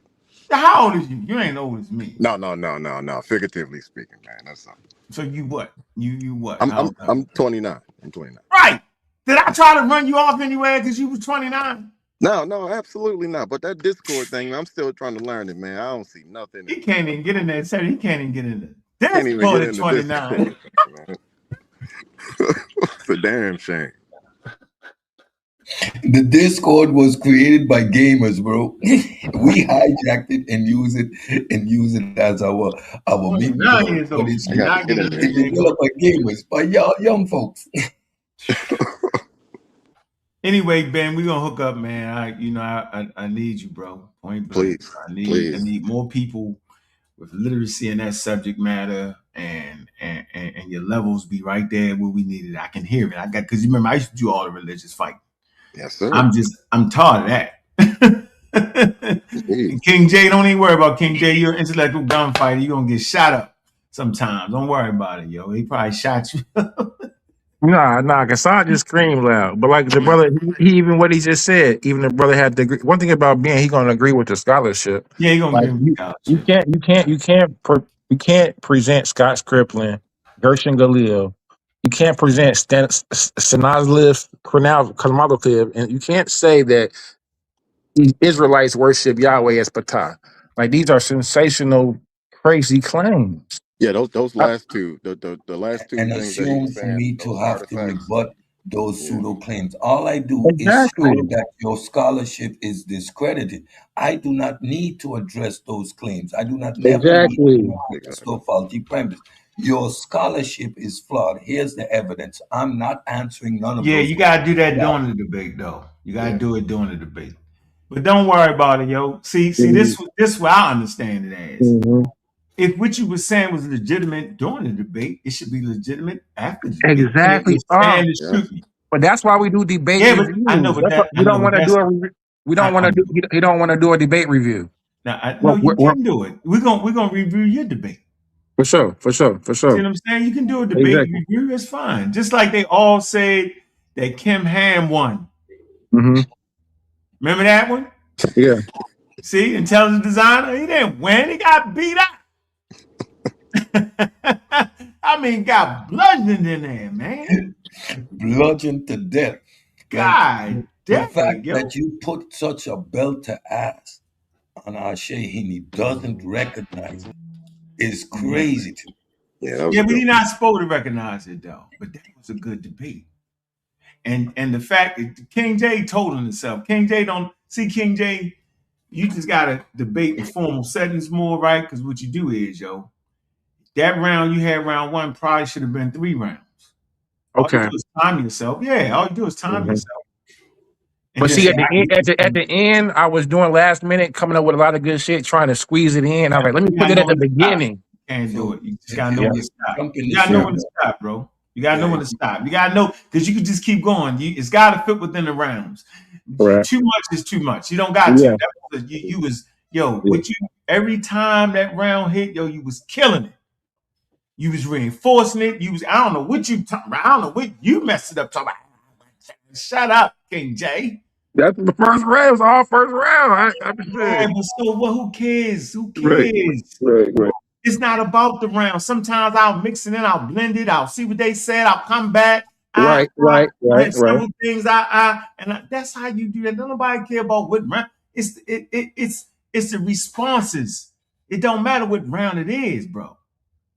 Speaker 2: How old is you? You ain't old as me.
Speaker 6: No. Figuratively speaking, man. That's something.
Speaker 2: So you what? You what?
Speaker 6: I'm 29. I'm 29.
Speaker 2: Right. Did I try to run you off anywhere because you was 29?
Speaker 6: No, absolutely not. But that Discord thing, I'm still trying to learn it, man. I don't see nothing.
Speaker 2: He can't even get in there. He can't even get in there. Discord at 29.
Speaker 6: It's a damn shame.
Speaker 5: The Discord was created by gamers, bro. We hijacked it and use it as our main. But it's developed by gamers, by young folks.
Speaker 2: Anyway, Ben, we're gonna hook up, man. I need you, bro. Point blank.
Speaker 6: Please.
Speaker 2: I need more people with literacy in that subject matter, and your levels be right there where we need it. I can hear it. Because you remember I used to do all the religious fighting.
Speaker 6: Yes, sir.
Speaker 2: I'm tired of that. King J, don't even worry about King J. You're an intellectual gunfighter. You're gonna get shot up sometimes. Don't worry about it, yo. He probably shot you.
Speaker 4: Nah, Kasai just screamed loud. But like the brother, he even what he just said, even the brother had to agree. One thing about Ben, he gonna agree with the scholarship.
Speaker 2: Yeah, he gonna agree with the
Speaker 4: scholarship. You can't present Scott Skripling, Gershon Galil. You can't present Stanislav Kosmolov, and you can't say that Israelites worship Yahweh as Ptah. Like these are sensational crazy claims.
Speaker 6: Yeah, those last two, the last two
Speaker 5: And
Speaker 6: things that he was
Speaker 5: assume for
Speaker 6: saying,
Speaker 5: me to
Speaker 6: those
Speaker 5: have to
Speaker 6: artifacts.
Speaker 5: rebut those
Speaker 6: Yeah,
Speaker 5: pseudo claims. All I do is
Speaker 4: Exactly.
Speaker 5: show that your scholarship is discredited. I do not need to address those claims. I do not never need
Speaker 4: Exactly.
Speaker 5: to address
Speaker 6: exactly.
Speaker 5: the faulty premise. Your scholarship is flawed. Here's the evidence. I'm not answering none of
Speaker 2: Yeah,
Speaker 5: those
Speaker 2: you gotta do that
Speaker 5: questions.
Speaker 2: during the debate, though. You gotta
Speaker 5: Yeah.
Speaker 2: do it during the debate. But don't worry about it, yo. See,
Speaker 4: Mhm.
Speaker 2: this what I understand it as.
Speaker 4: Mhm.
Speaker 2: If what you were saying was legitimate during the debate, it should be legitimate after the debate. And it
Speaker 4: Exactly.
Speaker 2: was stand the
Speaker 6: Yeah.
Speaker 2: scrutiny.
Speaker 4: But that's why we do debate
Speaker 2: Yeah, but I know,
Speaker 4: reviews.
Speaker 2: but that I
Speaker 4: We
Speaker 2: know,
Speaker 4: don't
Speaker 2: but
Speaker 4: want to
Speaker 2: that's
Speaker 4: do a. We don't want
Speaker 2: I
Speaker 4: to do.
Speaker 2: know.
Speaker 4: He don't want to do a debate review.
Speaker 2: Now I
Speaker 4: We're,
Speaker 2: know you
Speaker 4: we're,
Speaker 2: can do it. We're gonna review your debate.
Speaker 4: for sure. For sure. For
Speaker 2: See
Speaker 4: sure.
Speaker 2: what I'm saying? You can do a debate
Speaker 4: Exactly.
Speaker 2: review. It's fine. Just like they all said that Kim Ham won.
Speaker 4: Hmm.
Speaker 2: Remember that one?
Speaker 4: Yeah.
Speaker 2: See, intelligent designer, he didn't win. He got beat up. I mean, got bludgeoned in there, man.
Speaker 5: Bludgeoned to death. Well,
Speaker 2: God
Speaker 5: the
Speaker 2: dang,
Speaker 5: fact
Speaker 2: yo.
Speaker 5: that you put such a belt to ass on Ashe and he doesn't recognize it is
Speaker 2: Yeah.
Speaker 5: crazy to me.
Speaker 6: Yeah, that was
Speaker 2: Yeah,
Speaker 6: a
Speaker 2: but
Speaker 6: good
Speaker 2: he's
Speaker 6: one.
Speaker 2: not supposed to recognize it though. But that was a good debate. And the fact that King J told on himself. King J don't see King J, you just gotta debate in formal settings more, right? Because what you do is, yo, that round you had round one probably should have been 3 rounds. All you
Speaker 4: Okay.
Speaker 2: do is time yourself. Yeah, all you do is time
Speaker 4: Mhm.
Speaker 2: yourself and
Speaker 4: But
Speaker 2: just
Speaker 4: see,
Speaker 2: say,
Speaker 4: at the
Speaker 2: I
Speaker 4: end,
Speaker 2: get this
Speaker 4: at
Speaker 2: thing.
Speaker 4: the end, I was doing last minute, coming up with a lot of good shit, trying to squeeze it in. I was like, let me
Speaker 2: You
Speaker 4: put
Speaker 2: gotta
Speaker 4: it
Speaker 2: know
Speaker 4: at the
Speaker 2: when to stop.
Speaker 4: beginning.
Speaker 2: You can't do
Speaker 5: So
Speaker 2: it. You just gotta know
Speaker 5: if
Speaker 4: Yeah.
Speaker 2: when to
Speaker 5: if you
Speaker 2: stop.
Speaker 5: jump in
Speaker 2: You
Speaker 5: the
Speaker 2: gotta know
Speaker 4: Yeah.
Speaker 2: when to
Speaker 5: shoe,
Speaker 2: stop, bro. You gotta know
Speaker 5: yeah,
Speaker 2: when to stop. You gotta know because you can just keep going. It's gotta fit within the rounds.
Speaker 4: Right.
Speaker 2: Too much is too much. You don't got to.
Speaker 4: Yeah.
Speaker 2: That was you was yo.
Speaker 4: Yeah.
Speaker 2: What you every time that round hit, yo, you was killing it. You was reinforcing it. You was I don't know what you talking about. I don't know what you messed it up talking about. Shut up, King J.
Speaker 4: That's the first round. It was all first round. I just
Speaker 2: Yeah,
Speaker 4: said.
Speaker 2: but so what? Who cares? Who
Speaker 4: Right.
Speaker 2: cares?
Speaker 4: Right.
Speaker 2: It's not about the round. Sometimes I'll mix it in, I'll blend it, I'll see what they said, I'll come back.
Speaker 4: Right. Right.
Speaker 2: I
Speaker 4: Right.
Speaker 2: have
Speaker 4: Right.
Speaker 2: several things that's how you do that. Don't nobody care about what round. It's the responses. It don't matter what round it is, bro.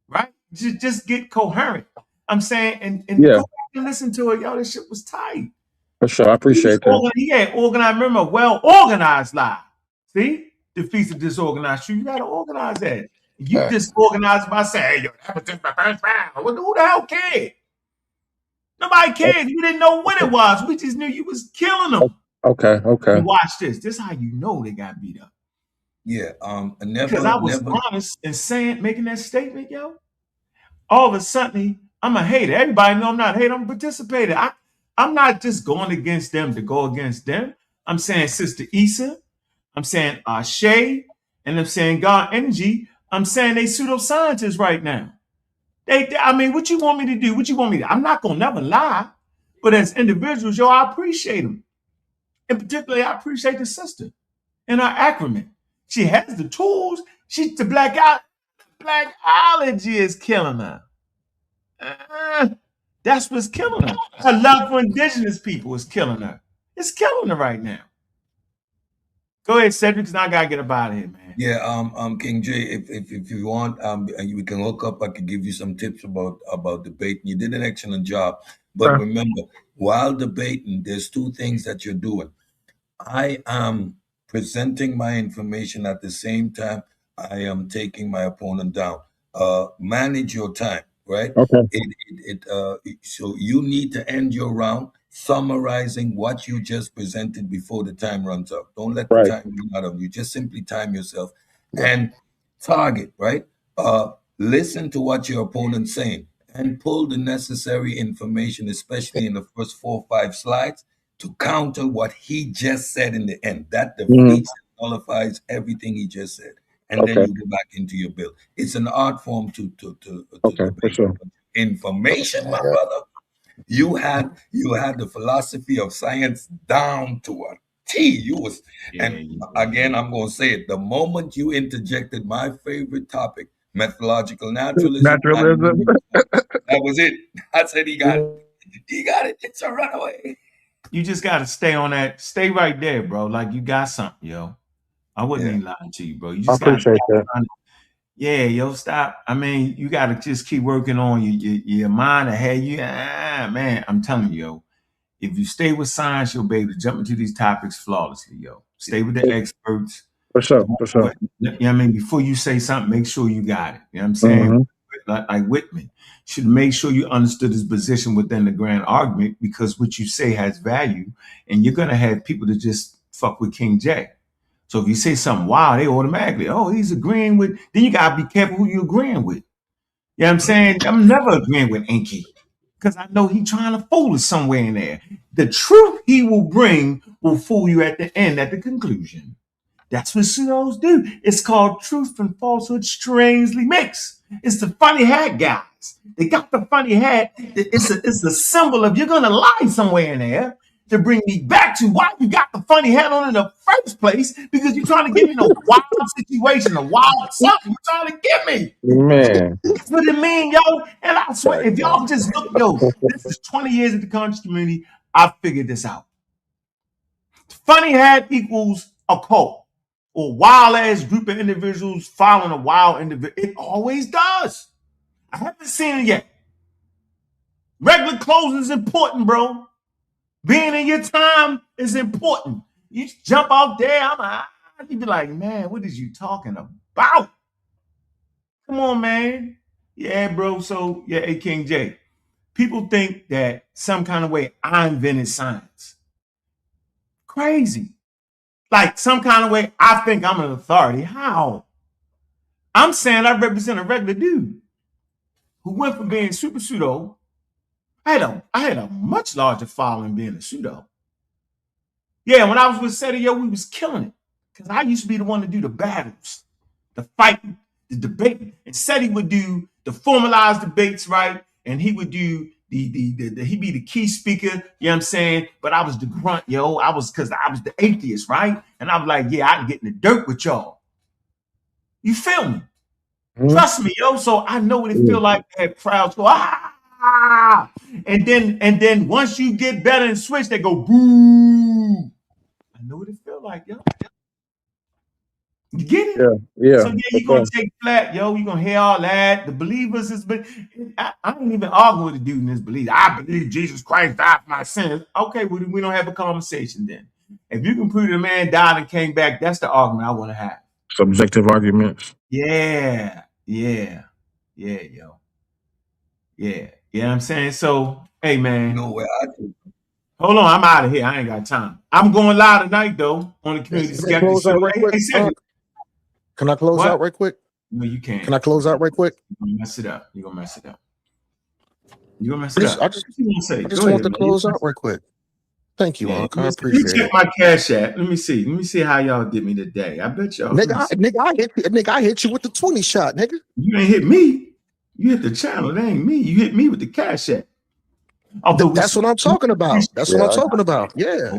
Speaker 2: Right? Just get coherent. I'm saying, and
Speaker 4: Yeah.
Speaker 2: go back and listen to it. Yo, this shit was tight.
Speaker 4: For sure. I appreciate that.
Speaker 2: He had organized, remember, well organized lie. See? Defeats a disorganized truth. You gotta organize that. You disorganized by saying, hey, yo, that was just my first round. Well, who the hell cared? Nobody cared. You didn't know when it was. We just knew you was killing them.
Speaker 4: Okay. Okay.
Speaker 2: And watch this. This is how you know they got beat up.
Speaker 5: yeah.
Speaker 2: Because I was
Speaker 5: Never.
Speaker 2: honest in saying, making that statement, yo. All of a sudden, I'm a hater. Everybody know I'm not a hater. I'm a participator. I'm not just going against them to go against them. I'm saying Sister Issa. I'm saying Ashe. And I'm saying God Energy. I'm saying they pseudoscientists right now. I mean, what you want me to do? What you want me to? I'm not gonna never lie. But as individuals, yo, I appreciate them. And particularly, I appreciate the sister and her acronym. She has the tools. She's the blackology is killing her. That's what's killing her. Her love for indigenous people is killing her. It's killing her right now. Go ahead, Cedric, because I gotta get up out of here, man.
Speaker 5: Yeah. King J, if you want, we can hook up. I could give you some tips about debating. You did an excellent job, but remember, while debating, there's two things that you're doing. I am presenting my information at the same time I am taking my opponent down. Manage your time, right?
Speaker 4: Okay.
Speaker 5: So you need to end your round summarizing what you just presented before the time runs out. Don't let the
Speaker 4: Right.
Speaker 5: time run out of you. Just simply time yourself and target, right? Listen to what your opponent's saying and pull the necessary information, especially in the first 4 or 5 slides, to counter what he just said in the end. That
Speaker 4: Mhm.
Speaker 5: defeats and nullifies everything he just said. And then
Speaker 4: Okay.
Speaker 5: you go back into your bill. It's an art form to
Speaker 4: Okay. For
Speaker 5: debate.
Speaker 4: sure.
Speaker 5: Information, my brother. You had the philosophy of science down to a T. You was, and again, I'm going to say it. The moment you interjected my favorite topic, methodological naturalism,
Speaker 4: Naturalism.
Speaker 5: that was it. I said he got it. He got it. It's a runaway.
Speaker 2: You just gotta stay on that. Stay right there, bro. Like you got something, yo. I wouldn't
Speaker 5: Yeah.
Speaker 2: even lie to you, bro. You
Speaker 4: I
Speaker 2: just gotta
Speaker 4: appreciate that.
Speaker 2: Yeah, yo, stop. I mean, you got to just keep working on your mind ahead. Man, I'm telling you, yo, if you stay with science, you'll be able to jump into these topics flawlessly, yo. Stay with the experts.
Speaker 4: For sure, for sure.
Speaker 2: You know what I mean? Before you say something, make sure you got it. You know what I'm saying?
Speaker 4: Mm-hmm.
Speaker 2: Like Whitman should make sure you understood his position within the grand argument, because what you say has value, and you're gonna have people that just fuck with King J. So if you say something wild, they automatically, oh, he's agreeing with. Then you gotta be careful who you're agreeing with. You know what I'm saying? I'm never agreeing with Ankh, because I know he's trying to fool us somewhere in there. The truth he will bring will fool you at the end, at the conclusion. That's what pseudos do. It's called truth and falsehood strangely mixed. It's the funny hat guys. They got the funny hat. It's a symbol of you're gonna lie somewhere in there to bring me back to why you got the funny hat on in the first place, because you're trying to give me a wild situation, a wild something you're trying to give me.
Speaker 4: Man.
Speaker 2: That's what it mean, yo. And I swear, if y'all just look, yo, this is 20 years of the conscious community. I figured this out. Funny hat equals a cult or wild ass group of individuals following a wild individual. It always does. I haven't seen it yet. Regular closing is important, bro. Being in your time is important. You jump out there, you be like, man, what is you talking about? Come on, man. Yeah, bro. So, yeah, hey, King J. People think that some kind of way I invented science. Crazy. Like some kind of way I think I'm an authority. How? I'm saying I represent a regular dude who went from being super pseudo. I had a much larger following being a pseudo. Yeah, when I was with SETI, yo, we was killing it. Because I used to be the one to do the battles, the fighting, the debating. And SETI would do the formalized debates, right? And he would do he'd be the key speaker, you know what I'm saying? But I was the grunt, yo. Because I was the atheist, right? And I was like, yeah, I can get in the dirt with y'all. You feel me? Mm-hmm. Trust me, yo. So I know what it feel like to have crowds go, ah! And then once you get better and switch, they go, boo. I know what it feel like, yo. You get it?
Speaker 4: Yeah.
Speaker 2: So yeah, you're gonna take flat, yo. You're gonna hear all that. The believers is, but I ain't even arguing with the dude in this belief. I believe Jesus Christ died for my sins. Okay, well, we don't have a conversation then. If you can prove the man died and came back, that's the argument I want to have.
Speaker 4: Subjective arguments.
Speaker 2: Yeah, yo. Yeah. You know what I'm saying? So, hey man. Hold on, I'm out of here. I ain't got time. I'm going live tonight though on the community schedule.
Speaker 3: Can I close out right quick?
Speaker 2: No, you can't.
Speaker 3: Can I close out right quick?
Speaker 2: You're gonna mess it up. You're gonna mess it up. I
Speaker 3: just want to close out right quick. Thank you, Ankh. I appreciate it.
Speaker 2: Check my cash app. Let me see how y'all did me today. I bet y'all.
Speaker 3: Nigga, I hit you with the 20 shot, nigga.
Speaker 2: You ain't hit me. You hit the channel. That ain't me. You hit me with the cash app.
Speaker 3: That's what I'm talking about. That's what I'm talking about. Yeah.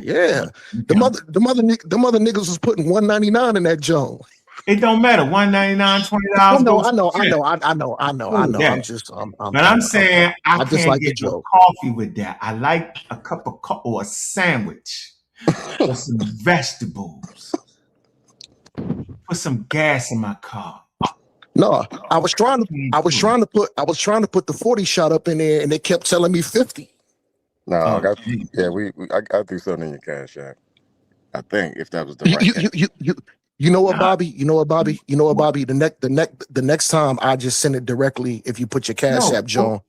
Speaker 3: The mother niggas was putting $1.99 in that joint.
Speaker 2: It don't matter. $1.99, $20.
Speaker 3: I know. But
Speaker 2: I'm saying I just can't get no coffee with that. I like a cup of coffee or a sandwich with some vegetables. Put some gas in my car.
Speaker 3: No, I was trying to put the 40 shot up in there, and they kept telling me 50.
Speaker 6: No, I threw something in your cash app. I think if that was the right.
Speaker 3: You know what, Bobby? The next time I just send it directly. If you put your cash app, John,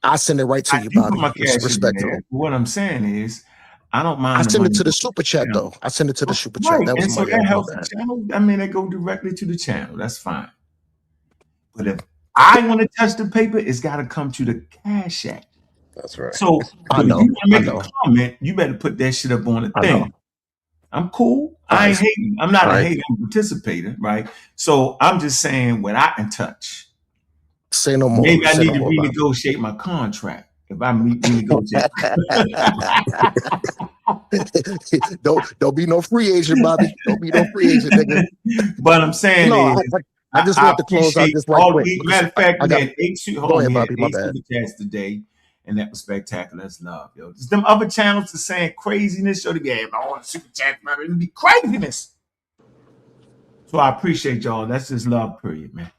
Speaker 3: I send it right to you, Bobby. It's respectful.
Speaker 2: What I'm saying is, I don't mind.
Speaker 3: I send it to the super chat though. I send it to the super chat. That was
Speaker 2: that helps the channel. I mean, they go directly to the channel. That's fine. But if I want to touch the paper, it's got to come to the cash app.
Speaker 6: That's right.
Speaker 2: So if you want to make a comment, you better put that shit up on the thing. I'm cool. I ain't hating. I'm not a hater. I'm participating, right? So I'm just saying when I can touch.
Speaker 3: Say no more.
Speaker 2: Maybe I need to renegotiate my contract. If I renegotiate.
Speaker 3: Don't be no free agent, Bobby. Don't be no free agent, nigga.
Speaker 2: But I'm saying
Speaker 3: I just want to close out this right quick.
Speaker 2: Matter of fact, we had 8 super chats today, and that was spectacular. That's love, yo. Just them other channels are saying craziness. Show the game. I want super chat, man. It'll be craziness. So I appreciate y'all. That's just love, period, man.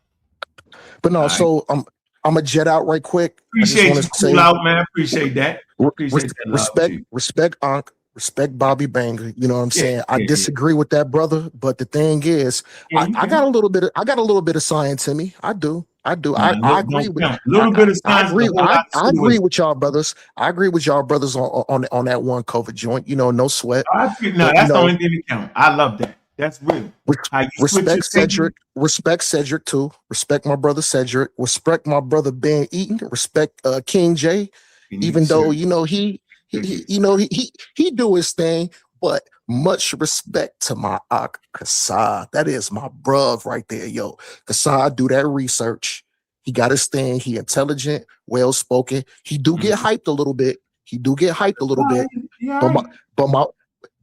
Speaker 3: But no, so I'm a jet out right quick.
Speaker 2: Appreciate you, cool out, man. Appreciate that. Appreciate that love too.
Speaker 3: Respect Ankh, respect Bobby Banger. You know what I'm saying? I disagree with that brother, but the thing is, I got a little bit of science in me. I do. I agree with
Speaker 2: a little bit of science.
Speaker 3: I agree with y'all brothers. I agree with y'all brothers on that one COVID joint. You know, no sweat.
Speaker 2: That's the only thing that count. I love that. That's real.
Speaker 3: Respect Cedric. Respect Cedric too. Respect my brother Cedric. Respect my brother Ben Eaton. Respect King J. Even though he do his thing, but much respect to my Kasad. That is my bruv right there, yo. Kasad do that research. He got his thing. He intelligent, well spoken. He do get hyped a little bit.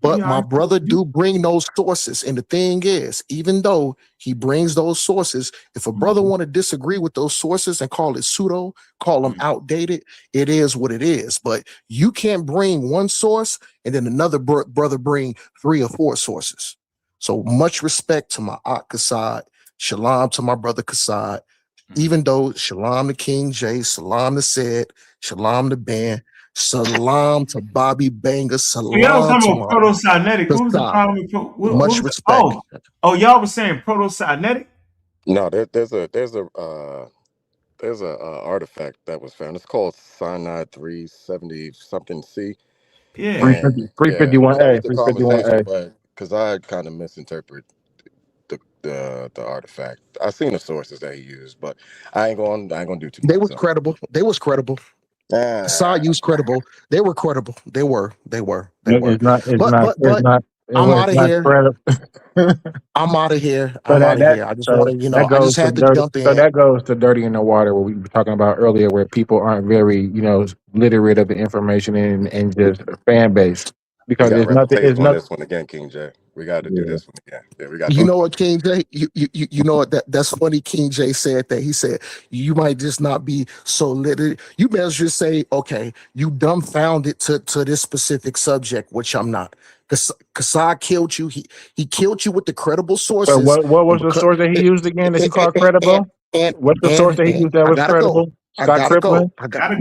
Speaker 3: But my brother do bring those sources. And the thing is, even though he brings those sources, if a brother want to disagree with those sources and call it pseudo, call them outdated, it is what it is. But you can't bring one source and then another brother bring 3 or 4 sources. So much respect to my Ak Kasad. Shalom to my brother Kasad. Even though shalom to King J, salam to Sid, shalom to Ben, salam to Bobby Banger, salam to
Speaker 2: proto-cynetic. What was the problem with
Speaker 3: much respect?
Speaker 2: Y'all was saying proto-cynetic?
Speaker 6: No, there's a artifact that was found. It's called cyanide 370 something C.
Speaker 2: Yeah,
Speaker 4: 351A. 351A.
Speaker 6: But because I kind of misinterpret the artifact. I seen the sources that he used, but I ain't gonna do too much.
Speaker 3: They was credible. Kasad used credible. They were credible. They were.
Speaker 4: It's not.
Speaker 3: I'm out of here. I'm out of here. I just wanted, I just had to jump in.
Speaker 4: So that goes to dirty in the water, what we were talking about earlier, where people aren't very, literate of the information and just fan base. Because there's nothing.
Speaker 6: This one again, King J. We got to do this one again. Yeah, we got.
Speaker 3: You know what, King J? You know what? That's funny. King J said that. He said you might just not be so literate. You better just say, okay, you dumbfounded to this specific subject, which I'm not. Kasad killed you. He killed you with the credible sources.
Speaker 4: So what was the source that he used again that you called credible? What's the source that he used that was credible? Scott Crippling? Go ahead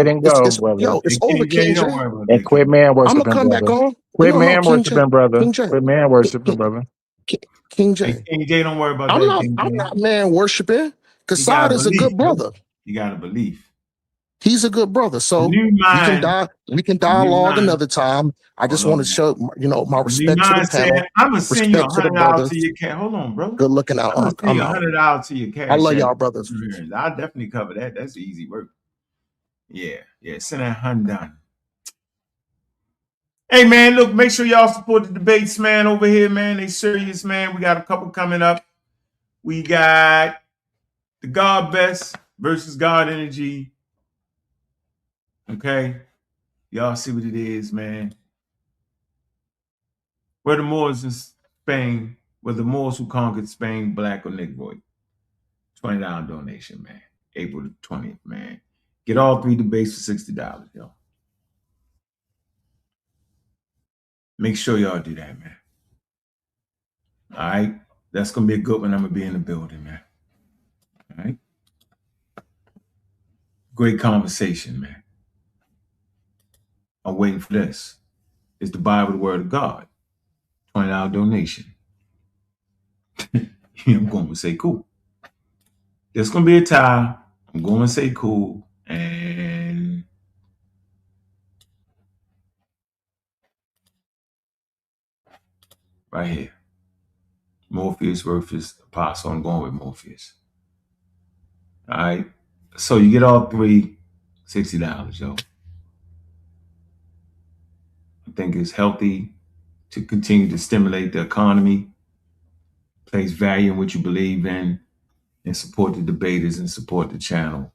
Speaker 4: and go, brother.
Speaker 3: It's over, King J.
Speaker 4: And quit man worshiping,
Speaker 3: I'm gonna come back on.
Speaker 4: Quit man worshiping, brother. Quit man worshiping, brother.
Speaker 3: King J.
Speaker 2: King J, don't worry about that.
Speaker 3: I'm not man worshiping. Kasad is a good brother.
Speaker 2: You gotta believe.
Speaker 3: He's a good brother. So we can dialogue another time. I just want to show my respect to the panel.
Speaker 2: I'm gonna send you $100 to your cat. Hold on, bro.
Speaker 3: Good looking out.
Speaker 2: I'm gonna send you $100 to your cat.
Speaker 3: I love y'all, brothers.
Speaker 2: I'll definitely cover that. That's easy work. Yeah. Send that $100 done. Hey man, look, make sure y'all support the debates, man, over here, man. They serious, man. We got a couple coming up. We got the God Best versus God Energy. Okay. Y'all see what it is, man. Where the Moors in Spain, where the Moors who conquered Spain, black or Negroid. $20 donation, man. April the 20th, man. Get all 3 debates for $60, yo. Make sure y'all do that, man. All right? That's going to be a good one. I'm going to be in the building, man. All right? Great conversation, man. I'm waiting for this. It's the Bible, the Word of God. $20 donation. I'm going to say cool. There's going to be a tie. I'm going to say cool. And right here. Morpheus versus Apostle. I'm going with Morpheus. All right. So you get all 3, $60, yo. I think it's healthy to continue to stimulate the economy, place value in what you believe in, and support the debaters and support the channel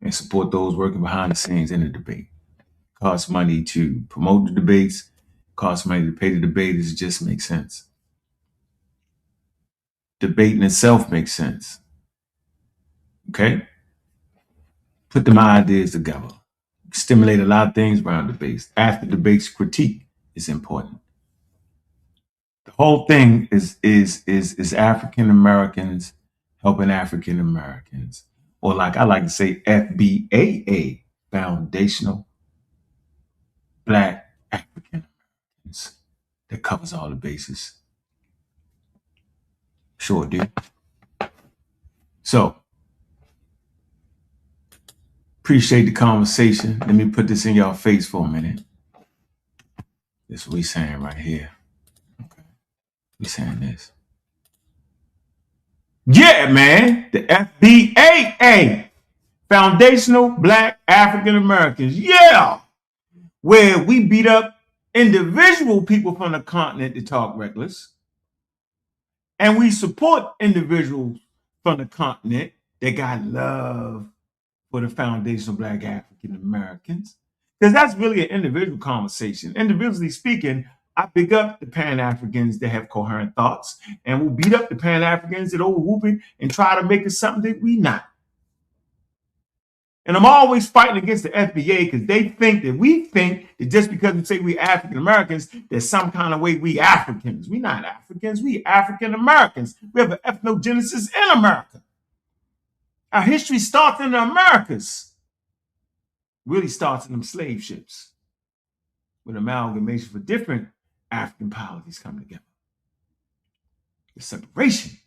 Speaker 2: and support those working behind the scenes in the debate. It costs money to promote the debates. It costs money to pay the debaters. It just makes sense. Debating itself makes sense. Okay? Put them ideas together. Stimulate a lot of things around debates. After debates, critique is important. The whole thing is African Americans helping African Americans, or like I like to say, FBAA, Foundational Black African Americans, that covers all the bases. Sure do. So appreciate the conversation. Let me put this in y'all face for a minute. This is what we saying right here. Okay. We saying this. Yeah, man. The FBAA, Foundational Black African Americans. Yeah. Where we beat up individual people from the continent that talk reckless. And we support individuals from the continent that got love for the foundational Black African Americans. Because that's really an individual conversation. Individually speaking, I pick up the Pan-Africans that have coherent thoughts, and we'll beat up the Pan-Africans that over whooping and try to make it something that we not. And I'm always fighting against the FBA because they think that we think that just because we say we African Americans, there's some kind of way we Africans. We not Africans, we African Americans. We have an ethnogenesis in America. Our history starts in the Americas. Really starts in them slave ships with amalgamation for different African polities coming together. The separation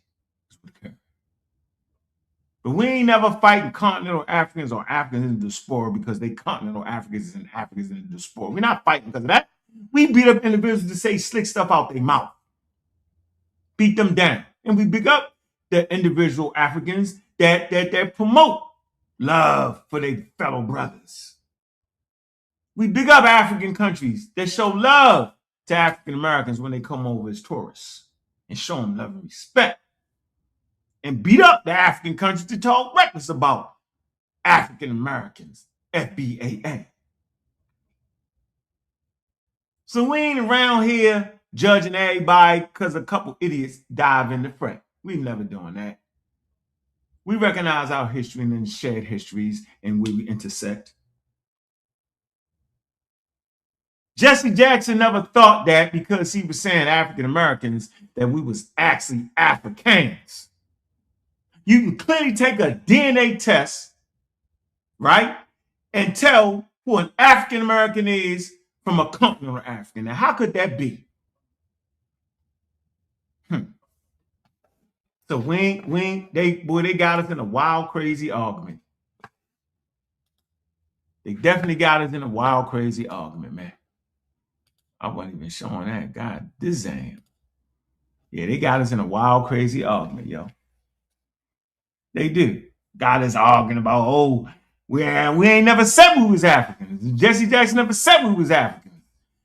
Speaker 2: is what occurred. But we ain't never fighting continental Africans or Africans in the diaspora because they continental Africans and Africans in the diaspora. We're not fighting because of that. We beat up individuals to say slick stuff out their mouth. Beat them down. And we big up the individual Africans that promote love for their fellow brothers. We big up African countries that show love to African Americans when they come over as tourists and show them love and respect. And beat up the African countries to talk reckless about African Americans, FBAA. So we ain't around here judging everybody because a couple idiots dive in the fray. We never doing that. We recognize our history and then shared histories and where we intersect. Jesse Jackson never thought that because he was saying African Americans that we was actually Africans. You can clearly take a DNA test, right, and tell who an African American is from a continental African. Now, how could that be? So they got us in a wild, crazy argument. They definitely got us in a wild, crazy argument, man. I wasn't even showing that. God, this damn. Yeah, they got us in a wild, crazy argument, yo. They do. Got us arguing about, oh, we ain't never said we was Africans. Jesse Jackson never said we was Africans.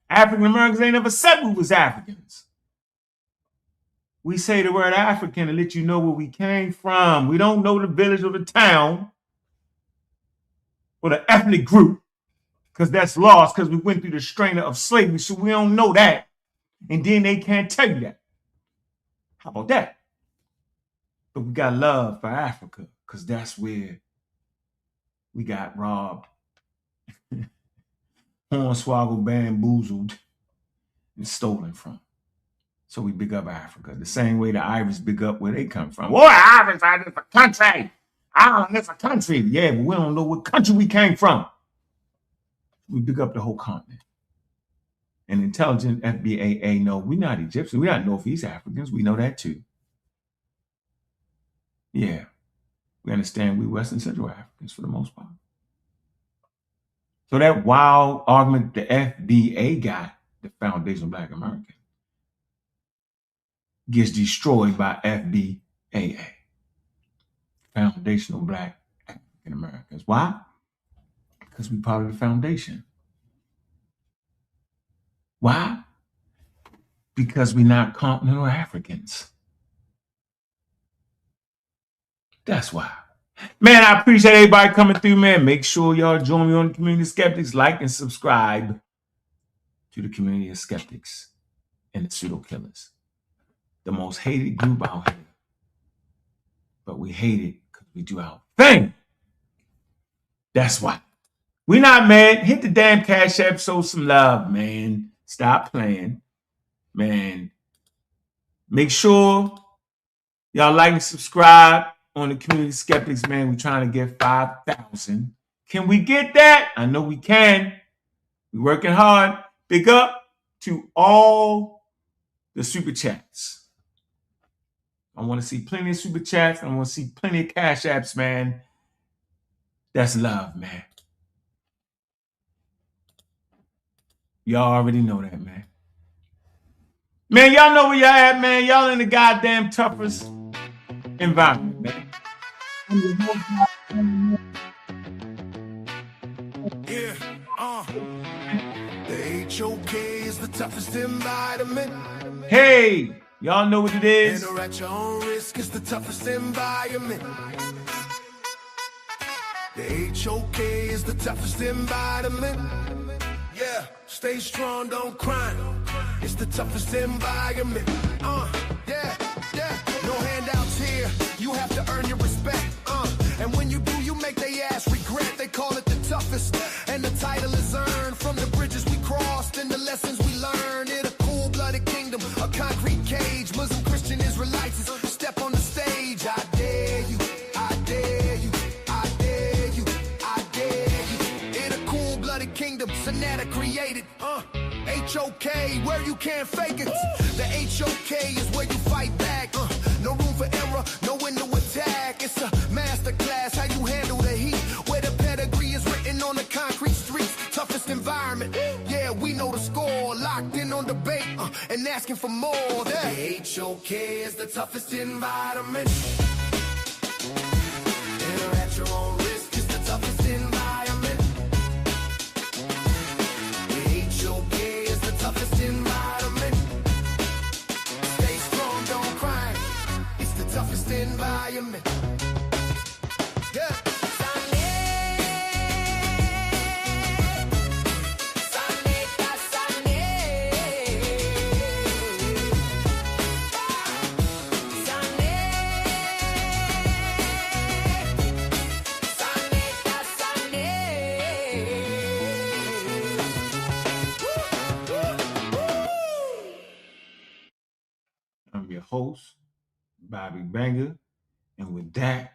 Speaker 2: African Americans ain't never said we was Africans. We say the word African to let you know where we came from. We don't know the village or the town or the ethnic group because that's lost because we went through the strain of slavery, so we don't know that. And then they can't tell you that. How about that? But we got love for Africa because that's where we got robbed, hornswoggled, bamboozled, and stolen from. So we big up Africa the same way the Irish big up where they come from. Boy, Irish are just a country. Ireland is a country. Yeah, but we don't know what country we came from. We big up the whole continent. And intelligent FBAA know we're not Egyptians. We're not Northeast Africans. We know that too. Yeah. We understand we Western Central Africans for the most part. So that wild argument the FBA got, the Foundational Black American, gets destroyed by FBAA, Foundational Black African Americans. Why? Because we're part of the foundation. Why? Because we're not continental Africans. That's why. Man, I appreciate everybody coming through, man. Make sure y'all join me on the Community of Skeptics. Like and subscribe to the Community of Skeptics and the Pseudo Killers. The most hated group out here. But we hate it because we do our thing. That's why. We're not mad. Hit the damn Cash App, show some love, man. Stop playing. Man, Make sure y'all like and subscribe on the Community Skeptics, man. We're trying to get 5,000. Can we get that? I know we can. We're working hard. Big up to all the super chats. I want to see plenty of super chats. I want to see plenty of cash apps, man. That's love, man. Y'all already know that, man. Man, y'all know where y'all at, man. Y'all in the goddamn toughest environment, man.
Speaker 1: Yeah, the HOK is the toughest environment.
Speaker 2: Hey, y'all know what it is.
Speaker 1: Enter at your own risk is the toughest environment. The HOK is the toughest environment. Yeah, stay strong, don't cry. It's the toughest environment. Yeah. No handouts here. You have to earn your respect. And when you do, you make they ass regret. They call it the toughest. And the title is earned from the bridges we crossed and the lessons we learned. In a cool-blooded kingdom, a concrete cage. Muslim, Christian, Israelites step on the stage. I dare you. I dare you. I dare you. I dare you. In a cool-blooded kingdom, sa.neter created. HOK, where you can't fake it. The HOK is where you fight back. No room for error, no window attack. It's a masterclass, how you handle the heat. Where the pedigree is written on the concrete streets. Toughest environment, yeah, we know the score. Locked in on debate and asking for more. The HOK is the toughest environment. Enter at your own risk is the toughest environment. Toughest environment. Stay strong, don't cry. It's the toughest environment. Yeah.
Speaker 2: I'm your host, Bobby Banger. And with that,